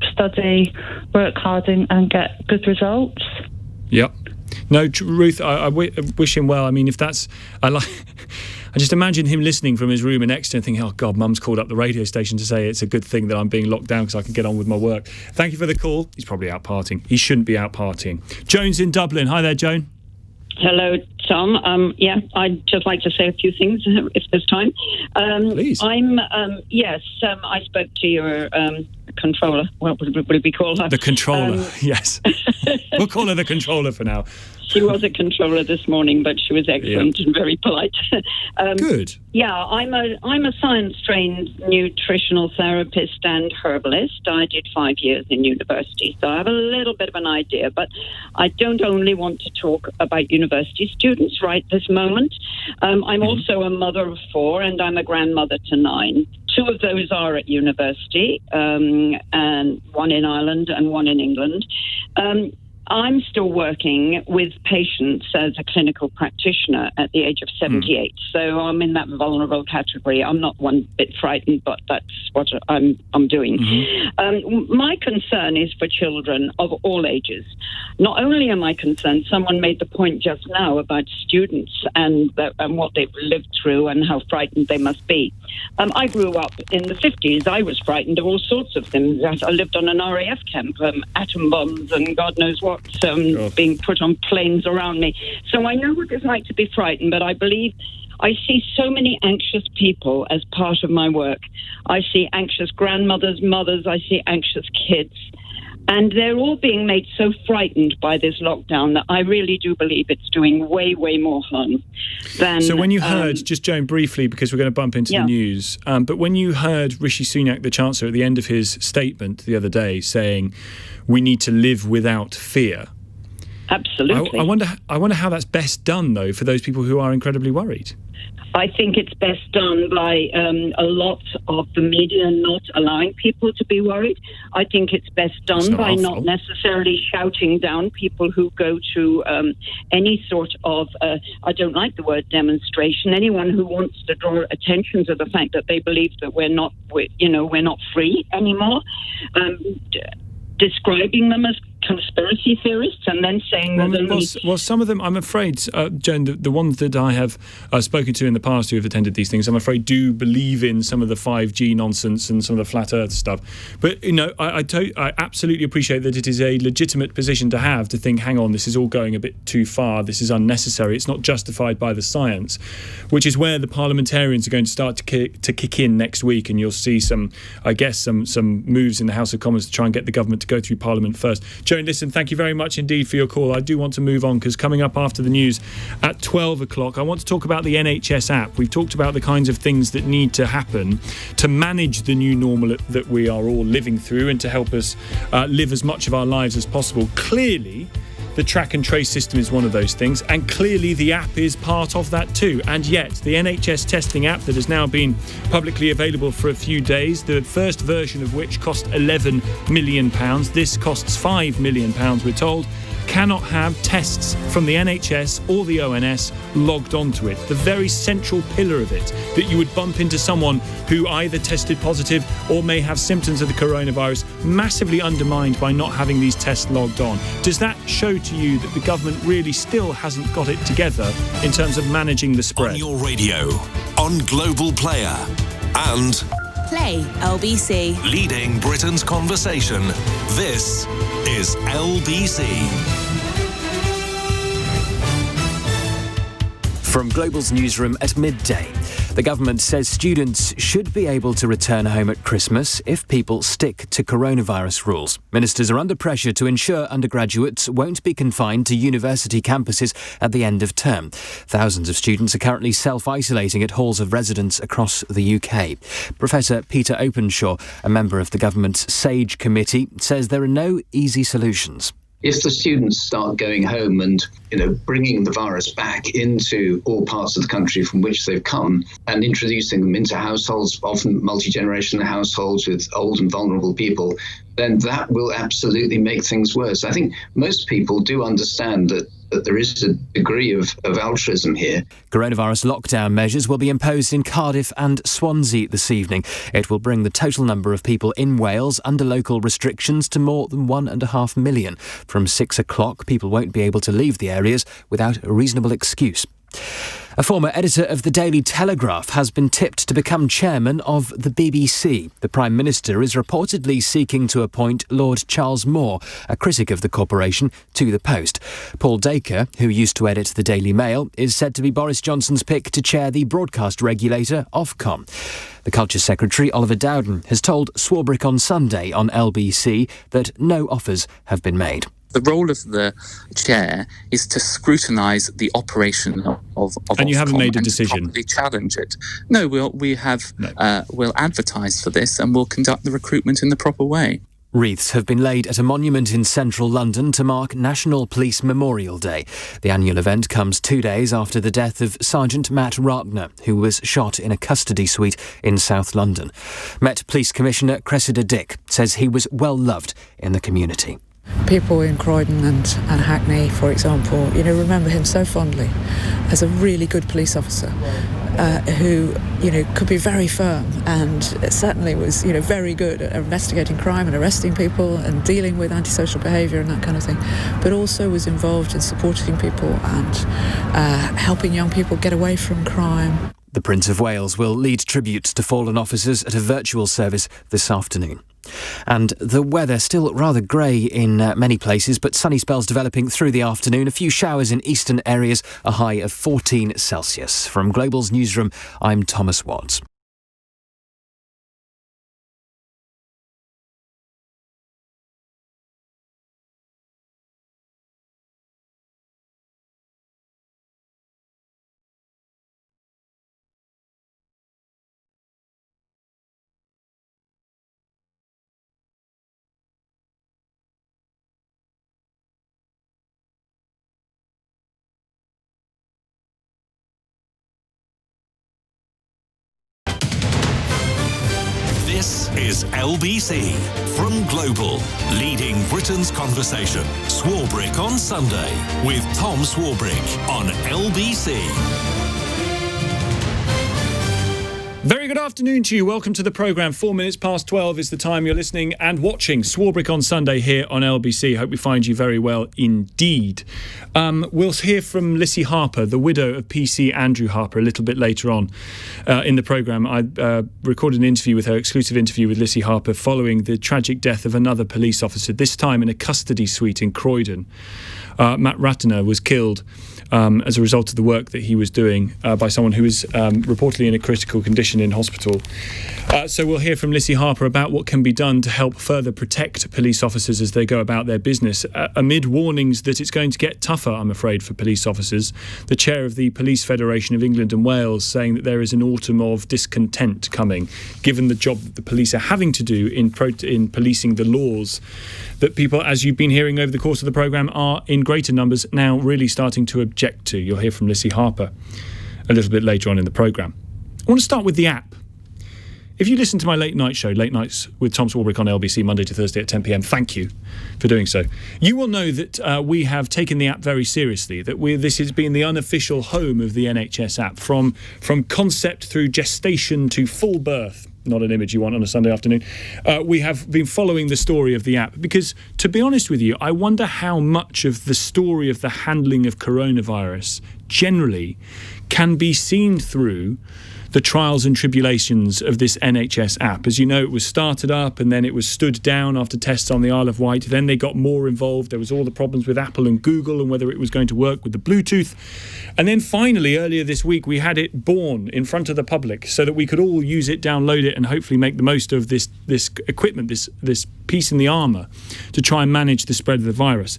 study, work hard and get good results. Yep. No, Ruth, I wish him well. I mean, if that's... I just imagine him listening from his room in Exeter and thinking, oh, God, Mum's called up the radio station to say it's a good thing that I'm being locked down because I can get on with my work. Thank you for the call. He's probably out partying. He shouldn't be out partying. Joan's in Dublin. Hi there, Joan. Hello, Tom. I'd just like to say a few things if there's time. Please. I spoke to your controller. What would we call her? The controller, yes. We'll call her the controller for now. She was a controller this morning, but she was excellent and very polite. Good. Yeah, I'm a science-trained nutritional therapist and herbalist. I did 5 years in university, so I have a little bit of an idea. But I don't only want to talk about university students right this moment. I'm also a mother of 4, and I'm a grandmother to 9. 2 of those are at university, and one in Ireland and one in England. I'm still working with patients as a clinical practitioner at the age of 78. So I'm in that vulnerable category. I'm not one bit frightened, but that's what I'm doing. Mm-hmm. My concern is for children of all ages. Not only am I concerned, someone made the point just now about students and what they've lived through and how frightened they must be. I grew up in the 50s. I was frightened of all sorts of things. I lived on an RAF camp, atom bombs and God knows what being put on planes around me. So I know what it's like to be frightened, but I believe I see so many anxious people as part of my work. I see anxious grandmothers, mothers, I see anxious kids. And they're all being made so frightened by this lockdown that I really do believe it's doing way, way more harm than... So when you heard, just Joan, briefly, because we're going to bump into the news, but when you heard Rishi Sunak, the Chancellor, at the end of his statement the other day saying, we need to live without fear... Absolutely. I wonder how that's best done, though, for those people who are incredibly worried. I think it's best done by a lot of the media not allowing people to be worried. I think it's best done by not necessarily shouting down people who go to any sort of, I don't like the word demonstration, anyone who wants to draw attention to the fact that they believe that we're not free anymore. Describing them as conspiracy theorists and then saying well, some of them, I'm afraid, Joan, the ones that I have spoken to in the past who have attended these things, I'm afraid do believe in some of the 5G nonsense and some of the flat earth stuff. But, I absolutely appreciate that it is a legitimate position to have, to think, hang on, this is all going a bit too far, this is unnecessary, it's not justified by the science, which is where the parliamentarians are going to start to kick in next week, and you'll see some moves in the House of Commons to try and get the government to go through Parliament first. Joan, listen, thank you very much indeed for your call. I do want to move on because coming up after the news at 12 o'clock, I want to talk about the NHS app. We've talked about the kinds of things that need to happen to manage the new normal that we are all living through and to help us live as much of our lives as possible. Clearly, the track and trace system is one of those things, and clearly the app is part of that too. And yet, the NHS testing app that has now been publicly available for a few days, the first version of which cost £11 million, this costs £5 million, we're told, cannot have tests from the NHS or the ONS logged onto it. The very central pillar of it, that you would bump into someone who either tested positive or may have symptoms of the coronavirus, massively undermined by not having these tests logged on. Does that show to you that the government really still hasn't got it together in terms of managing the spread? On your radio, on Global Player, and Play LBC. Leading Britain's conversation. This is LBC. From Global's newsroom at midday, the government says students should be able to return home at Christmas if people stick to coronavirus rules. Ministers are under pressure to ensure undergraduates won't be confined to university campuses at the end of term. Thousands of students are currently self-isolating at halls of residence across the UK. Professor Peter Openshaw, a member of the government's SAGE committee, says there are no easy solutions. If the students start going home and, bringing the virus back into all parts of the country from which they've come and introducing them into households, often multi-generational households with old and vulnerable people, then that will absolutely make things worse. I think most people do understand that there is a degree of altruism here. Coronavirus lockdown measures will be imposed in Cardiff and Swansea this evening. It will bring the total number of people in Wales under local restrictions to more than 1.5 million. From 6 o'clock, people won't be able to leave the areas without a reasonable excuse. A former editor of the Daily Telegraph has been tipped to become chairman of the BBC. The Prime Minister is reportedly seeking to appoint Lord Charles Moore, a critic of the corporation, to the post. Paul Dacre, who used to edit the Daily Mail, is said to be Boris Johnson's pick to chair the broadcast regulator, Ofcom. The Culture Secretary, Oliver Dowden, has told Swarbrick on Sunday on LBC that no offers have been made. The role of the chair is to scrutinise the operation of and you haven't Ofcom made a and decision. Properly challenge it. No, we'll advertise for this and we'll conduct the recruitment in the proper way. Wreaths have been laid at a monument in central London to mark National Police Memorial Day. The annual event comes 2 days after the death of Sergeant Matt Ratner, who was shot in a custody suite in South London. Met Police Commissioner Cressida Dick says he was well loved in the community. People in Croydon and Hackney, for example, remember him so fondly as a really good police officer who, could be very firm and certainly was, very good at investigating crime and arresting people and dealing with antisocial behaviour and that kind of thing, but also was involved in supporting people and helping young people get away from crime. The Prince of Wales will lead tributes to fallen officers at a virtual service this afternoon. And the weather still rather grey in many places, but sunny spells developing through the afternoon. A few showers in eastern areas, a high of 14 Celsius. From Global's newsroom, I'm Thomas Watts. This is LBC from Global, leading Britain's conversation. Swarbrick on Sunday with Tom Swarbrick on LBC. Very good afternoon to you. Welcome to the programme. 4 minutes past 12 is the time you're listening and watching Swarbrick on Sunday here on LBC. Hope we find you very well indeed. We'll hear from Lissie Harper, the widow of PC Andrew Harper, a little bit later on in the programme. I recorded an interview with her, exclusive interview with Lissie Harper, following the tragic death of another police officer, this time in a custody suite in Croydon. Matt Ratner was killed as a result of the work that he was doing by someone who is reportedly in a critical condition in hospital. So we'll hear from Lissie Harper about what can be done to help further protect police officers as they go about their business, amid warnings that it's going to get tougher, I'm afraid, for police officers. The chair of the Police Federation of England and Wales saying that there is an autumn of discontent coming, given the job that the police are having to do in policing the laws that people, as you've been hearing over the course of the programme, are in greater numbers now really starting to object to. You'll hear from Lissie Harper a little bit later on in the programme. I want to start with the app. If you listen to my late night show, Late Nights with Tom Swarbrick on LBC, Monday to Thursday at 10 p.m, thank you for doing so. You will know that we have taken the app very seriously, that this has been the unofficial home of the NHS app, from concept through gestation to full birth. Not an image you want on a Sunday afternoon. We have been following the story of the app because, to be honest with you, I wonder how much of the story of the handling of coronavirus generally can be seen through the trials and tribulations of this NHS app. As you know, it was started up and then it was stood down after tests on the Isle of Wight. Then they got more involved. There was all the problems with Apple and Google and whether it was going to work with the Bluetooth. And then finally, earlier this week, we had it born in front of the public so that we could all use it, download it, and hopefully make the most of this equipment, this piece in the armour to try and manage the spread of the virus.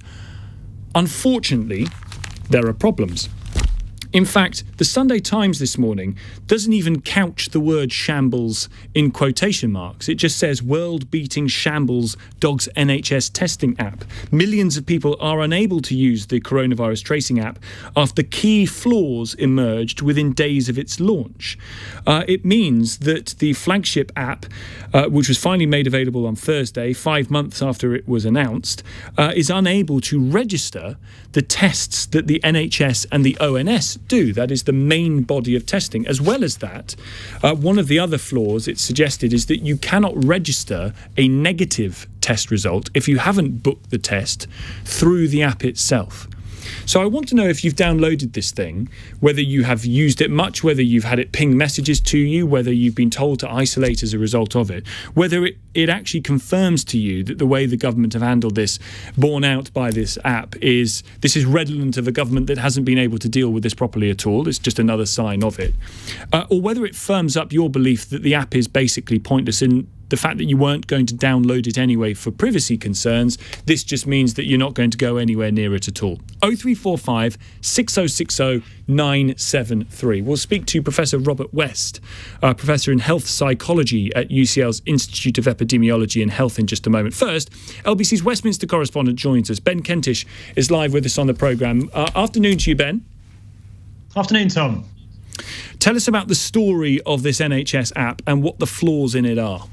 Unfortunately, there are problems. In fact, the Sunday Times this morning doesn't even couch the word shambles in quotation marks. It just says world-beating shambles dogs NHS testing app. Millions of people are unable to use the coronavirus tracing app after key flaws emerged within days of its launch. It means that the flagship app, which was finally made available on Thursday, 5 months after it was announced, is unable to register the tests that the NHS and the ONS do. That is the main body of testing. As well as that, one of the other flaws it's suggested is that you cannot register a negative test result if you haven't booked the test through the app itself. So I want to know if you've downloaded this thing, whether you have used it much, whether you've had it ping messages to you, whether you've been told to isolate as a result of it, whether it actually confirms to you that the way the government have handled this, borne out by this app, is redolent of a government that hasn't been able to deal with this properly at all. It's just another sign of it. Or whether it firms up your belief that the app is basically pointless in the fact that you weren't going to download it anyway for privacy concerns. This just means that you're not going to go anywhere near it at all. 0345 6060 973. We'll speak to Professor Robert West, Professor in Health Psychology at UCL's Institute of Epidemiology and Health, in just a moment. First, LBC's Westminster correspondent joins us. Ben Kentish is live with us on the programme. Afternoon to you, Ben. Afternoon, Tom. Tell us about the story of this NHS app and what the flaws in it are.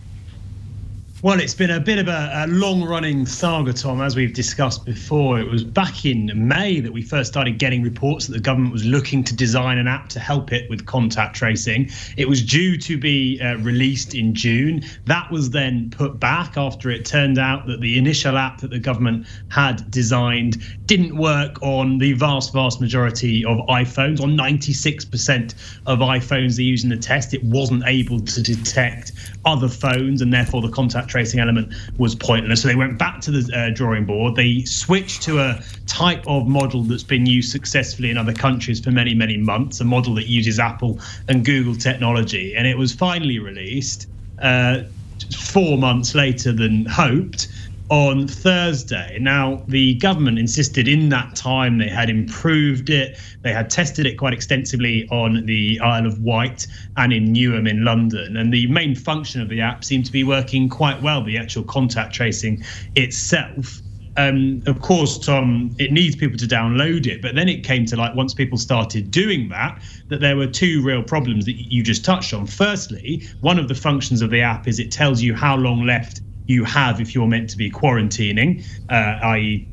Well, it's been a bit of a long-running saga, Tom, as we've discussed before. It was back in May that we first started getting reports that the government was looking to design an app to help it with contact tracing. It was due to be released in June. That was then put back after it turned out that the initial app that the government had designed didn't work on the vast majority of iPhones. On 96% of iPhones they used in the test, it wasn't able to detect other phones, and therefore the contact tracing element was pointless. So they went back to the drawing board. They switched to a type of model that's been used successfully in other countries for many, many months, a model that uses Apple and Google technology. And it was finally released 4 months later than hoped on Thursday. Now, the government insisted in that time they had improved it. They had tested it quite extensively on the Isle of Wight and in Newham in London. And the main function of the app seemed to be working quite well, the actual contact tracing itself. Of course, Tom, it needs people to download it. But then it came to light, once people started doing that there were two real problems that you just touched on. Firstly, one of the functions of the app is it tells you how long left you have if you're meant to be quarantining, i.e.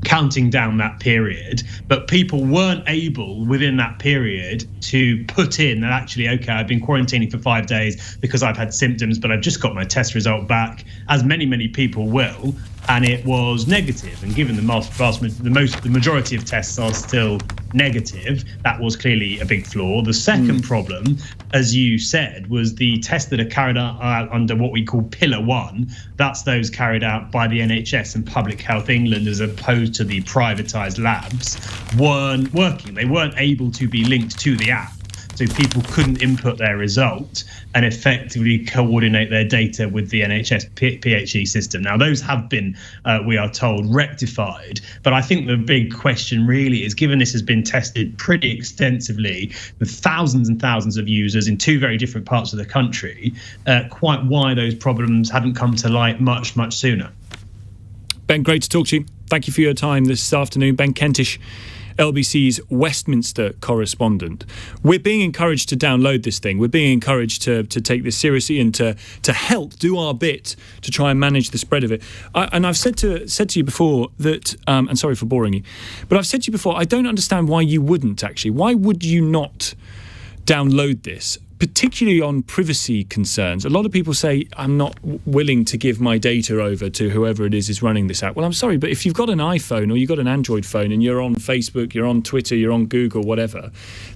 counting down that period. But people weren't able within that period to put in that actually, okay, I've been quarantining for 5 days because I've had symptoms, but I've just got my test result back, as many people will. and it was negative. And given the majority of tests are still negative, that was clearly a big flaw. The second problem, as you said, was the tests that are carried out under what we call Pillar 1. That's those carried out by the NHS and Public Health England as opposed to the privatised labs, weren't working. They weren't able to be linked to the app. So people couldn't input their result and effectively coordinate their data with the NHS PHE system. Now, those have been, we are told, rectified. But I think the big question really is, given this has been tested pretty extensively with thousands and thousands of users in two very different parts of the country, quite why those problems haven't come to light much, much sooner. Ben, great to talk to you. Thank you for your time this afternoon. Ben Kentish, LBC's Westminster correspondent. We're being encouraged to download this thing. We're being encouraged to take this seriously and to help do our bit to try and manage the spread of it. And I've said to you before that, and sorry for boring you, but I've said to you before, I don't understand why you wouldn't actually. Why would you not download this? Particularly on privacy concerns. A lot of people say, I'm not willing to give my data over to whoever it is running this app. Well, I'm sorry, but if you've got an iPhone or you've got an Android phone and you're on Facebook, you're on Twitter, you're on Google, whatever,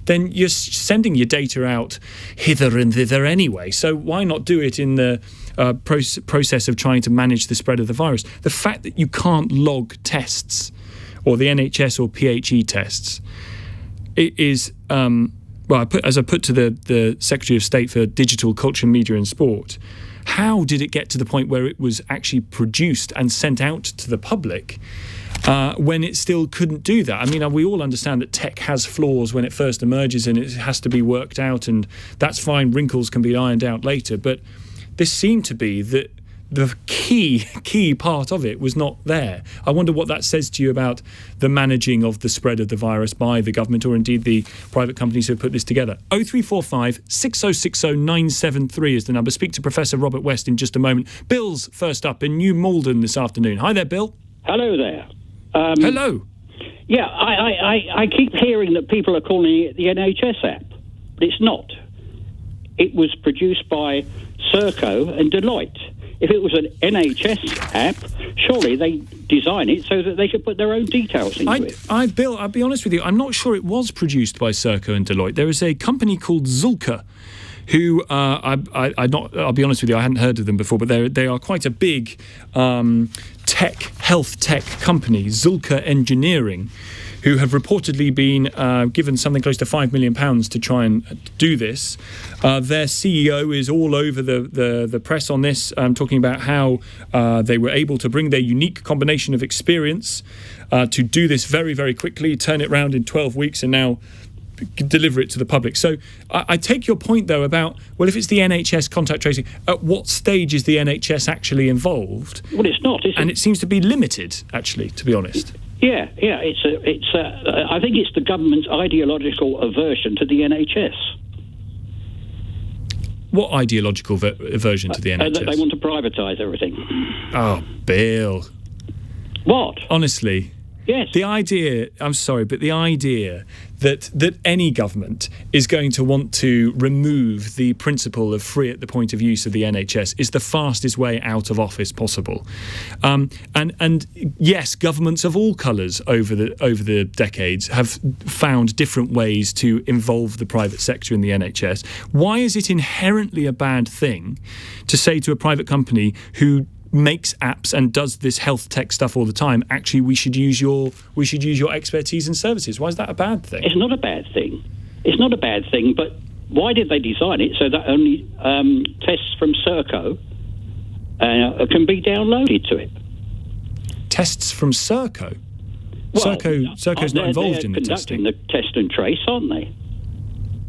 then you're sending your data out hither and thither anyway. So why not do it in the process of trying to manage the spread of the virus? The fact that you can't log tests, or the NHS or PHE tests, it is... Well, I put to the Secretary of State for Digital, Culture, Media and Sport, how did it get to the point where it was actually produced and sent out to the public when it still couldn't do that? I mean, we all understand that tech has flaws when it first emerges and it has to be worked out, and that's fine, wrinkles can be ironed out later. But this seemed to be that the key part of it was not there. I wonder what that says to you about the managing of the spread of the virus by the government or indeed the private companies who have put this together. 0345 6060 973 is the number. Speak to Professor Robert West in just a moment. Bill's first up in New Malden this afternoon. Hi there, Bill. Hello there. Hello. Yeah, I keep hearing that people are calling it the NHS app, but it's not. It was produced by Serco and Deloitte. If it was an NHS app, surely they design it so that they could put their own details into it. Bill, I'll be honest with you, I'm not sure it was produced by Serco and Deloitte. There is a company called Zulka, who I'll be honest with you, I hadn't heard of them before, but they are quite a big health tech company, Zulka Engineering, who have reportedly been given something close to £5 million to try and do this. Their CEO is all over the press on this, talking about how they were able to bring their unique combination of experience to do this very, very quickly, turn it around in 12 weeks and now deliver it to the public. So I take your point, though, about, well, if it's the NHS contact tracing, at what stage is the NHS actually involved? Well, it's not, is it? And it seems to be limited, actually, to be honest. Yeah. I think it's the government's ideological aversion to the NHS. What ideological aversion to the NHS? They want to privatise everything. Oh, Bill. What? Honestly. Yes. The idea, I'm sorry, but the idea that any government is going to want to remove the principle of free at the point of use of the NHS is the fastest way out of office possible. And yes, governments of all colours over the decades have found different ways to involve the private sector in the NHS. Why is it inherently a bad thing to say to a private company who makes apps and does this health tech stuff all the time, actually we should use your expertise and services? Why is that a bad thing? It's not a bad thing. It's not a bad thing, but why did they design it so that only tests from Serco can be downloaded to it? Tests from Serco? Well, Serco's not involved in the testing. They're conducting the test and trace, aren't they?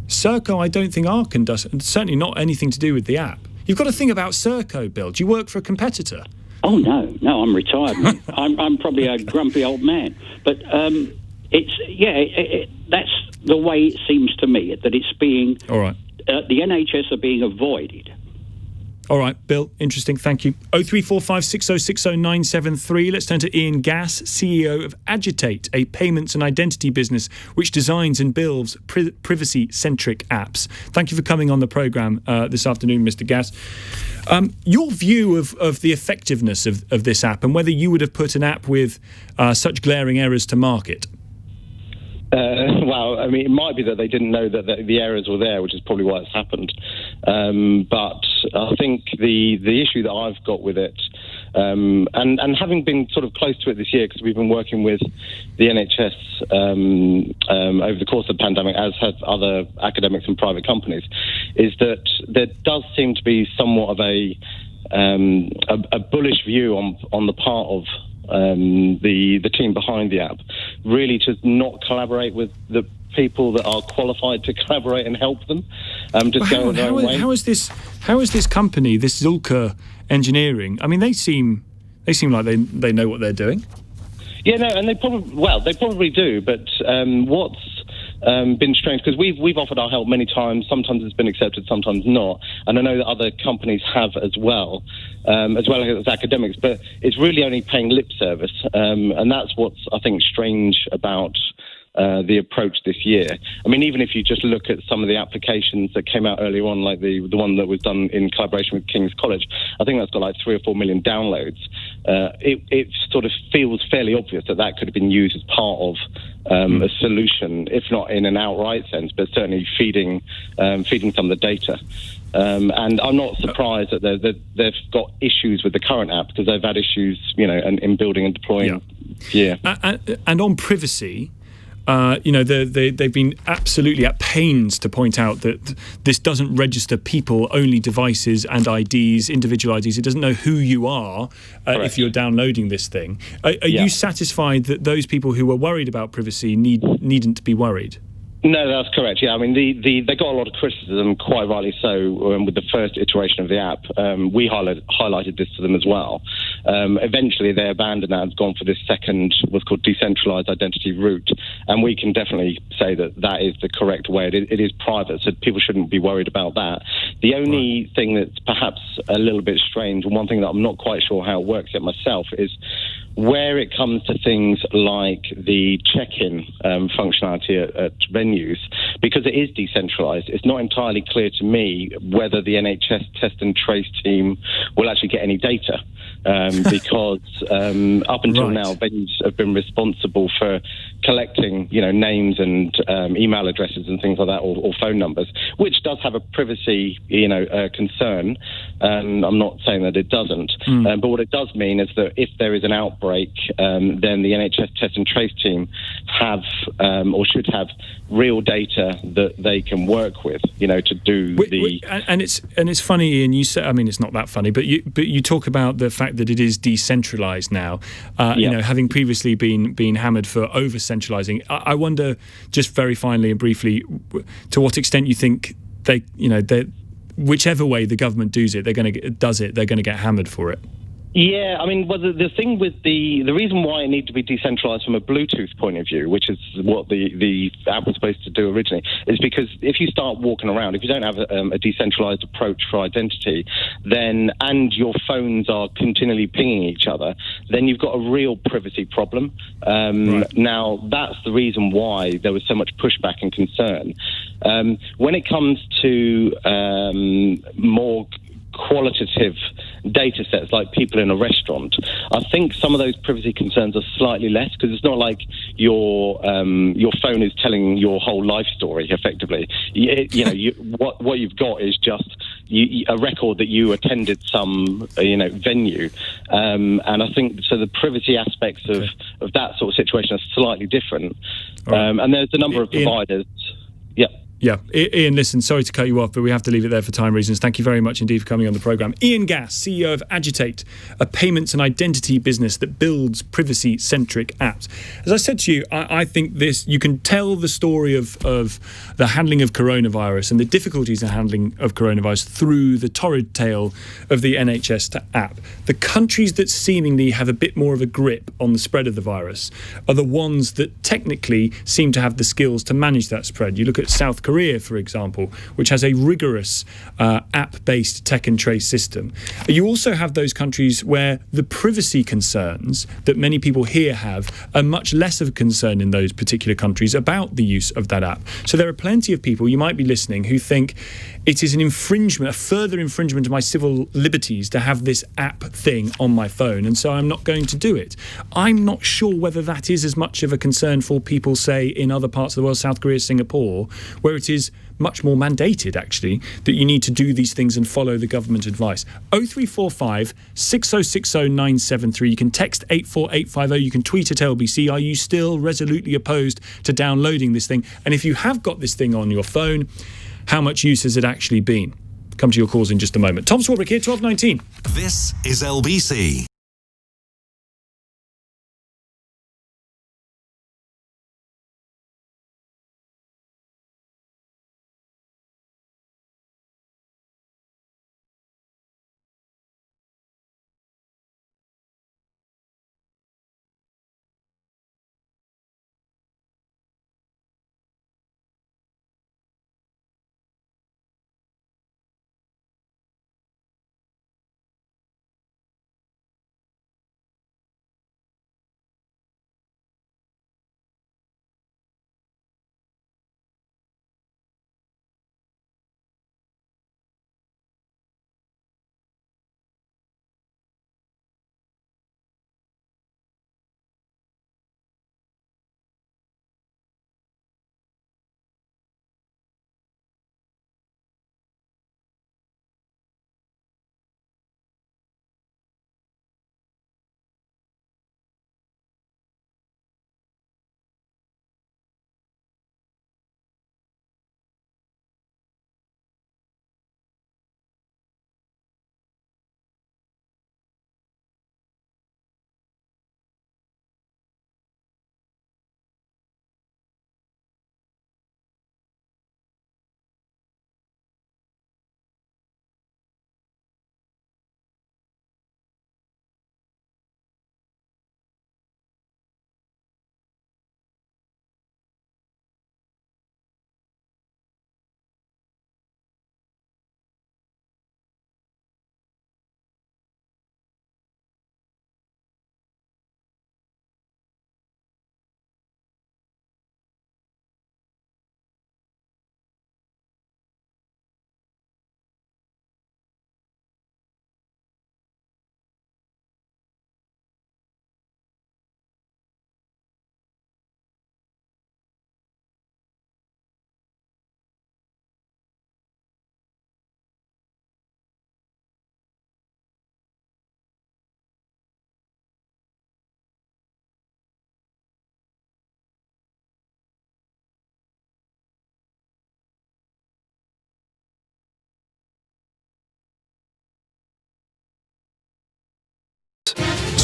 Serco, I don't think are conducting, certainly not anything to do with the app. You've got to think about Serco, Bill. Do you work for a competitor? Oh, no, I'm retired. I'm probably a grumpy old man. But that's the way it seems to me, that it's being... All right. The NHS are being avoided. All right, Bill, interesting, thank you. 0345 6060 973. Let's turn to Ian Gass, CEO of Agitate, a payments and identity business which designs and builds privacy-centric apps. Thank you for coming on the programme this afternoon, Mr. Gass. Your view of the effectiveness of this app, and whether you would have put an app with such glaring errors to market? Well, I mean, it might be that they didn't know that the errors were there, which is probably why it's happened. But I think the issue that I've got with it, and having been sort of close to it this year, because we've been working with the NHS over the course of the pandemic, as have other academics and private companies, is that there does seem to be somewhat of a bullish view on the part of the team behind the app, really to not collaborate with the people that are qualified to collaborate and help them. How is this company, this Zulka Engineering? I mean, they seem like they know what they're doing. Yeah, no, and they probably do. But what's been strange, because we've offered our help many times. Sometimes it's been accepted, sometimes not. And I know that other companies have as well as academics. But it's really only paying lip service, and that's what's, I think, strange about the approach this year. I mean, even if you just look at some of the applications that came out earlier on, like the one that was done in collaboration with King's College, I think that's got like 3 or 4 million downloads. It sort of feels fairly obvious that could have been used as part of a solution, if not in an outright sense, but certainly feeding some of the data. And I'm not surprised that they've got issues with the current app, because they've had issues, in building and deploying. Yeah. And on privacy, they've been absolutely at pains to point out that this doesn't register people, only devices and IDs, individual IDs. It doesn't know who you are if you're downloading this thing. Are you satisfied that those people who were worried about privacy needn't be worried? No, that's correct. Yeah, I mean, they got a lot of criticism, quite rightly so, with the first iteration of the app. We highlighted this to them as well. Eventually, they abandoned that and gone for this second, what's called decentralized identity route. And we can definitely say that is the correct way. It is private, so people shouldn't be worried about that. The only thing that's perhaps a little bit strange, and one thing that I'm not quite sure how it works yet myself, is where it comes to things like the check-in functionality at venues, because it is decentralised, it's not entirely clear to me whether the NHS Test and Trace team will actually get any data, because up until now, venues have been responsible for collecting, names and email addresses and things like that, or phone numbers, which does have a privacy, concern. I'm not saying that it doesn't, but what it does mean is that if there is an outbreak, then the NHS Test and Trace team have or should have real data that they can work with, to do and it's funny, Ian. You say, I mean, it's not that funny, but you talk about the fact that it is decentralised now. Having previously been hammered for over centralising. I wonder, just very finally and briefly, to what extent you think they, whichever way the government does it, they're going to get hammered for it. Yeah, I mean, well, the thing with the reason why it needs to be decentralized from a Bluetooth point of view, which is what the app was supposed to do originally, is because if you start walking around, if you don't have a decentralized approach for identity, and your phones are continually pinging each other, then you've got a real privacy problem. Now, that's the reason why there was so much pushback and concern. When it comes to more qualitative data sets, like people in a restaurant, I think some of those privacy concerns are slightly less, because it's not like your phone is telling your whole life story effectively. What you've got is just a record that you attended some venue, and I think so the privacy aspects of that sort of situation are slightly different. And there's a number of providers. Yeah, Ian, listen, sorry to cut you off, but we have to leave it there for time reasons. Thank you very much indeed for coming on the programme. Ian Gass, CEO of Agitate, a payments and identity business that builds privacy-centric apps. As I said to you, I think you can tell the story of the handling of coronavirus and the difficulties in handling of coronavirus through the torrid tale of the NHS app. The countries that seemingly have a bit more of a grip on the spread of the virus are the ones that technically seem to have the skills to manage that spread. You look at South Korea, for example, which has a rigorous app-based tech and trace system. You also have those countries where the privacy concerns that many people here have are much less of a concern in those particular countries about the use of that app. So there are plenty of people, you might be listening, who think it is an infringement, a further infringement of my civil liberties to have this app thing on my phone, and so I'm not going to do it. I'm not sure whether that is as much of a concern for people, say, in other parts of the world, South Korea, Singapore, where it is much more mandated, actually, that you need to do these things and follow the government advice. 0345 6060 973. You can text 84850. You can tweet at LBC. Are you still resolutely opposed to downloading this thing? And if you have got this thing on your phone, how much use has it actually been? Come to your calls in just a moment. Tom Swarbrick here, 1219. This is LBC.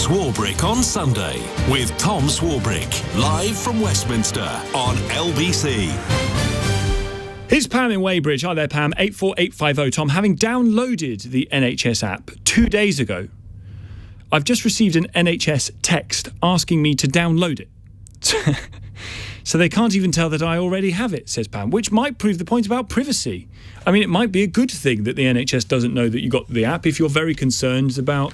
Swarbrick on Sunday with Tom Swarbrick, live from Westminster on LBC. Here's Pam in Weybridge. Hi there, Pam. 84850. Tom, having downloaded the NHS app 2 days ago, I've just received an NHS text asking me to download it. So they can't even tell that I already have it, says Pam, which might prove the point about privacy. I mean, it might be a good thing that the NHS doesn't know that you got the app if you're very concerned about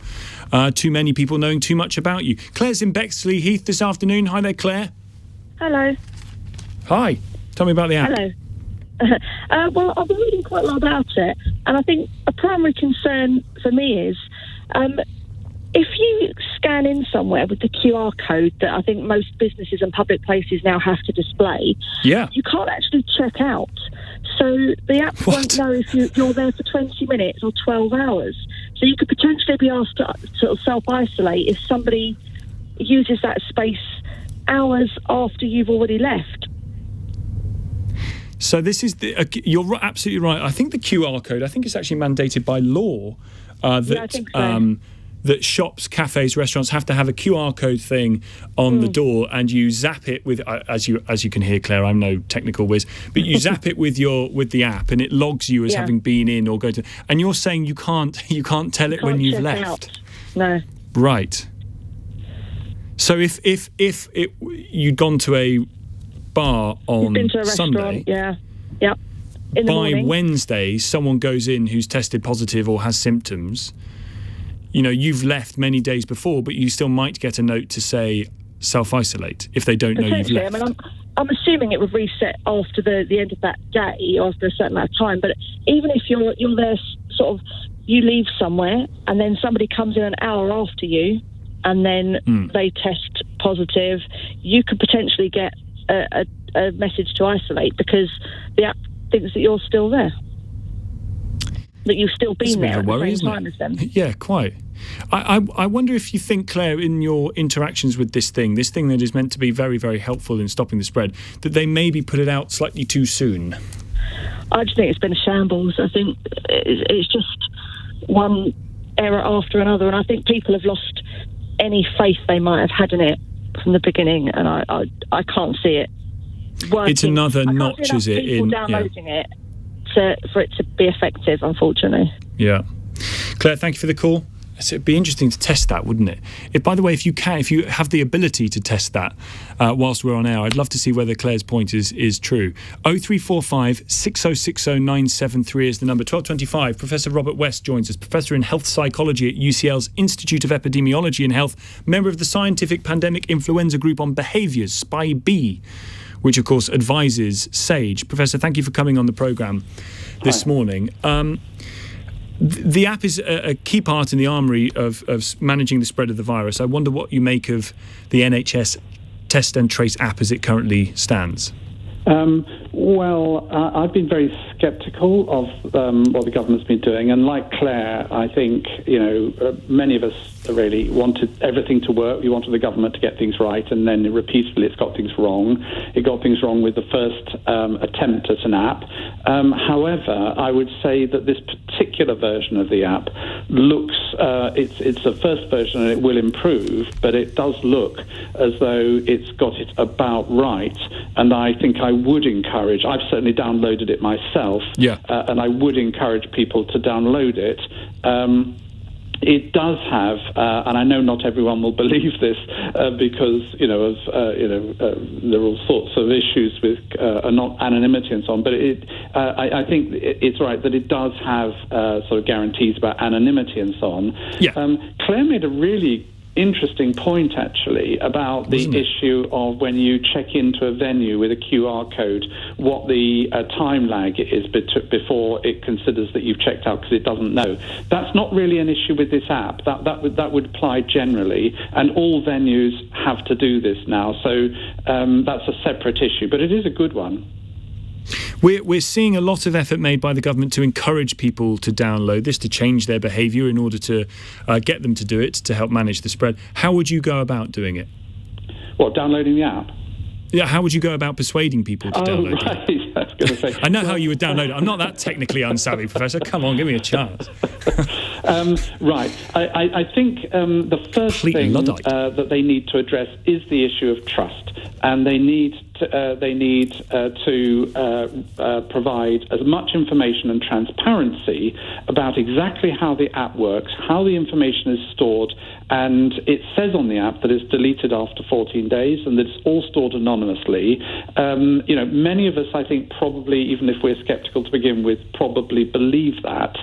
too many people knowing too much about you. Claire's in Bexley Heath this afternoon. Hi there, Claire. Hello. Hi. Tell me about the app. Hello. Well, I've been reading quite a lot about it, and I think a primary concern for me is if you scan in somewhere with the QR code that I think most businesses and public places now have to display, you can't actually check out. So the app won't know if you're there for 20 minutes or 12 hours. So you could potentially be asked to sort of self-isolate if somebody uses that space hours after you've already left. So this is you're absolutely right. I think the QR code, I think it's actually mandated by law that I think so. That shops, cafes, restaurants have to have a QR code thing on the door, and you zap it with, as you can hear, Claire, I'm no technical whiz, but you zap it with the app, and it logs you as having been in or go to. And you're saying you can't tell it when you've left. Out. No. Right. So if you'd gone to a bar on been to a Sunday, in the by morning. Wednesday, someone goes in who's tested positive or has symptoms. You know, you've left many days before, but you still might get a note to say, self-isolate if they don't know you've left? I mean, I'm assuming it would reset after the end of that day, after a certain amount of time. But even if you're there, sort of, you leave somewhere and then somebody comes in an hour after you, and then they test positive, you could potentially get a message to isolate because the app thinks that you're still there, that you've still been there at the same time as them. Yeah, quite. I wonder if you think, Claire, in your interactions with this thing that is meant to be very, very helpful in stopping the spread, that they maybe put it out slightly too soon. I just think it's been a shambles. I think it's just one error after another, and I think people have lost any faith they might have had in it from the beginning, and I can't see it working. It's another notch, is it? People downloading it for it to be effective, unfortunately. Yeah. Claire, thank you for the call. It'd be interesting to test that, wouldn't it? By the way, if you have the ability to test that whilst we're on air, I'd love to see whether Claire's point is true. 0345 6060 973 is the number. 1225, Professor Robert West joins us, Professor in Health Psychology at UCL's Institute of Epidemiology and Health, member of the Scientific Pandemic Influenza Group on Behaviours, SPI-B, which, of course, advises SAGE. Professor, thank you for coming on the programme this morning. The app is a key part in the armoury of managing the spread of the virus. I wonder what you make of the NHS Test and Trace app as it currently stands. I've been very sceptical of what the government's been doing, and like Claire, I think many of us really wanted everything to work. We wanted the government to get things right, and then repeatedly it's got things wrong. It got things wrong with the first attempt at an app. However, I would say that this particular version of the app looks, it's the first version and it will improve, but it does look as though it's got it about right, and I think I would encourage, I've certainly downloaded it myself, and I would encourage people to download it. It does have, and I know not everyone will believe this because there are all sorts of issues with not anonymity and so on. But I think it's right that it does have sort of guarantees about anonymity and so on. Claire made a really interesting point, actually, about the issue of when you check into a venue with a QR code, what the time lag is before it considers that you've checked out, because it doesn't know. That's not really an issue with this app. That would apply generally, and all venues have to do this now. So that's a separate issue, but it is a good one. We're seeing a lot of effort made by the government to encourage people to download this, to change their behaviour in order to get them to do it, to help manage the spread. How would you go about doing it? What, downloading the app? Yeah, how would you go about persuading people to download it? Right. I was going to say. I know how you would download it. I'm not that technically unsavvy, Professor. Come on, give me a chance. Right. I think the first thing that they need to address is the issue of trust, and they need to provide as much information and transparency about exactly how the app works, how the information is stored, and it says on the app that it's deleted after 14 days and that it's all stored anonymously. Many of us, I think, probably, even if we're sceptical to begin with, probably believe that.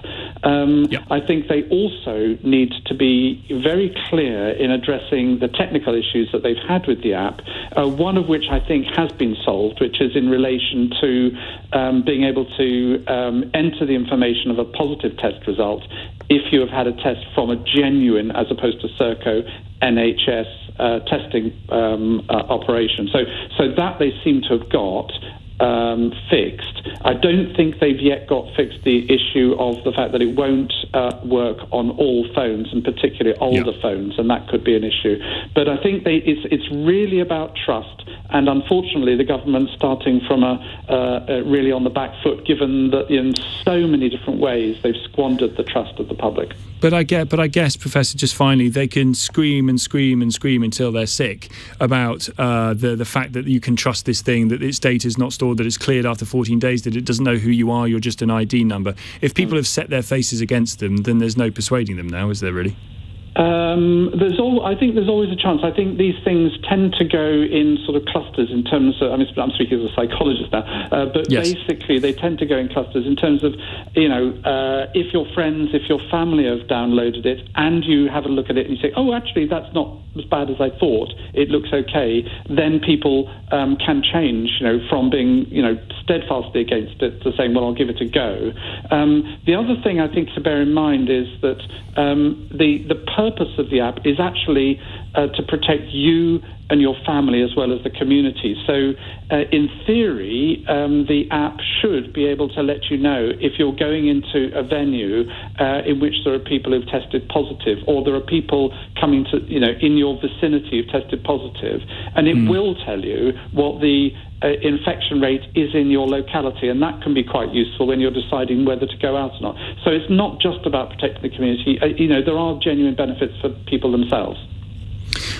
I think they also need to be very clear in addressing the technical issues that they've had with the app, one of which I think has been solved, which is in relation to being able to enter the information of a positive test result if you have had a test from a genuine, as opposed to Serco, NHS testing operation. So that they seem to have got fixed. I don't think they've yet got fixed the issue of the fact that it won't work on all phones, and particularly older phones, and that could be an issue. But I think it's really about trust, and unfortunately the government's starting from a really on the back foot, given that in so many different ways they've squandered the trust of the public. But I guess, Professor, just finally, they can scream and scream and scream until they're sick about the fact that you can trust this thing, that its data is not stored, that it's cleared after 14 days, that it doesn't know who you are, you're just an ID number. If people have set their faces against them, then there's no persuading them now, is there really? I think there's always a chance. I think these things tend to go in sort of clusters in terms of, I'm speaking as a psychologist now, but yes. Basically they tend to go in clusters in terms of, if your friends, if your family have downloaded it and you have a look at it and you say, oh, actually, that's not as bad as I thought, it looks okay, then people can change, from being, steadfastly against it to saying, well, I'll give it a go. The other thing I think to bear in mind is that the purpose of the app is actually to protect you and your family as well as the community. So in theory, the app should be able to let you know if you're going into a venue in which there are people who've tested positive, or there are people coming to, in your vicinity who've tested positive, and it will tell you what the infection rate is in your locality, and that can be quite useful when you're deciding whether to go out or not. So it's not just about protecting the community. There are genuine benefits for people themselves.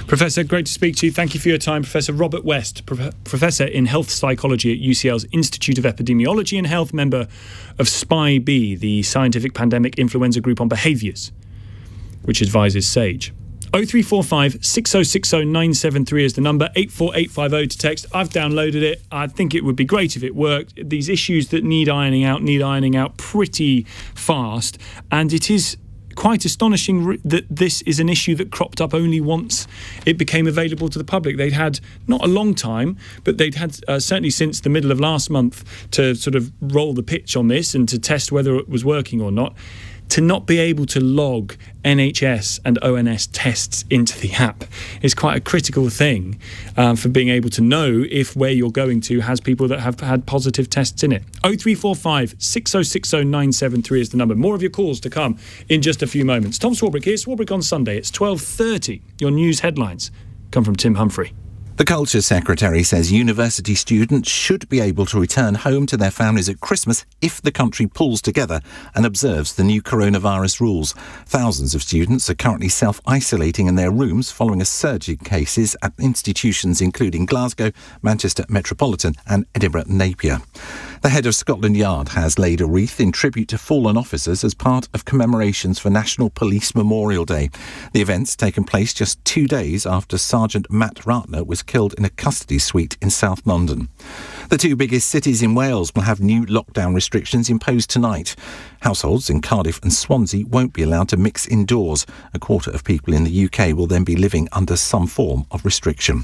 Professor, great to speak to you. Thank you for your time. Professor Robert West, Professor in Health Psychology at UCL's Institute of Epidemiology and Health, member of SPI-B, the Scientific Pandemic Influenza Group on Behaviours, which advises SAGE. 0345 6060 973 is the number, 84850 to text. I've downloaded it. I think it would be great if it worked. These issues that need ironing out pretty fast, and it is quite astonishing that this is an issue that cropped up only once it became available to the public. They'd had, not a long time, but they'd had certainly since the middle of last month to sort of roll the pitch on this and to test whether it was working or not. To not be able to log NHS and ONS tests into the app is quite a critical thing for being able to know if where you're going to has people that have had positive tests in it. 0345 6060 973 is the number. More of your calls to come in just a few moments. Tom Swarbrick here, Swarbrick on Sunday. It's 12:30. Your news headlines come from Tim Humphrey. The Culture Secretary says university students should be able to return home to their families at Christmas if the country pulls together and observes the new coronavirus rules. Thousands of students are currently self-isolating in their rooms following a surge in cases at institutions including Glasgow, Manchester Metropolitan and Edinburgh Napier. The head of Scotland Yard has laid a wreath in tribute to fallen officers as part of commemorations for National Police Memorial Day. The event's taken place just 2 days after Sergeant Matt Ratner was killed in a custody suite in South London. The two biggest cities in Wales will have new lockdown restrictions imposed tonight. Households in Cardiff and Swansea won't be allowed to mix indoors. A quarter of people in the UK will then be living under some form of restriction.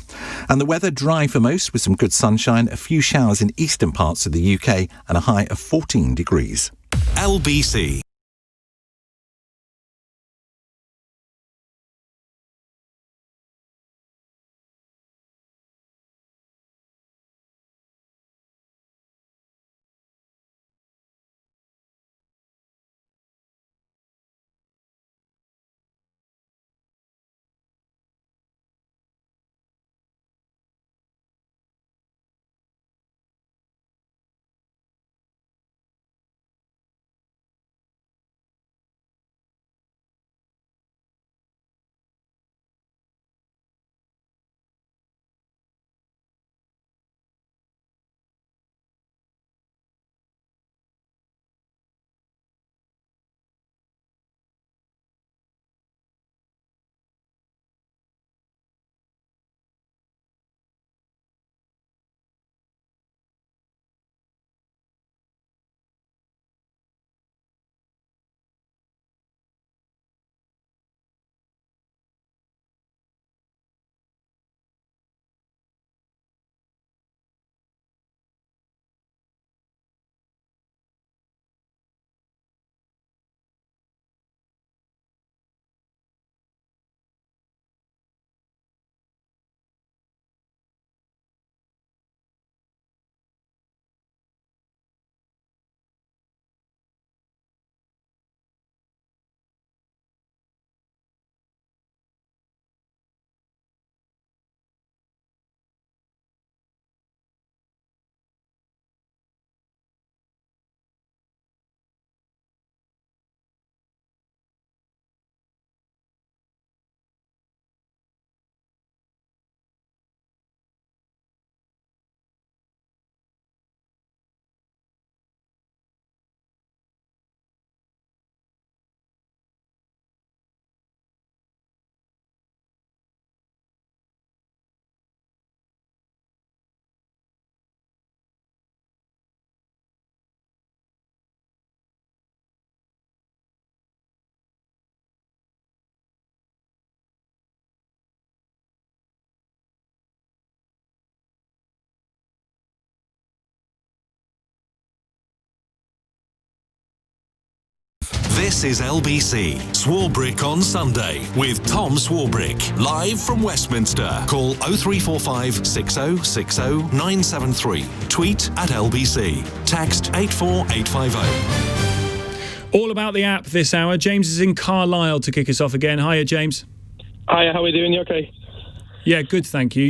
And the weather dry for most with some good sunshine, a few showers in eastern parts of the UK and a high of 14 degrees. LBC This is LBC, Swarbrick on Sunday, with Tom Swarbrick, live from Westminster. Call 0345 6060 973. Tweet at LBC. Text 84850. All about the app this hour. James is in Carlisle to kick us off again. Hiya, James. Hiya, how are we doing? You okay? Yeah, good, thank you.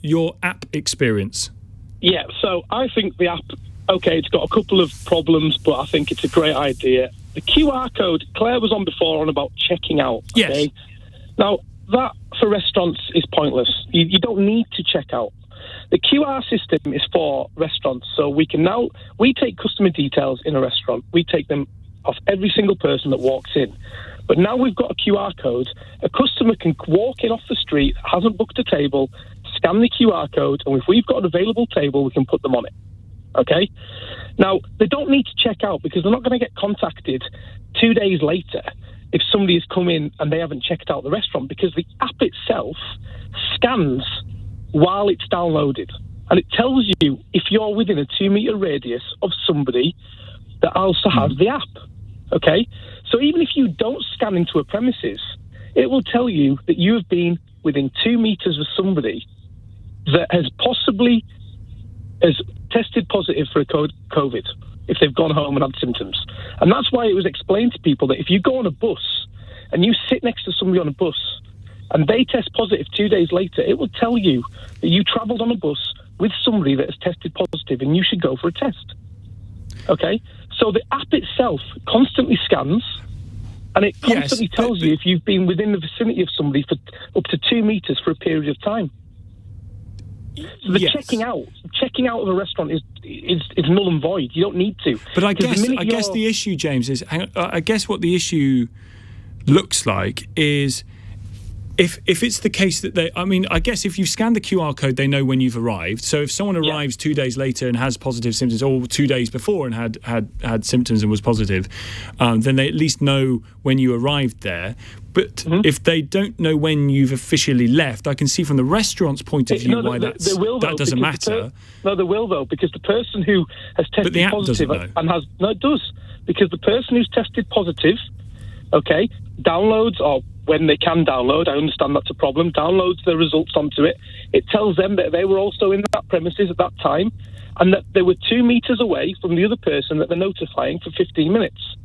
Your app experience. Yeah, so I think the app, okay, it's got a couple of problems, but I think it's a great idea. The QR code, Claire was on before on about checking out. Okay? Yes. Now, that for restaurants is pointless. You don't need to check out. The QR system is for restaurants, so we take customer details in a restaurant. We take them off every single person that walks in. But now we've got a QR code. A customer can walk in off the street, hasn't booked a table, scan the QR code, and if we've got an available table, we can put them on it. Okay? Now, they don't need to check out because they're not going to get contacted 2 days later if somebody has come in and they haven't checked out the restaurant, because the app itself scans while it's downloaded. And it tells you if you're within a 2 metre radius of somebody that also has the app. Okay? So even if you don't scan into a premises, it will tell you that you have been within 2 metres of somebody that has tested positive for COVID if they've gone home and had symptoms. And that's why it was explained to people that if you go on a bus and you sit next to somebody on a bus and they test positive 2 days later, it will tell you that you travelled on a bus with somebody that has tested positive and you should go for a test. Okay? So the app itself constantly scans and it constantly tells you if you've been within the vicinity of somebody for up to 2 metres for a period of time. So the checking out of a restaurant is null and void. You don't need to. But I guess the issue, James, is I guess what the issue looks like is if it's the case that I guess if you scan the QR code, they know when you've arrived. So if someone arrives 2 days later and has positive symptoms, or 2 days before and had symptoms and was positive, then they at least know when you arrived there. But if they don't know when you've officially left, I can see from the restaurant's point of view why that doesn't matter. No, they will, though, because the person who has tested positive and has... No, it does. Because the person who's tested positive, okay, downloads, or when they can download, I understand that's a problem, downloads the results onto it. It tells them that they were also in that premises at that time and that they were 2 metres away from the other person that they're notifying for 15 minutes.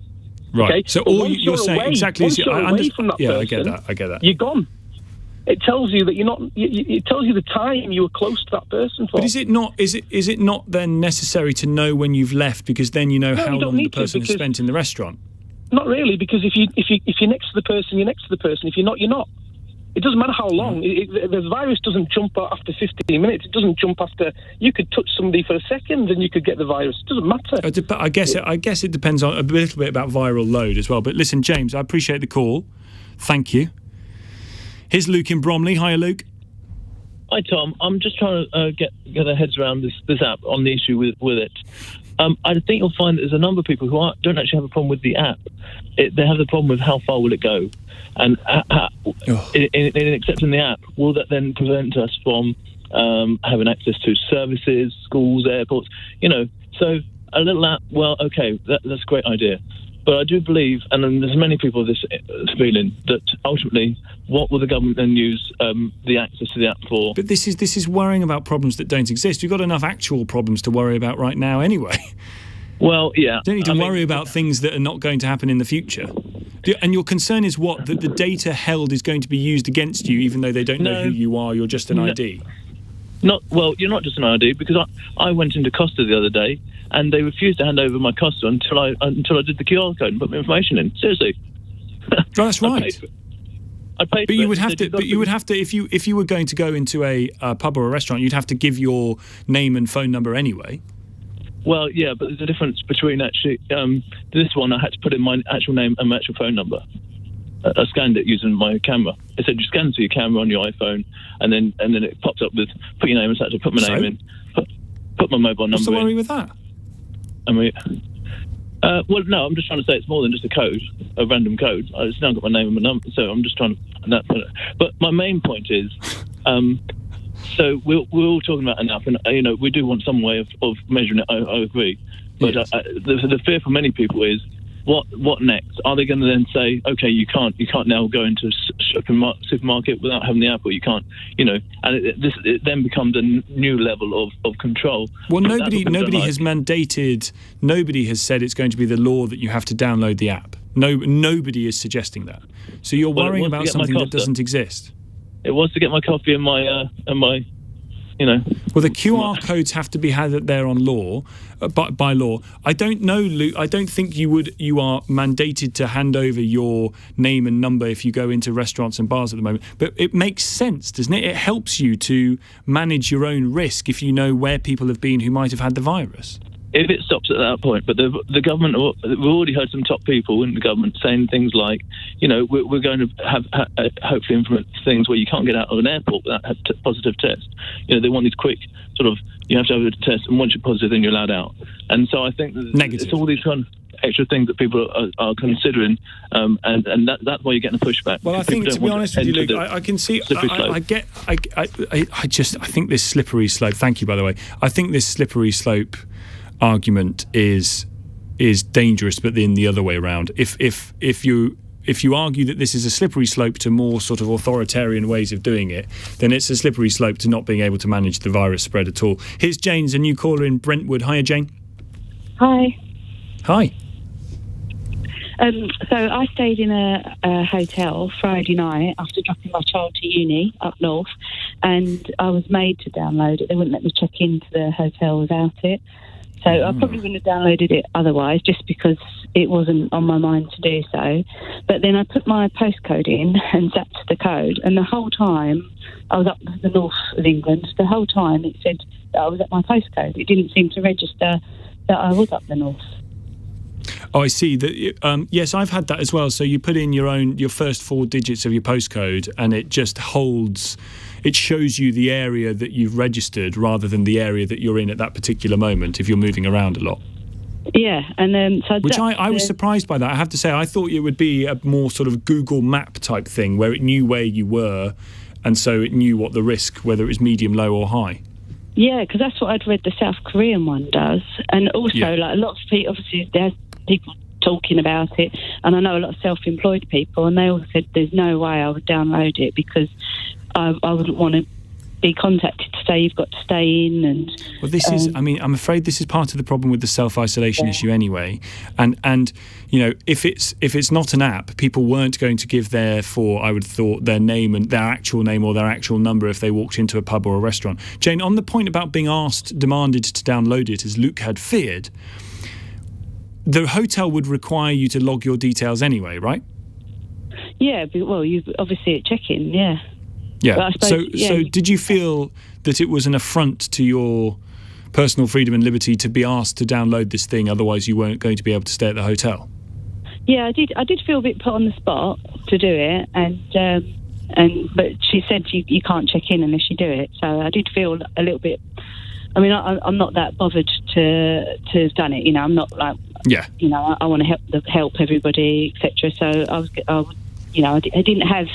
Right. Okay? So all you're saying exactly is from that person, I get that. You're gone. It tells you that you're not. It tells you the time you were close to that person for. But is it not then necessary to know when you've left, because then you know how long the person has spent in the restaurant? Not really, because if you're next to the person, you're next to the person. If you're not, you're not. It doesn't matter how long. The virus doesn't jump after 15 minutes. It doesn't jump after... You could touch somebody for a second and you could get the virus. It doesn't matter. I guess it depends on a little bit about viral load as well. But listen, James, I appreciate the call. Thank you. Here's Luke in Bromley. Hiya, Luke. Hi, Tom. I'm just trying to get our heads around this app on the issue with it. I think you'll find that there's a number of people who don't actually have a problem with the app. They have the problem with how far will it go. And in accepting the app, will that then prevent us from having access to services, schools, airports? So a little app, well, okay, that's a great idea. But I do believe, and there's many people with this feeling, that ultimately, what will the government then use the access to the app for? But this is worrying about problems that don't exist. We've got enough actual problems to worry about right now anyway. Well, yeah. Don't need to worry about things that are not going to happen in the future. And your concern is what? That the data held is going to be used against you, even though they don't know who you are, you're just an ID? You're not just an ID, because I went into Costa the other day, and they refused to hand over my Costa until I did the QR code and put my information in. Seriously. That's right. I paid. But you would have to. If you were going to go into a pub or a restaurant, you'd have to give your name and phone number anyway. Well, yeah, but there's a difference between actually this one. I had to put in my actual name and my actual phone number. I scanned it using my camera. It said you scan to your camera on your iPhone, and then it popped up with put your name in. So I had to put my name in, put my mobile number in. What's the worry with that? I mean, well, no, I'm just trying to say it's more than just a code, a random code. It's now got my name and my number, so I'm just trying to. But my main point is, so we're all talking about an app, and we do want some way of measuring it. I agree, but yes. The fear for many people is what next? Are they going to then say, okay, you can't now go into a supermarket without having the app, or you can't, and it then becomes a new level of control. Well, nobody has mandated, nobody has said it's going to be the law that you have to download the app. Nobody is suggesting that. So you're worrying about something that doesn't exist. It was to get my coffee and my. Well, the QR codes have to be had there on law, by law. I don't know, Luke. I don't think you are mandated to hand over your name and number if you go into restaurants and bars at the moment. But it makes sense, doesn't it? It helps you to manage your own risk if you know where people have been who might have had the virus. If it stops at that point, but the government, we've already heard some top people in the government saying things like, we're going to have hopefully implement things where you can't get out of an airport without a positive test. They want these quick sort of, you have to have a test, and once you're positive, then you're allowed out. And so I think it's all these kind of extra things that people are considering, and that's why you're getting a pushback. Well, I think, to be honest with you, Luke, I can see. I think this slippery slope. Thank you, by the way. I think this slippery slope argument is dangerous, but then the other way around. If you argue that this is a slippery slope to more sort of authoritarian ways of doing it, then it's a slippery slope to not being able to manage the virus spread at all. Here's Jane's a new caller in Brentwood. Hiya, Jane. Hi. Hi. So I stayed in a hotel Friday night after dropping my child to uni up north, and I was made to download it. They wouldn't let me check into the hotel without it. So I probably wouldn't have downloaded it otherwise, just because it wasn't on my mind to do so. But then I put my postcode in and zapped the code, and the whole time I was up the north of England. The whole time it said that I was at my postcode. It didn't seem to register that I was up the north. Oh, I see. Yes, I've had that as well. So you put in your first 4 digits of your postcode, and it just holds. It shows you the area that you've registered rather than the area that you're in at that particular moment if you're moving around a lot. Yeah, and then which I was surprised by that. I have to say, I thought it would be a more sort of Google Map type thing where it knew where you were, and so it knew what the risk, whether it was medium, low, or high. Yeah, because that's what I'd read the South Korean one does, and also like a lot of people. Obviously, there's people talking about it, and I know a lot of self-employed people, and they all said there's no way I would download it because I wouldn't want to be contacted to say you've got to stay in. And well, this is. I mean, I'm afraid this is part of the problem with the self-isolation issue anyway. And if it's not an app, people weren't going to give I would have thought, their name and their actual name or their actual number if they walked into a pub or a restaurant. Jane, on the point about being demanded to download it, as Luke had feared, the hotel would require you to log your details anyway, right? Yeah, well, you obviously at check-in, yeah. Yeah. So did you feel that it was an affront to your personal freedom and liberty to be asked to download this thing, otherwise you weren't going to be able to stay at the hotel? Yeah, I did feel a bit put on the spot to do it, but she said you can't check in unless you do it. So I did feel a little bit. I mean, I'm not that bothered to have done it. I'm not like. Yeah. I want to help everybody, etc. So I didn't have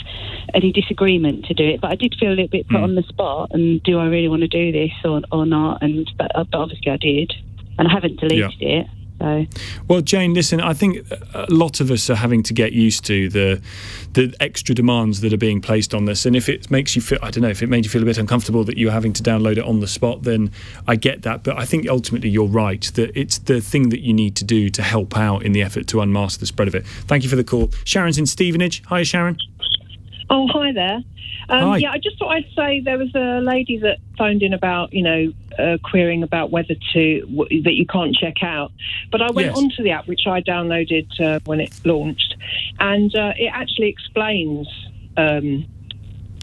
any disagreement to do it, but I did feel a little bit put on the spot. And do I really want to do this or not? But obviously I did, and I haven't deleted it. So. Well, Jane, listen, I think a lot of us are having to get used to the extra demands that are being placed on this. And if it makes you feel, I don't know, if it made you feel a bit uncomfortable that you're having to download it on the spot, then I get that. But I think ultimately you're right, that it's the thing that you need to do to help out in the effort to unmask the spread of it. Thank you for the call. Sharon's in Stevenage. Hi, Sharon. Oh, hi there. Hi. Yeah, I just thought I'd say there was a lady that phoned in about, querying about whether that you can't check out. But I went onto the app, which I downloaded when it launched, and it actually explains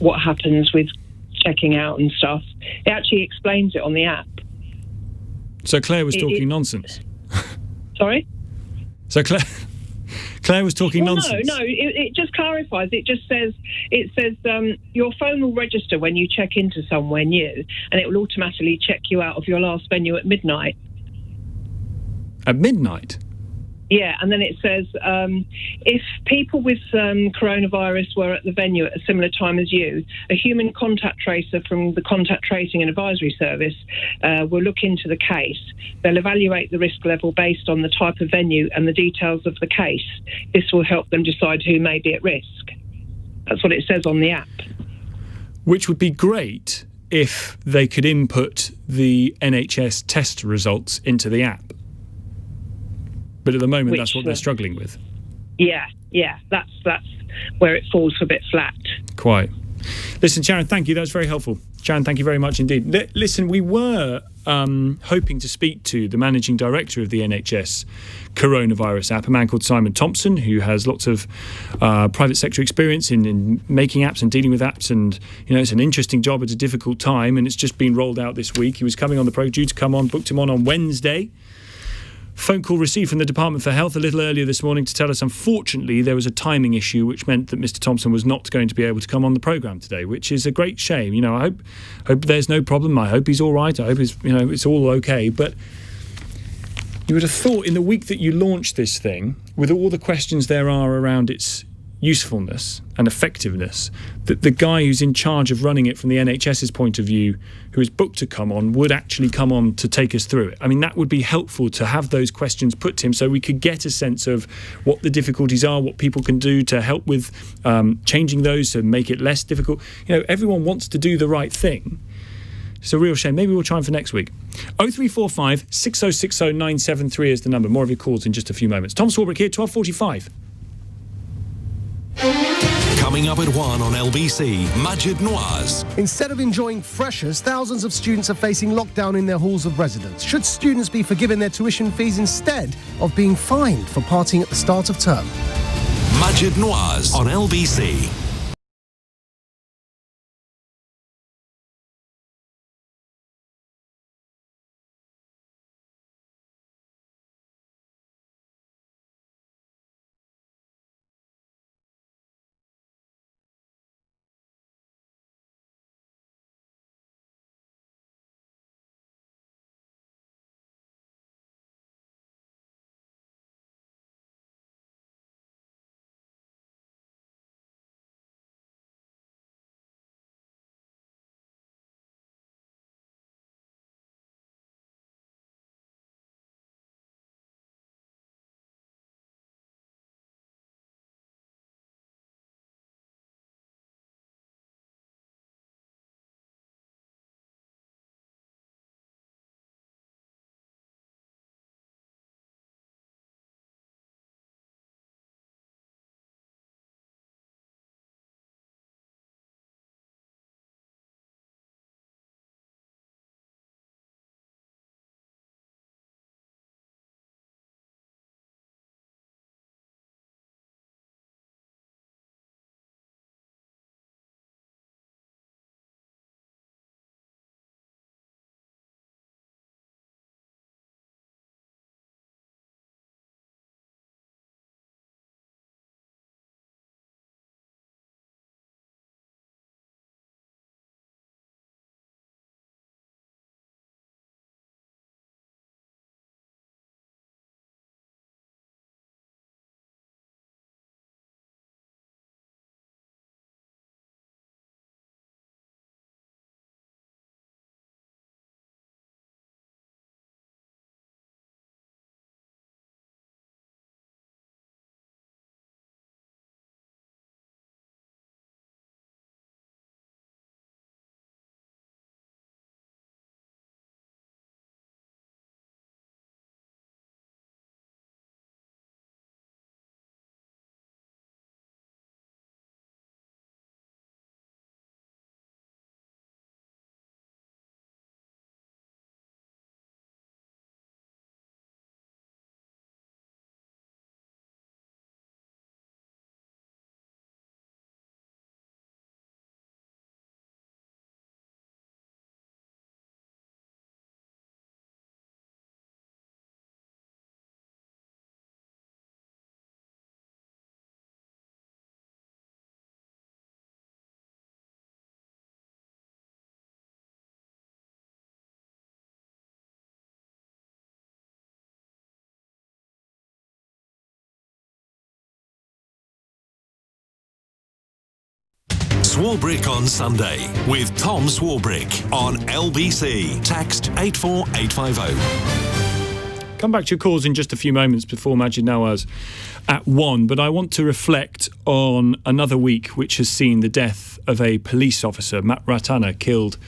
what happens with checking out and stuff. It actually explains it on the app. So Claire was talking nonsense. Sorry? So Claire was talking nonsense. No, it just clarifies. It says your phone will register when you check into somewhere new, and it will automatically check you out of your last venue at midnight. At midnight? Yeah, and then it says, if people with coronavirus were at the venue at a similar time as you, a human contact tracer from the Contact Tracing and Advisory Service will look into the case. They'll evaluate the risk level based on the type of venue and the details of the case. This will help them decide who may be at risk. That's what it says on the app. Which would be great if they could input the NHS test results into the app. But at the moment, that's what they're struggling with. Yeah, that's where it falls a bit flat. Quite. Listen, Sharon, thank you. That was very helpful. Sharon, thank you very much indeed. Listen, we were hoping to speak to the managing director of the NHS coronavirus app, a man called Simon Thompson, who has lots of private sector experience in making apps and dealing with apps. And, you know, it's an interesting job at a difficult time, and it's just been rolled out this week. He was coming on the due to come on, booked him on Wednesday. Phone call received from the Department for Health a little earlier this morning to tell us, unfortunately, there was a timing issue which meant that Mr. Thompson was not going to be able to come on the programme today, which is a great shame. You know, I hope there's no problem. I hope he's all right. I hope it's all okay. But you would have thought in the week that you launched this thing, with all the questions there are around its usefulness and effectiveness, that the guy who's in charge of running it from the NHS's point of view, who is booked to come on, would actually come on to take us through it. I mean, that would be helpful to have those questions put to him so we could get a sense of what the difficulties are, what people can do to help with changing those to make it less difficult. You know, everyone wants to do the right thing. It's a real shame. Maybe we'll try him for next week. 0345 6060 973 is the number. More of your calls in just a few moments. Tom Swarbrick here, 12:45. Coming up at 1 on LBC, Majid Noir's. Instead of enjoying freshers, thousands of students are facing lockdown in their halls of residence. Should students be forgiven their tuition fees instead of being fined for partying at the start of term? Majid Noir's on LBC. Swarbrick on Sunday with Tom Swarbrick on LBC. Text 84850. Come back to your calls in just a few moments before Majid Nawaz at 1, but I want to reflect on another week which has seen the death of a police officer, Matt Ratana, killed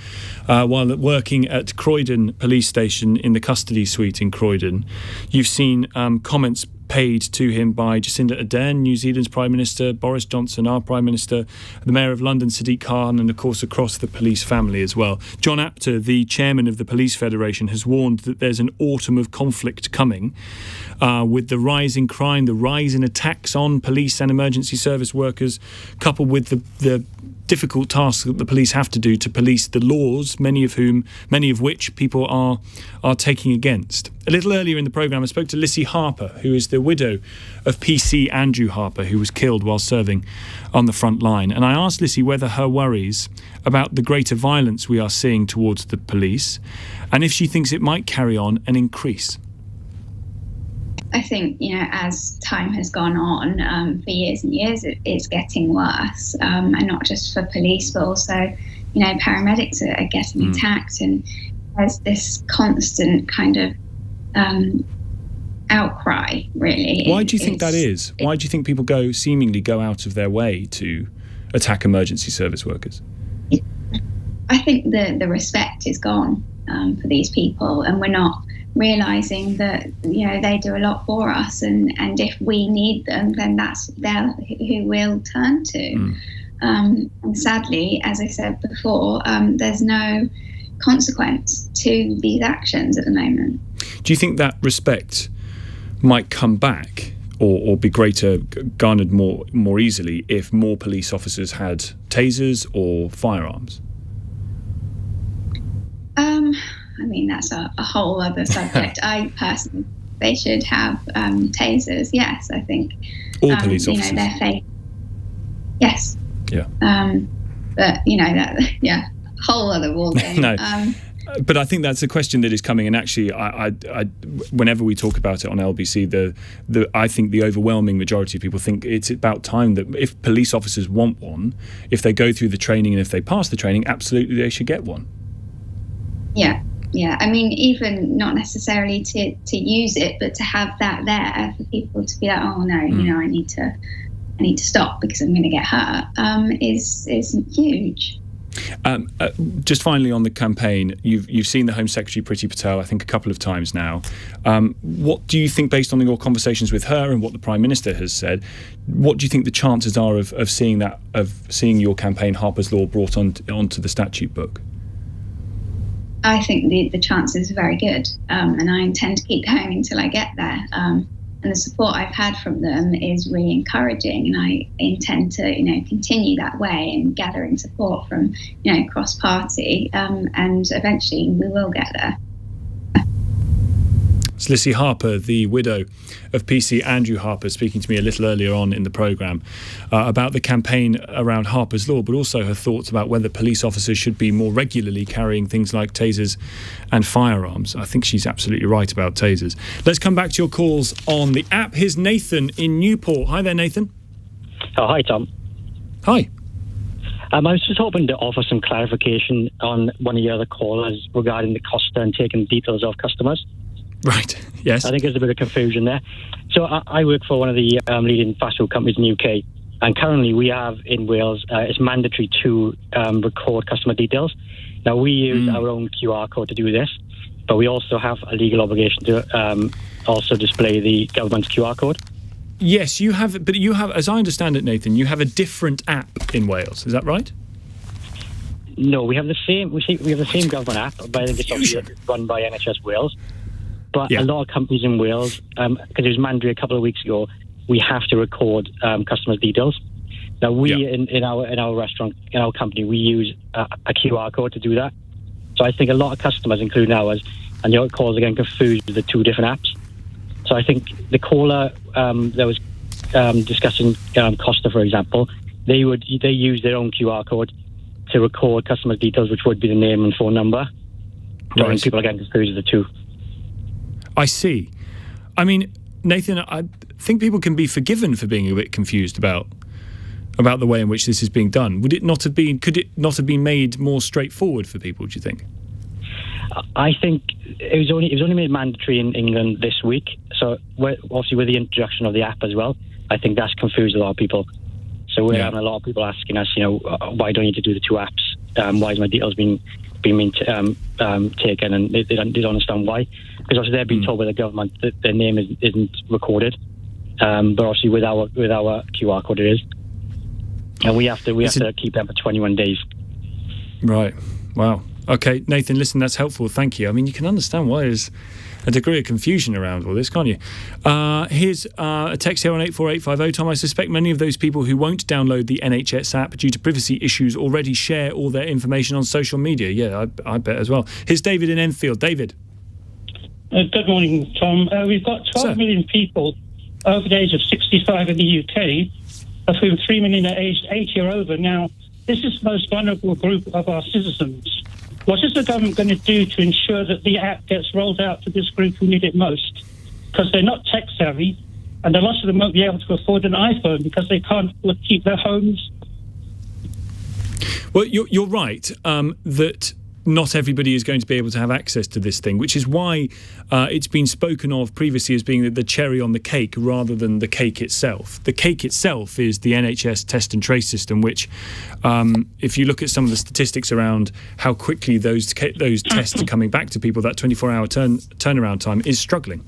while working at Croydon Police Station in the custody suite in Croydon. You've seen comments paid to him by Jacinda Ardern, New Zealand's Prime Minister, Boris Johnson, our Prime Minister, the Mayor of London, Sadiq Khan, and of course across the police family as well. John Apter, the chairman of the Police Federation, has warned that there's an autumn of conflict coming with the rise in crime, the rise in attacks on police and emergency service workers, coupled with the difficult tasks that the police have to do to police the laws, many of which people are taking against. A little earlier in the programme, I spoke to Lissie Harper, who is the widow of PC Andrew Harper, who was killed while serving on the front line. And I asked Lissie whether her worries about the greater violence we are seeing towards the police, and if she thinks it might carry on and increase. I think, as time has gone on for years and years, it's getting worse. And not just for police, but also, paramedics are getting attacked. And there's this constant kind of outcry, really. Why do you think that is? Why do you think people seemingly go out of their way to attack emergency service workers? I think the respect is gone for these people, and we're not realising that they do a lot for us, and if we need them, then they're who we'll turn to. And sadly, as I said before, there's no consequence to these actions at the moment. Do you think that respect might come back or be garnered more easily if more police officers had tasers or firearms? I mean, that's a whole other subject. I personally, they should have tasers. Yes, I think all police officers. They're fake. Yes. Yeah. But whole other ball game. No. But I think that's a question that is coming, and actually, I whenever we talk about it on LBC, I think the overwhelming majority of people think it's about time that if police officers want one, if they go through the training and if they pass the training, absolutely they should get one. Yeah. Yeah, I mean, even not necessarily to use it, but to have that there for people to be like, oh no, I need to stop because I'm going to get hurt, is huge. Just finally on the campaign, you've seen the Home Secretary Priti Patel, I think, a couple of times now. What do you think, based on your conversations with her and what the Prime Minister has said, what do you think the chances are of seeing your campaign Harper's Law brought onto the statute book? I think the chances are very good, and I intend to keep going until I get there. And the support I've had from them is really encouraging, and I intend to, continue that way and gathering support from, cross-party, and eventually we will get there. It's Lissie Harper, the widow of PC Andrew Harper, speaking to me a little earlier on in the programme about the campaign around Harper's Law, but also her thoughts about whether police officers should be more regularly carrying things like tasers and firearms. I think she's absolutely right about tasers. Let's come back to your calls on the app. Here's Nathan in Newport. Hi there, Nathan. Oh, hi, Tom. Hi. I was just hoping to offer some clarification on one of your other callers regarding the Costa and taking details of customers. Right, yes. I think there's a bit of confusion there. So I work for one of the leading fast food companies in the UK, and currently we have in Wales, it's mandatory to record customer details. Now, we use our own QR code to do this, but we also have a legal obligation to also display the government's QR code. Yes, you have, but you have, as I understand it, Nathan, you have a different app in Wales, is that right? No, we have the same government app, but I think it's run by NHS Wales. But a lot of companies in Wales, because it was mandatory a couple of weeks ago, we have to record customers' details. Now, we in our restaurant, in our company, we use a QR code to do that. So I think a lot of customers, including ours, and your calls are getting confused with the two different apps. So I think the caller that was discussing Costa, for example, they use their own QR code to record customers' details, which would be the name and phone number. So I think people are getting confused with the two. I see. I mean, Nathan, I think people can be forgiven for being a bit confused about about the way in which this is being done? Could it not have been made more straightforward for people, do you think? I think it was only made mandatory in England this week. So obviously with the introduction of the app as well, I think that's confused a lot of people. So we're having a lot of people asking us, why don't you need to do the two apps? Why is my details being taken? And they don't understand why. Because obviously they're being told by the government that their name isn't recorded. But obviously with our QR code it is. And we have to keep them for 21 days. Right. Wow. Okay, Nathan, listen, that's helpful. Thank you. I mean, you can understand why there's a degree of confusion around all this, can't you? Here's a text here on 84850. Tom, I suspect many of those people who won't download the NHS app due to privacy issues already share all their information on social media. Yeah, I bet as well. Here's David in Enfield. David. Good morning, Tom. We've got 12 million people over the age of 65 in the UK, of whom 3 million are aged 80 or over. Now, this is the most vulnerable group of our citizens. What is the government going to do to ensure that the app gets rolled out to this group who need it most? Because they're not tech savvy, and a lot of them won't be able to afford an iPhone because they can't keep their homes. Well, you're right that not everybody is going to be able to have access to this thing, which is why it's been spoken of previously as being the cherry on the cake rather than the cake itself. The cake itself is the NHS Test and Trace system, which, if you look at some of the statistics around how quickly those tests are coming back to people, that 24-hour turnaround time is struggling.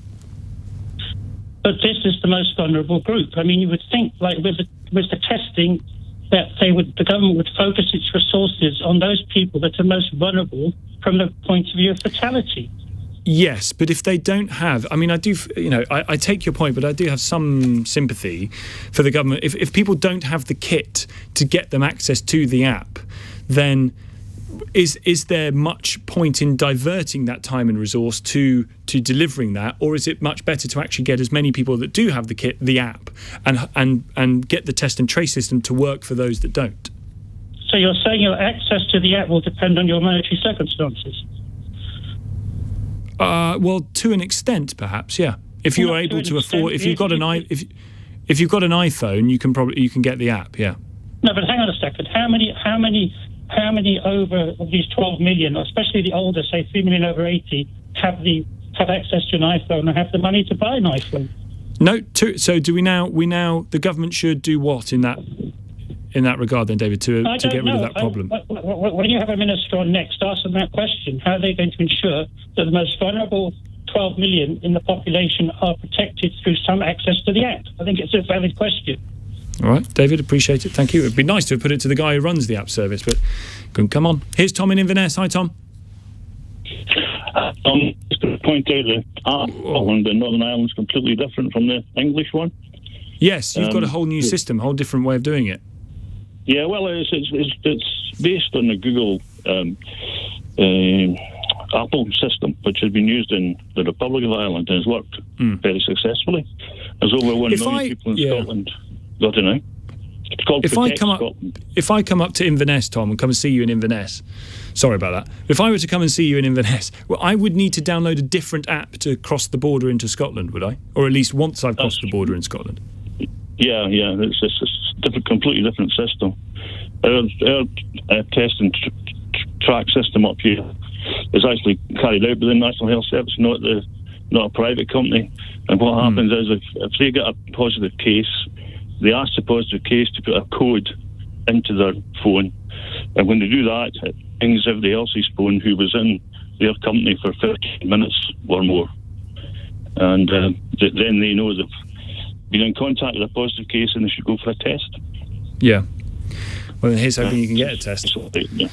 But this is the most vulnerable group. I mean, you would think, like with the testing, that the government would focus its resources on those people that are most vulnerable from the point of view of fatality. Yes, but if they don't have, I mean, I do, I take your point, but I do have some sympathy for the government. If people don't have the kit to get them access to the app, then is there much point in diverting that time and resource to delivering that, or is it much better to actually get as many people that do have the kit, the app, and get the test and trace system to work for those that don't? So you're saying your access to the app will depend on your monetary circumstances? Well, to an extent, perhaps, yeah. If you're able to afford, if you've got an iPhone, you can get the app, yeah. No, but hang on a second. How many over of these 12 million, especially the older, say 3 million over 80, have access to an iPhone and have the money to buy an iPhone? No. So do we now? The government should do what in that regard, then, David, to get rid of that problem? When you have a minister on next, ask them that question. How are they going to ensure that the most vulnerable 12 million in the population are protected through some access to the app? I think it's a valid question. All right, David, appreciate it. Thank you. It'd be nice to have put it to the guy who runs the app service, but couldn't come on. Here's Tom in Inverness. Hi, Tom. Just to point out that Scotland and Northern Ireland is completely different from the English one. Yes, you've got a whole new system, a whole different way of doing it. Yeah, well, it's based on the Google Apple system, which has been used in the Republic of Ireland and has worked very successfully. There's over 1 million people in Scotland got it now. It's called If I come up to Inverness, Tom, and come and see you in Inverness, sorry about that. If I were to come and see you in Inverness, well, I would need to download a different app to cross the border into Scotland, would I? Or at least once I've crossed the border in Scotland. Yeah, it's a completely different system. Our test and track system up here is actually carried out by the National Health Service, not a private company. And what happens is if they get a positive case, they ask the positive case to put a code into their phone, and when they do that, it pings everybody else's phone who was in their company for 15 minutes or more, and then they know they've been in contact with a positive case and they should go for a test. Yeah. Well, then here's hoping you can get a test. Yeah.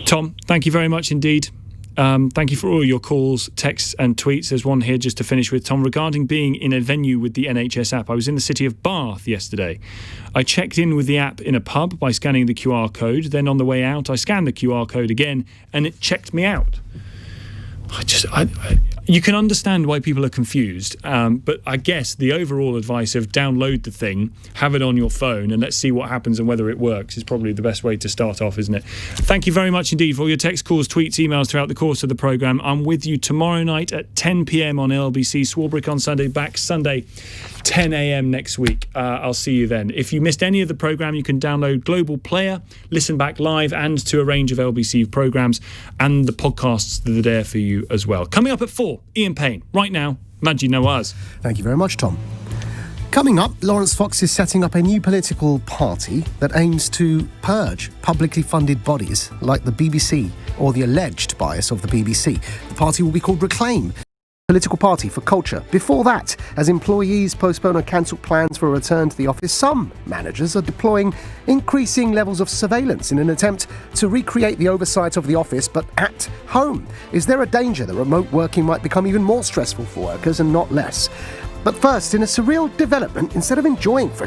Tom, thank you very much indeed. Thank you for all your calls, texts and tweets. There's one here just to finish with, Tom, regarding being in a venue with the NHS app. I was in the city of Bath yesterday. I checked in with the app in a pub by scanning the QR code. Then on the way out, I scanned the QR code again and it checked me out. You can understand why people are confused, but I guess the overall advice of download the thing, have it on your phone, and let's see what happens and whether it works is probably the best way to start off, isn't it? Thank you very much indeed for all your text, calls, tweets, emails throughout the course of the programme. I'm with you tomorrow night at 10 p.m. on LBC. Swarbrick on Sunday, back Sunday 10 a.m. next week. I'll see you then. If you missed any of the programme, you can download Global Player, listen back live and to a range of LBC programmes, and the podcasts that are there for you as well. Coming up at 4, Ian Payne. Right now, Manji Nawaz. Thank you very much, Tom. Coming up, Lawrence Fox is setting up a new political party that aims to purge publicly funded bodies like the BBC or the alleged bias of the BBC. The party will be called Reclaim, political party for culture. Before that, as employees postpone or cancel plans for a return to the office, some managers are deploying increasing levels of surveillance in an attempt to recreate the oversight of the office, but at home. Is there a danger that remote working might become even more stressful for workers and not less? But first, in a surreal development, instead of enjoying fresh